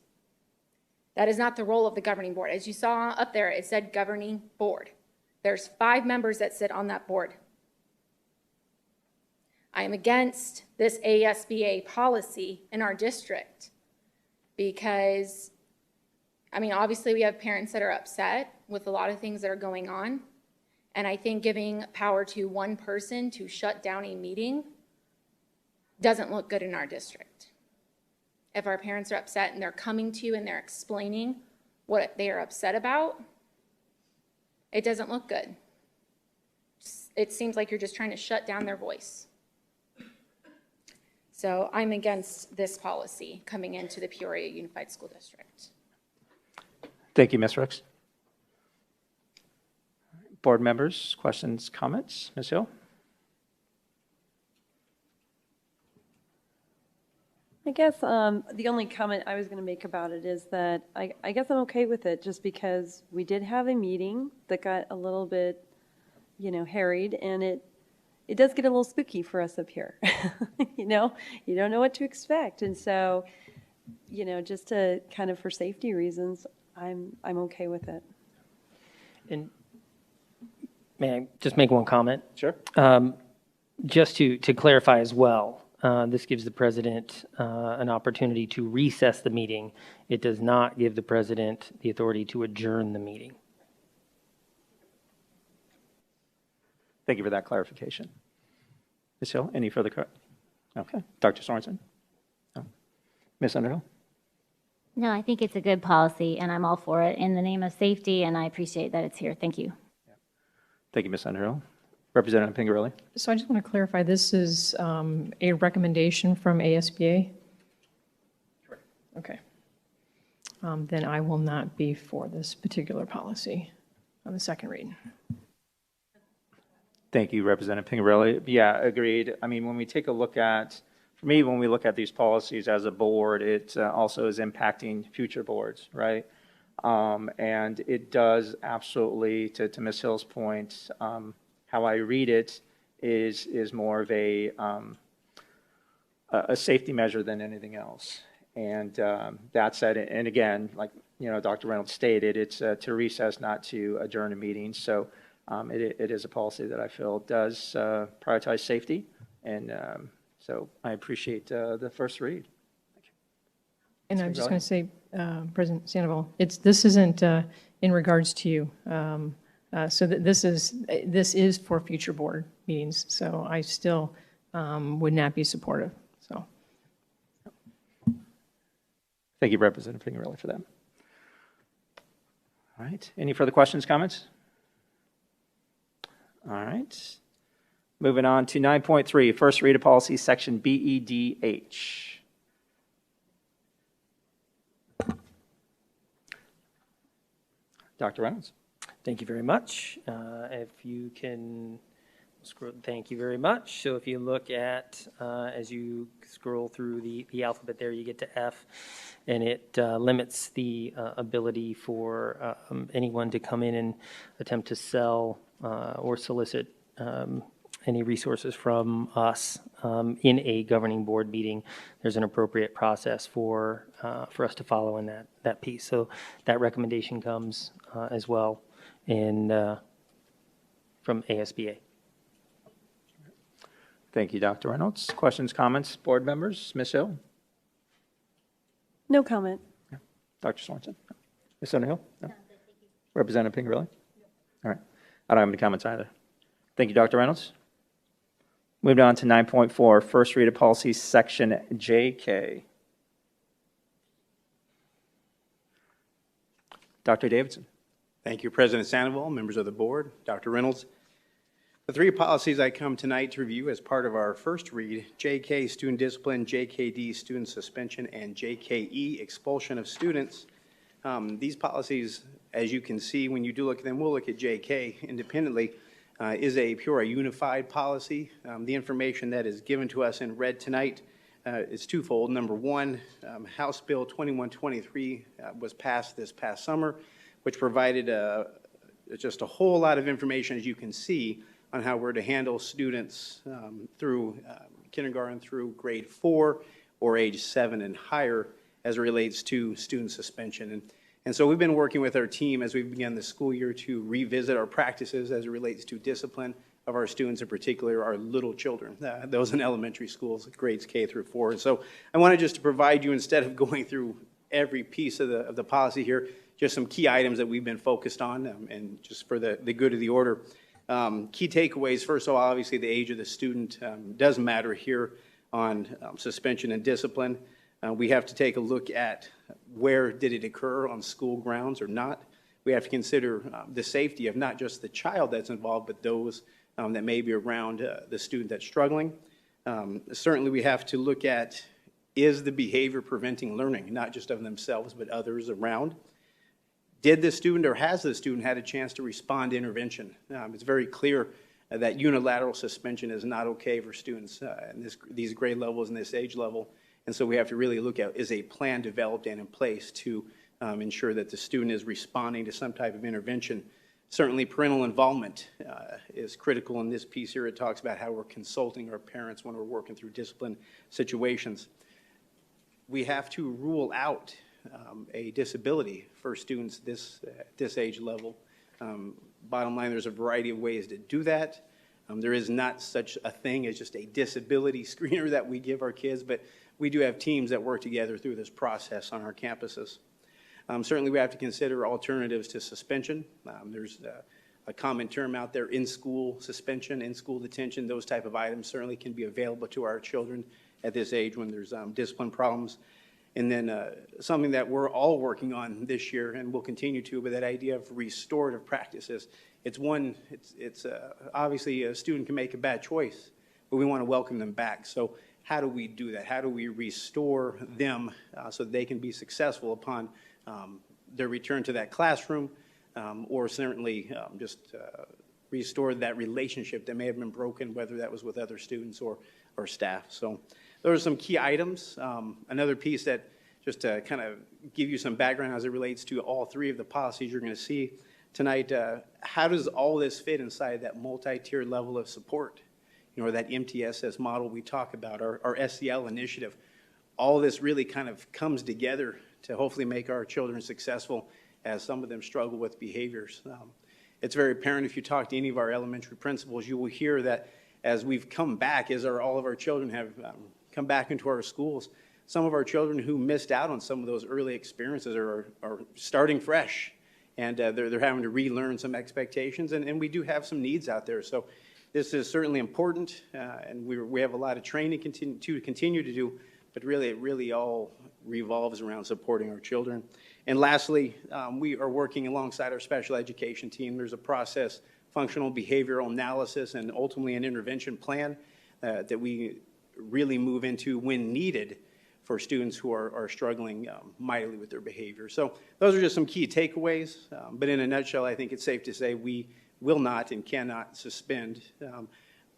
Speaker 11: That is not the role of the governing board. As you saw up there, it said governing board. There's 5 members that sit on that board. I am against this ASBA policy in our district because, obviously we have parents that are upset with a lot of things that are going on. And I think giving power to one person to shut down a meeting doesn't look good in our district. If our parents are upset and they're coming to you and they're explaining what they are upset about, it doesn't look good. It seems like you're just trying to shut down their voice. So I'm against this policy coming into the Peoria Unified School District.
Speaker 1: Thank you, Ms. Rooks. Board members, questions, comments? Ms. Hill?
Speaker 8: I guess the only comment I was going to make about it is that I guess I'm okay with it just because we did have a meeting that got a little bit, harried, and it does get a little spooky for us up here. You don't know what to expect. And so, just to kind of for safety reasons, I'm okay with it.
Speaker 2: And may I just make one comment?
Speaker 1: Sure.
Speaker 2: Just to clarify as well, this gives the president an opportunity to recess the meeting. It does not give the president the authority to adjourn the meeting.
Speaker 1: Thank you for that clarification. Ms. Hill, any further? Okay. Dr. Sorensen? No. Ms. Underhill?
Speaker 3: No, I think it's a good policy, and I'm all for it in the name of safety, and I appreciate that it's here. Thank you.
Speaker 1: Thank you, Ms. Underhill. Representative Pingarelli?
Speaker 4: So I just want to clarify, this is a recommendation from ASBA?
Speaker 1: Correct.
Speaker 4: Okay. Then I will not be for this particular policy on the second read.
Speaker 1: Thank you, Representative Pingarelli. Yeah, agreed. When we take a look at for me, when we look at these policies as a board, it also is impacting future boards, right? And it does absolutely, to Ms. Hill's point, how I read it is more of a safety measure than anything else. And that said, and again, like, Dr. Reynolds stated, it's to recess, not to adjourn a meeting. So it is a policy that I feel does prioritize safety. And so I appreciate the first read.
Speaker 4: And I'm just going to say, President Sandoval, this isn't in regards to you. So this is for future board meetings. So I still would not be supportive. So
Speaker 1: thank you, Representative Pingerelli, for that. All right. Any further questions, comments? All right. Moving on to 9.3, first read of policy, section BEDH. Dr. Reynolds.
Speaker 2: Thank you very much. If you can scroll, thank you very much. So if you look at, as you scroll through the alphabet there, you get to F, and it limits the ability for anyone to come in and attempt to sell or solicit any resources from us in a governing board meeting. There's an appropriate process for us to follow in that piece. So that recommendation comes as well from ASBA.
Speaker 1: Thank you, Dr. Reynolds. Questions, comments, board members? Ms. Hill?
Speaker 8: No comment.
Speaker 1: Dr. Sorensen? Ms. Underhill? No? Representative Pingerelli? All right. I don't have any comments either. Thank you, Dr. Reynolds. Moving on to 9.4, first read of policy, section JK. Dr. Davidson.
Speaker 7: Thank you, President Sandoval, members of the board, Dr. Reynolds. The three policies I come tonight to review as part of our first read, JK, student discipline, JKD, student suspension, and JKE, expulsion of students. These policies, as you can see, when you do look at them, we'll look at JK independently, is a Peoria unified policy. The information that is given to us and read tonight is twofold. Number one, House Bill 2123 was passed this past summer, which provided just a whole lot of information, as you can see, on how we're to handle students through kindergarten through grade 4 or age 7 and higher as it relates to student suspension. And so we've been working with our team as we began the school year to revisit our practices as it relates to discipline of our students, in particular our little children, those in elementary schools, grades K through 4. And so I wanted just to provide you, instead of going through every piece of the policy here, just some key items that we've been focused on, and just for the good of the order. Key takeaways, first of all, obviously the age of the student does matter here on suspension and discipline. We have to take a look at where did it occur, on school grounds or not. We have to consider the safety of not just the child that's involved, but those that may be around the student that's struggling. Certainly we have to look at, is the behavior preventing learning, not just of themselves, but others around? Did the student or has the student had a chance to respond to intervention? It's very clear that unilateral suspension is not okay for students in these grade levels and this age level. And so we have to really look at, is a plan developed and in place to ensure that the student is responding to some type of intervention. Certainly parental involvement is critical in this piece here. It talks about how we're consulting our parents when we're working through discipline situations. We have to rule out a disability for students this age level. Bottom line, there's a variety of ways to do that. There is not such a thing as just a disability screener that we give our kids, but we do have teams that work together through this process on our campuses. Certainly we have to consider alternatives to suspension. There's a common term out there, in-school suspension, in-school detention. Those type of items certainly can be available to our children at this age when there's discipline problems. And then something that we're all working on this year and will continue to, but that idea of restorative practices. It's obviously a student can make a bad choice, but we want to welcome them back. So how do we do that? How do we restore them so that they can be successful upon their return to that classroom, or certainly just restore that relationship that may have been broken, whether that was with other students or staff. So those are some key items. Another piece that, just to kind of give you some background as it relates to all three of the policies you're going to see tonight, how does all this fit inside that multi-tier level of support? You know, that MTSS model we talk about, our SEL initiative. All this really kind of comes together to hopefully make our children successful as some of them struggle with behaviors. It's very apparent if you talk to any of our elementary principals, you will hear that as we've come back, as all of our children have come back into our schools, some of our children who missed out on some of those early experiences are starting fresh, and they're having to relearn some expectations, and we do have some needs out there. So this is certainly important, and we have a lot of training to continue to do, but really, it really all revolves around supporting our children. And lastly, we are working alongside our special education team. There's a process, functional behavioral analysis, and ultimately an intervention plan that we really move into when needed for students who are struggling mightily with their behavior. So those are just some key takeaways, but in a nutshell, I think it's safe to say we will not and cannot suspend,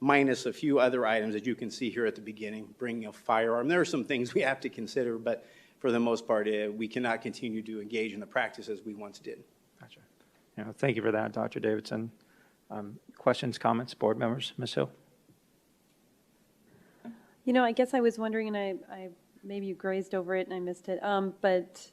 Speaker 7: minus a few other items that you can see here at the beginning, bringing a firearm. There are some things we have to consider, but for the most part, we cannot continue to engage in the practices we once did.
Speaker 1: Gotcha. Yeah, thank you for that, Dr. Davidson. Questions, comments, board members? Ms. Hill?
Speaker 8: You know, I guess I was wondering, and I maybe you grazed over it and I missed it, but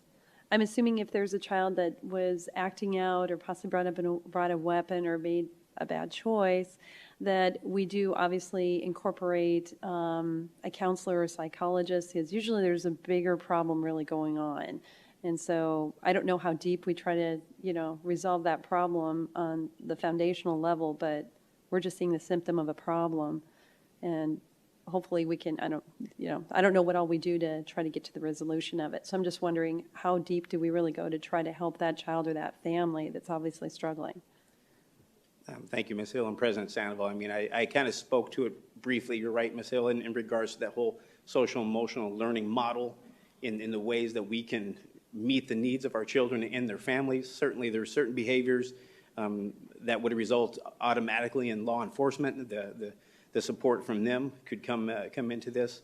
Speaker 8: I'm assuming if there's a child that was acting out or possibly brought a weapon or made a bad choice, that we do obviously incorporate a counselor or psychologist, because usually there's a bigger problem really going on. And so I don't know how deep we try to, you know, resolve that problem on the foundational level, but we're just seeing the symptom of a problem. And hopefully we can, I don't know what all we do to try to get to the resolution of it. So I'm just wondering, how deep do we really go to try to help that child or that family that's obviously struggling?
Speaker 7: Thank you, Ms. Hill and President Sandoval. I mean, I kind of spoke to it briefly. You're right, Ms. Hill, in regards to that whole social emotional learning model in the ways that we can meet the needs of our children and their families. Certainly there are certain behaviors that would result automatically in law enforcement. The support from them could come into this.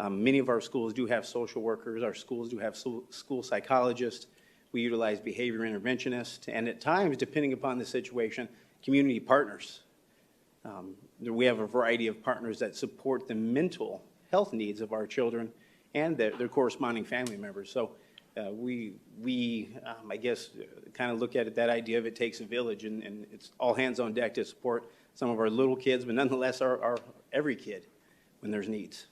Speaker 7: Many of our schools do have social workers. Our schools do have school psychologists. We utilize behavior interventionists, and at times, depending upon the situation, community partners. We have a variety of partners that support the mental health needs of our children and their corresponding family members. So we I guess, kind of look at it, that idea of it takes a village, and it's all hands on deck to support some of our little kids, but nonetheless our every kid when there's needs.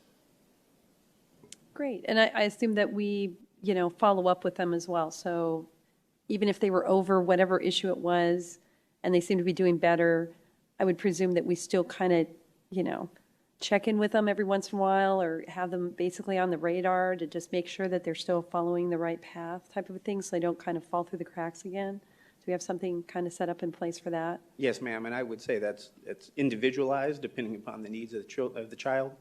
Speaker 8: Great. And I assume that we, you know, follow up with them as well. So even if they were over whatever issue it was and they seem to be doing better, I would presume that we still kind of, you know, check in with them every once in a while or have them basically on the radar to just make sure that they're still following the right path type of a thing so they don't kind of fall through the cracks again. Do we have something kind of set up in place for that?
Speaker 7: Yes, ma'am, and I would say it's individualized depending upon the needs of the child.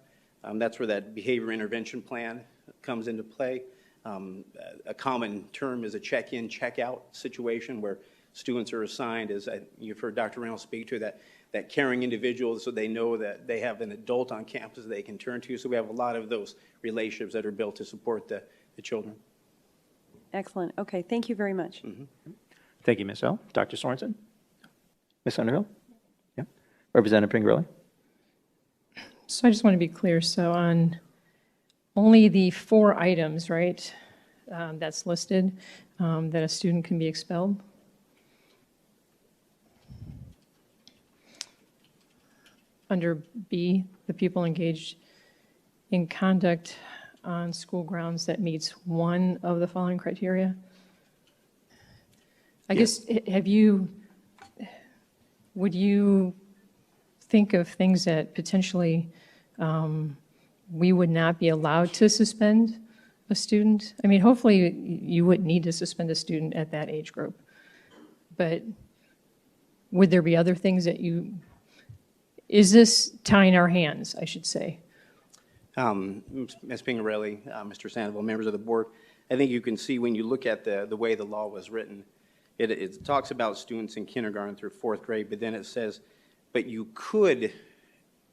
Speaker 7: That's where that behavior intervention plan comes into play. A common term is a check-in, check-out situation where students are assigned, as you've heard Dr. Reynolds speak to, that caring individual, so they know that they have an adult on campus they can turn to. So we have a lot of those relationships that are built to support the children.
Speaker 8: Excellent. Okay, thank you very much.
Speaker 1: Mm-hmm. Thank you, Ms. Hill. Dr. Sorensen? Ms. Underhill? Yeah. Representative Pingerelli?
Speaker 4: So I just want to be clear. So on only the 4 items, right, that's listed, that a student can be expelled? Under B, the pupil engaged in conduct on school grounds that meets one of the following criteria? I guess, would you think of things that potentially we would not be allowed to suspend a student? I mean, hopefully you wouldn't need to suspend a student at that age group, but would there be other things that is this tying our hands, I should say?
Speaker 7: Ms. Pingerelli, Mr. Sandoval, members of the board, I think you can see when you look at the way the law was written, it talks about students in kindergarten through 4th grade, but then it says but you could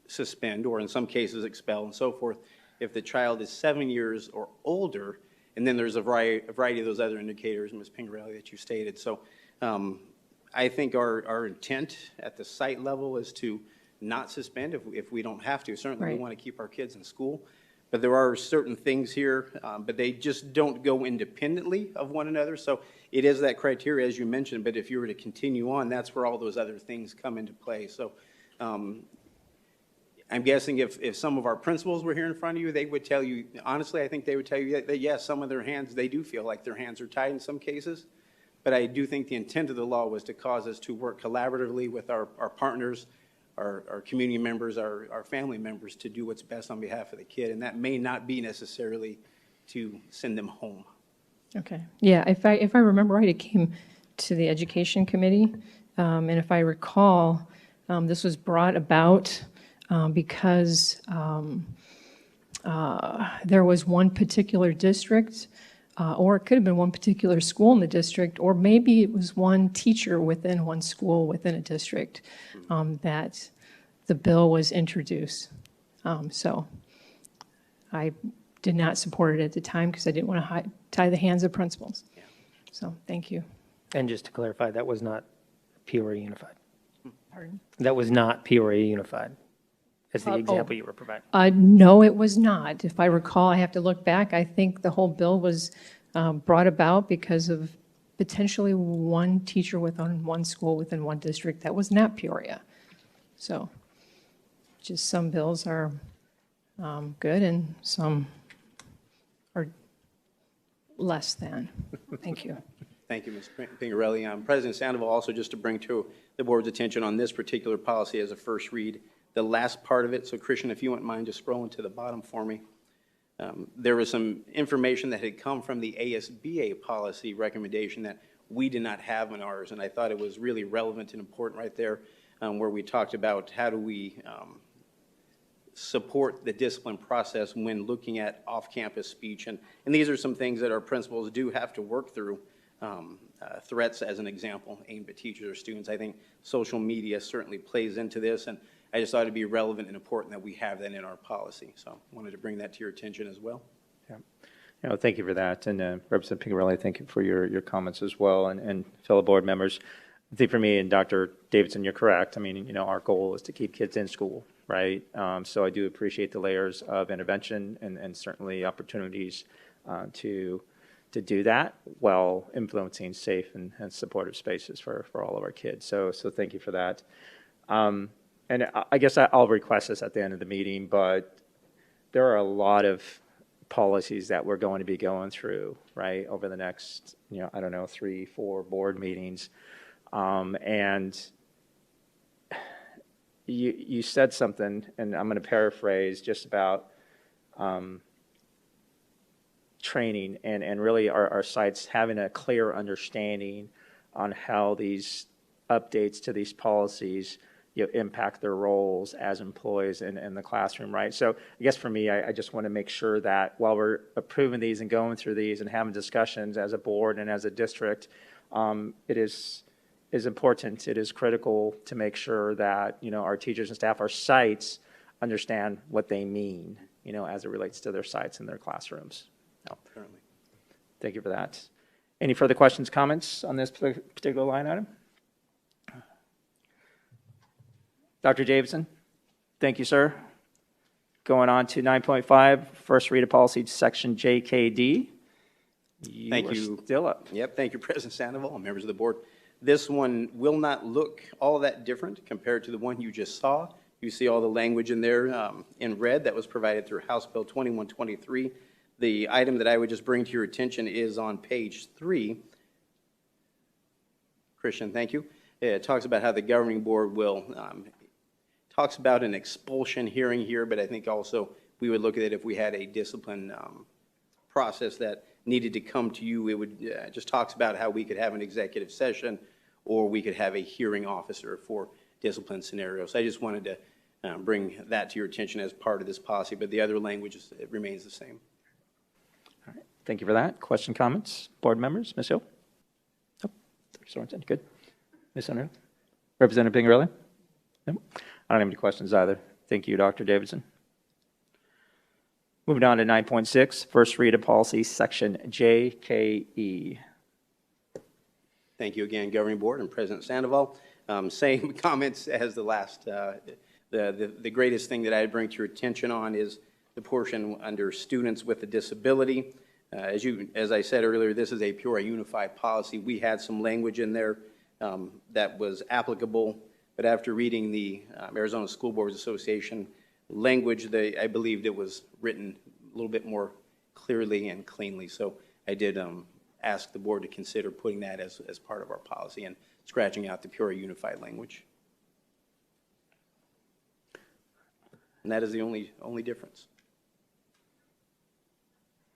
Speaker 7: suspend, or in some cases expel and so forth, if the child is 7 years or older. And then there's a variety of those other indicators, Ms. Pingarelli, that you stated. So I think our intent at the site level is to not suspend if we don't have to. Certainly, we want to keep our kids in school. But there are certain things here, but they just don't go independently of one another. So it is that criteria, as you mentioned, but if you were to continue on, that's where all those other things come into play. So I'm guessing if some of our principals were here in front of you, they would tell you, honestly, I think they would tell you that yes, some of their hands, they do feel like their hands are tied in some cases. But I do think the intent of the law was to cause us to work collaboratively with our partners, our community members, our family members, to do what's best on behalf of the kid. And that may not be necessarily to send them home.
Speaker 4: Okay. Yeah, if I remember right, it came to the Education Committee. And if I recall, this was brought about because there was one particular district, or it could have been one particular school in the district, or maybe it was one teacher within one school within a district that the bill was introduced. So I did not support it at the time because I didn't want to tie the hands of principals. So thank you.
Speaker 2: And just to clarify, that was not Peoria Unified.
Speaker 4: Pardon?
Speaker 2: That was not Peoria Unified. That's the example you were providing.
Speaker 4: No, it was not. If I recall, I have to look back. I think the whole bill was brought about because of potentially one teacher within one school within one district. That was not Peoria. So just some bills are good and some are less than. Thank you.
Speaker 7: Thank you, Ms. Pingarelli. President Sandoval, also just to bring to the board's attention on this particular policy as a first read, the last part of it. So Christian, if you wouldn't mind just scrolling to the bottom for me. There was some information that had come from the ASBA policy recommendation that we did not have in ours, and I thought it was really relevant and important right there, where we talked about how do we support the discipline process when looking at off-campus speech. And these are some things that our principals do have to work through. Threats, as an example, aimed at teachers or students. I think social media certainly plays into this, and I just thought it'd be relevant and important that we have that in our policy. So I wanted to bring that to your attention as well.
Speaker 1: Yeah. No, thank you for that. And Representative Pingarelli, thank you for your comments as well. And fellow board members, I think for me and Dr. Davidson, you're correct. I mean, our goal is to keep kids in school, right? So I do appreciate the layers of intervention and certainly opportunities to do that while influencing safe and supportive spaces for all of our kids. So thank you for that. And I guess I'll request this at the end of the meeting, but there are a lot of policies that we're going to be going through, right, over the next, 3-4 board meetings. And you said something, and I'm going to paraphrase just about training and really our sites having a clear understanding on how these updates to these policies impact their roles as employees in the classroom, right? So I guess for me, I just want to make sure that while we're approving these and going through these and having discussions as a board and as a district, it is important, it is critical to make sure that, our teachers and staff, our sites, understand what they mean, as it relates to their sites and their classrooms. No.
Speaker 7: Currently.
Speaker 1: Thank you for that. Any further questions, comments on this particular line item? Dr. Davidson, thank you, sir. Going on to 9.5, first read of policy section JKD.
Speaker 7: Thank you.
Speaker 1: Still up.
Speaker 7: Yep, thank you, President Sandoval and members of the board. This one will not look all that different compared to the one you just saw. You see all the language in there in red that was provided through House Bill 2123. The item that I would just bring to your attention is on page 3. Christian, thank you. It talks about how the governing board will, talks about an expulsion hearing here, but I think also we would look at it if we had a discipline process that needed to come to you. It would just talks about how we could have an executive session or we could have a hearing officer for discipline scenarios. I just wanted to bring that to your attention as part of this policy, but the other language it remains the same.
Speaker 1: All right. Thank you for that. Question, comments? Board members? Ms. Hill? Oh, Sorensen, good. Ms. Underhill? Representative Pingarelli? Nope. I don't have any questions either. Thank you, Dr. Davidson. Moving on to 9.6, first read of policy, section JKE.
Speaker 7: Thank you again, Governing Board and President Sandoval. Same comments as the last. The greatest thing that I'd bring to your attention on is the portion under students with a disability. As I said earlier, this is a Peoria unified policy. We had some language in there that was applicable, but after reading the Arizona School Boards Association language, I believed it was written a little bit more clearly and cleanly. So I did ask the board to consider putting that as part of our policy and scratching out the Peoria unified language. And that is the only difference.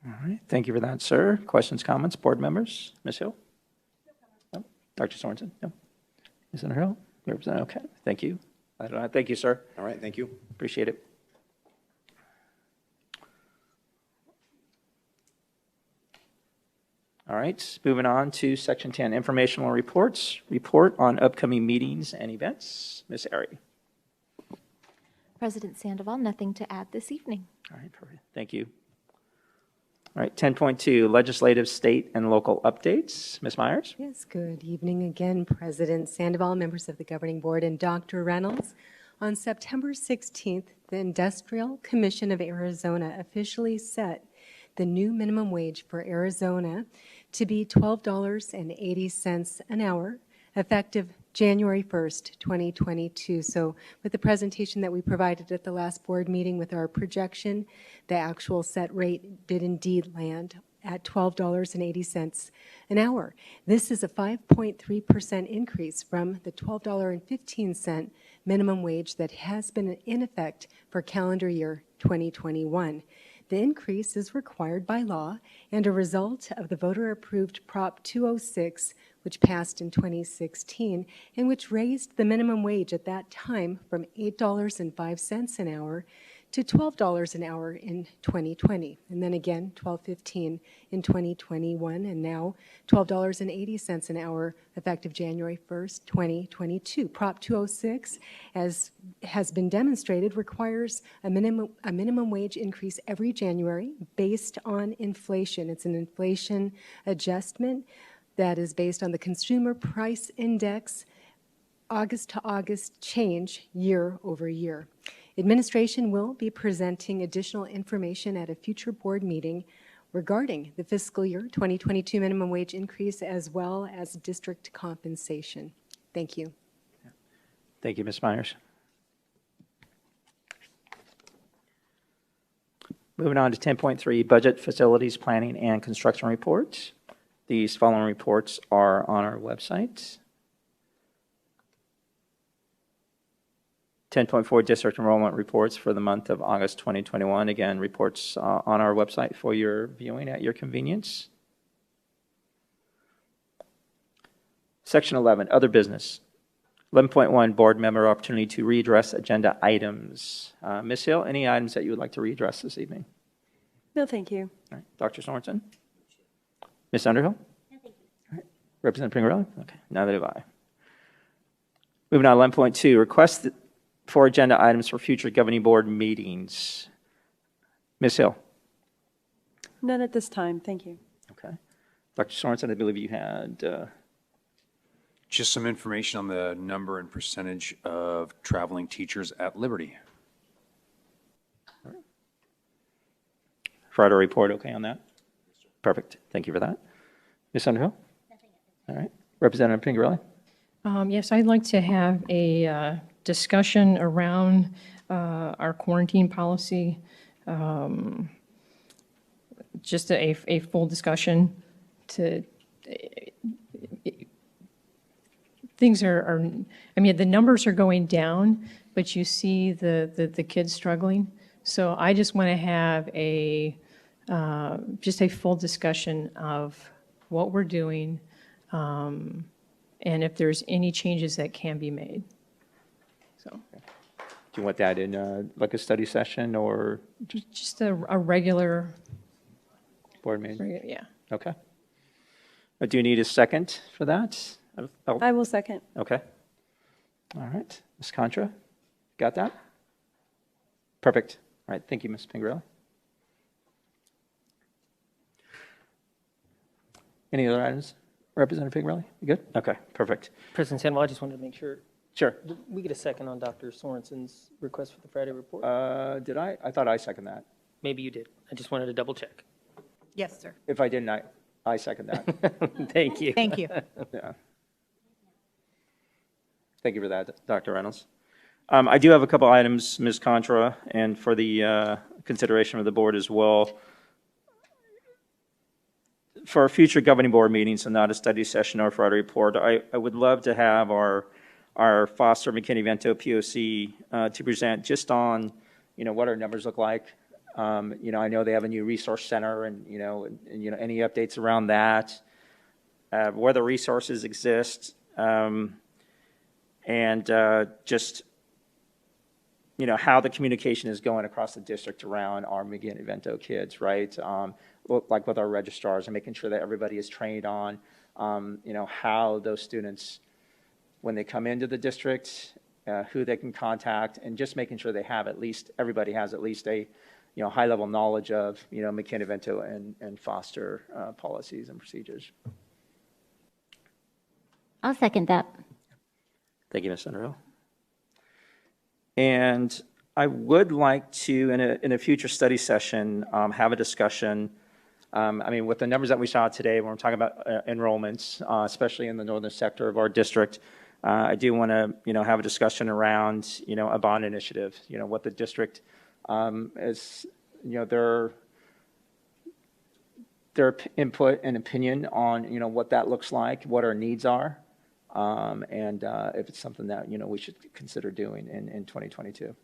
Speaker 1: All right. Thank you for that, sir. Questions, comments, board members? Ms. Hill? No. Dr. Sorensen? No. Ms. Underhill? Okay. Thank you. Thank you, sir.
Speaker 7: All right. Thank you.
Speaker 1: Appreciate it. All right. Moving on to section 10, informational reports. Report on upcoming meetings and events. Ms. Airy.
Speaker 17: President Sandoval, nothing to add this evening.
Speaker 1: All right. Perfect. Thank you. All right. 10.2, legislative, state, and local updates. Ms. Myers?
Speaker 16: Yes, good evening again, President Sandoval, members of the Governing Board, and Dr. Reynolds. On September 16th, the Industrial Commission of Arizona officially set the new minimum wage for Arizona to be $12.80 an hour, effective January 1st, 2022. So with the presentation that we provided at the last board meeting with our projection, the actual set rate did indeed land at $12.80 an hour. This is a 5.3% increase from the $12.15 minimum wage that has been in effect for calendar year 2021. The increase is required by law and a result of the voter-approved Prop 206, which passed in 2016, and which raised the minimum wage at that time from $8.05 an hour to $12 an hour in 2020, and then again $12.15 in 2021, and now $12.80 an hour effective January 1st, 2022. Prop 206, as has been demonstrated, requires a minimum wage increase every January based on inflation. It's an inflation adjustment that is based on the Consumer Price Index, August to August change year over year. Administration will be presenting additional information at a future board meeting regarding the fiscal year 2022 minimum wage increase as well as district compensation. Thank you.
Speaker 1: Thank you, Ms. Myers. Moving on to 10.3, budget, facilities, planning, and construction reports. These following reports are on our website. 10.4 district enrollment reports for the month of August 2021. Again, reports on our website for your viewing at your convenience. Section 11, other business. 11.1, board member opportunity to readdress agenda items. Ms. Hill, any items that you would like to readdress this evening?
Speaker 8: No, thank you.
Speaker 1: All right. Dr. Sorensen? Ms. Underhill? No, thank you. All right. Representative Pingarelli? Okay, neither do I. Moving on, 11.2, request for agenda items for future governing board meetings. Ms. Hill?
Speaker 8: None at this time, thank you.
Speaker 1: Okay. Dr. Sorensen, I believe you had...
Speaker 9: Just some information on the number and percentage of traveling teachers at Liberty.
Speaker 1: Friday report, okay on that? Perfect. Thank you for that. Ms. Underhill? Nothing. All right. Representative Pingarelli?
Speaker 4: Yes, I'd like to have a discussion around our quarantine policy, just a full discussion to... Things are, I mean, the numbers are going down, but you see the kids struggling. So I just want to have just a full discussion of what we're doing and if there's any changes that can be made. So,
Speaker 1: do you want that in like a study session or?
Speaker 4: Just a regular
Speaker 1: board meeting?
Speaker 4: Yeah.
Speaker 1: Okay. Do you need a second for that?
Speaker 8: I will second.
Speaker 1: Okay. All right. Ms. Contra, got that? Perfect. All right, thank you, Ms. Pingrelli. Any other items? Representative Pingrelli, you good? Okay, perfect.
Speaker 2: President Sandoval, I just wanted to make sure.
Speaker 1: Sure.
Speaker 2: Did we get a second on Dr. Sorensen's request for the Friday report?
Speaker 1: Did I? I thought I seconded that.
Speaker 2: Maybe you did. I just wanted to double check.
Speaker 5: Yes, sir.
Speaker 1: If I didn't, I second that.
Speaker 2: Thank you.
Speaker 5: Thank you.
Speaker 1: Yeah. Thank you for that, Dr. Reynolds. I do have a couple items, Ms. Contra, and for the consideration of the board as well. For our future governing board meetings and not a study session or Friday report, I would love to have our Foster McKinney-Vento POC to present just on, what our numbers look like. I know they have a new resource center and, any updates around that, where the resources exist, and just, how the communication is going across the district around our McKinney-Vento kids, right? Like with our registrars and making sure that everybody is trained on, how those students, when they come into the district, who they can contact, and just making sure they have everybody has at least a, high-level knowledge of, McKinney-Vento and foster policies and procedures.
Speaker 3: I'll second that.
Speaker 1: Thank you, Ms. Underhill. And I would like to, in a future study session, have a discussion. With the numbers that we saw today, when we're talking about enrollments, especially in the northern sector of our district, I do want to, have a discussion around, a bond initiative. What the district is, their input and opinion on, what that looks like, what our needs are, and if it's something that, we should consider doing in 2022.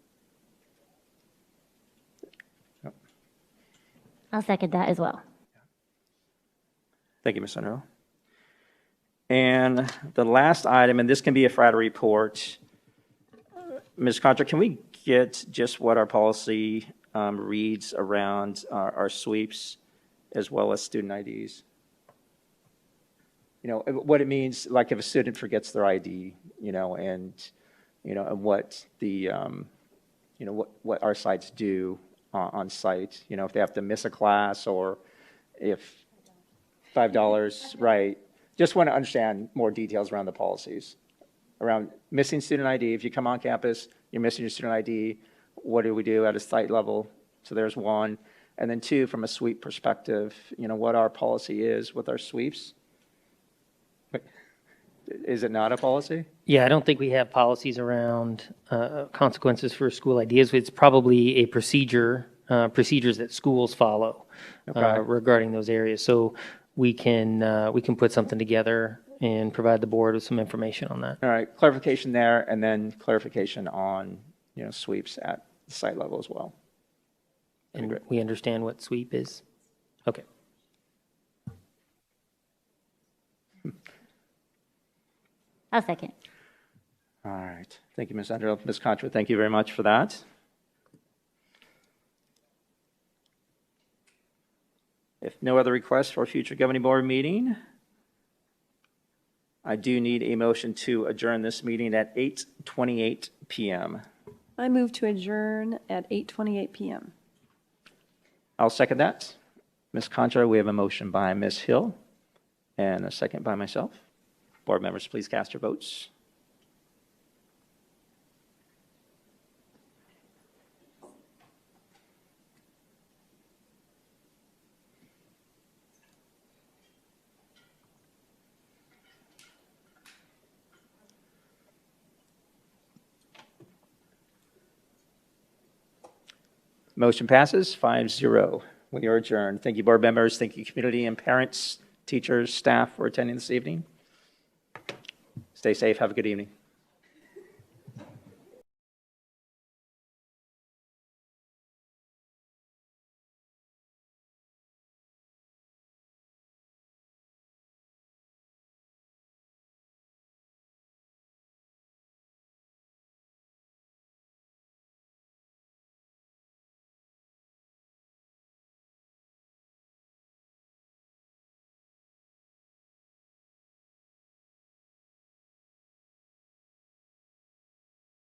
Speaker 3: I'll second that as well.
Speaker 1: Thank you, Ms. Underhill. And the last item, and this can be a Friday report. Ms. Contra, can we get just what our policy reads around our sweeps as well as student IDs? What it means, like if a student forgets their ID, and what the, what our sites do on site, if they have to miss a class or if $5, right? Just want to understand more details around the policies, around missing student ID. If you come on campus, you're missing your student ID, what do we do at a site level? So there's one. And then two, from a sweep perspective, what our policy is with our sweeps. Is it not a policy?
Speaker 2: Yeah, I don't think we have policies around consequences for school ideas. It's probably a procedures that schools follow regarding those areas. So we can put something together and provide the board with some information on that.
Speaker 1: All right, clarification there, and then clarification on sweeps at the site level as well.
Speaker 2: And we understand what sweep is. Okay.
Speaker 3: I'll second.
Speaker 1: All right. Thank you, Ms. Underhill. Ms. Contra, thank you very much for that. If no other requests for a future governing board meeting, I do need a motion to adjourn this meeting at 8:28 p.m.
Speaker 8: I move to adjourn at 8:28 p.m.
Speaker 1: I'll second that. Ms. Contra, we have a motion by Ms. Hill and a second by myself. Board members, please cast your votes. Motion passes 5-0. We are adjourned. Thank you, board members. Thank you, community and parents, teachers, staff for attending this evening. Stay safe. Have a good evening.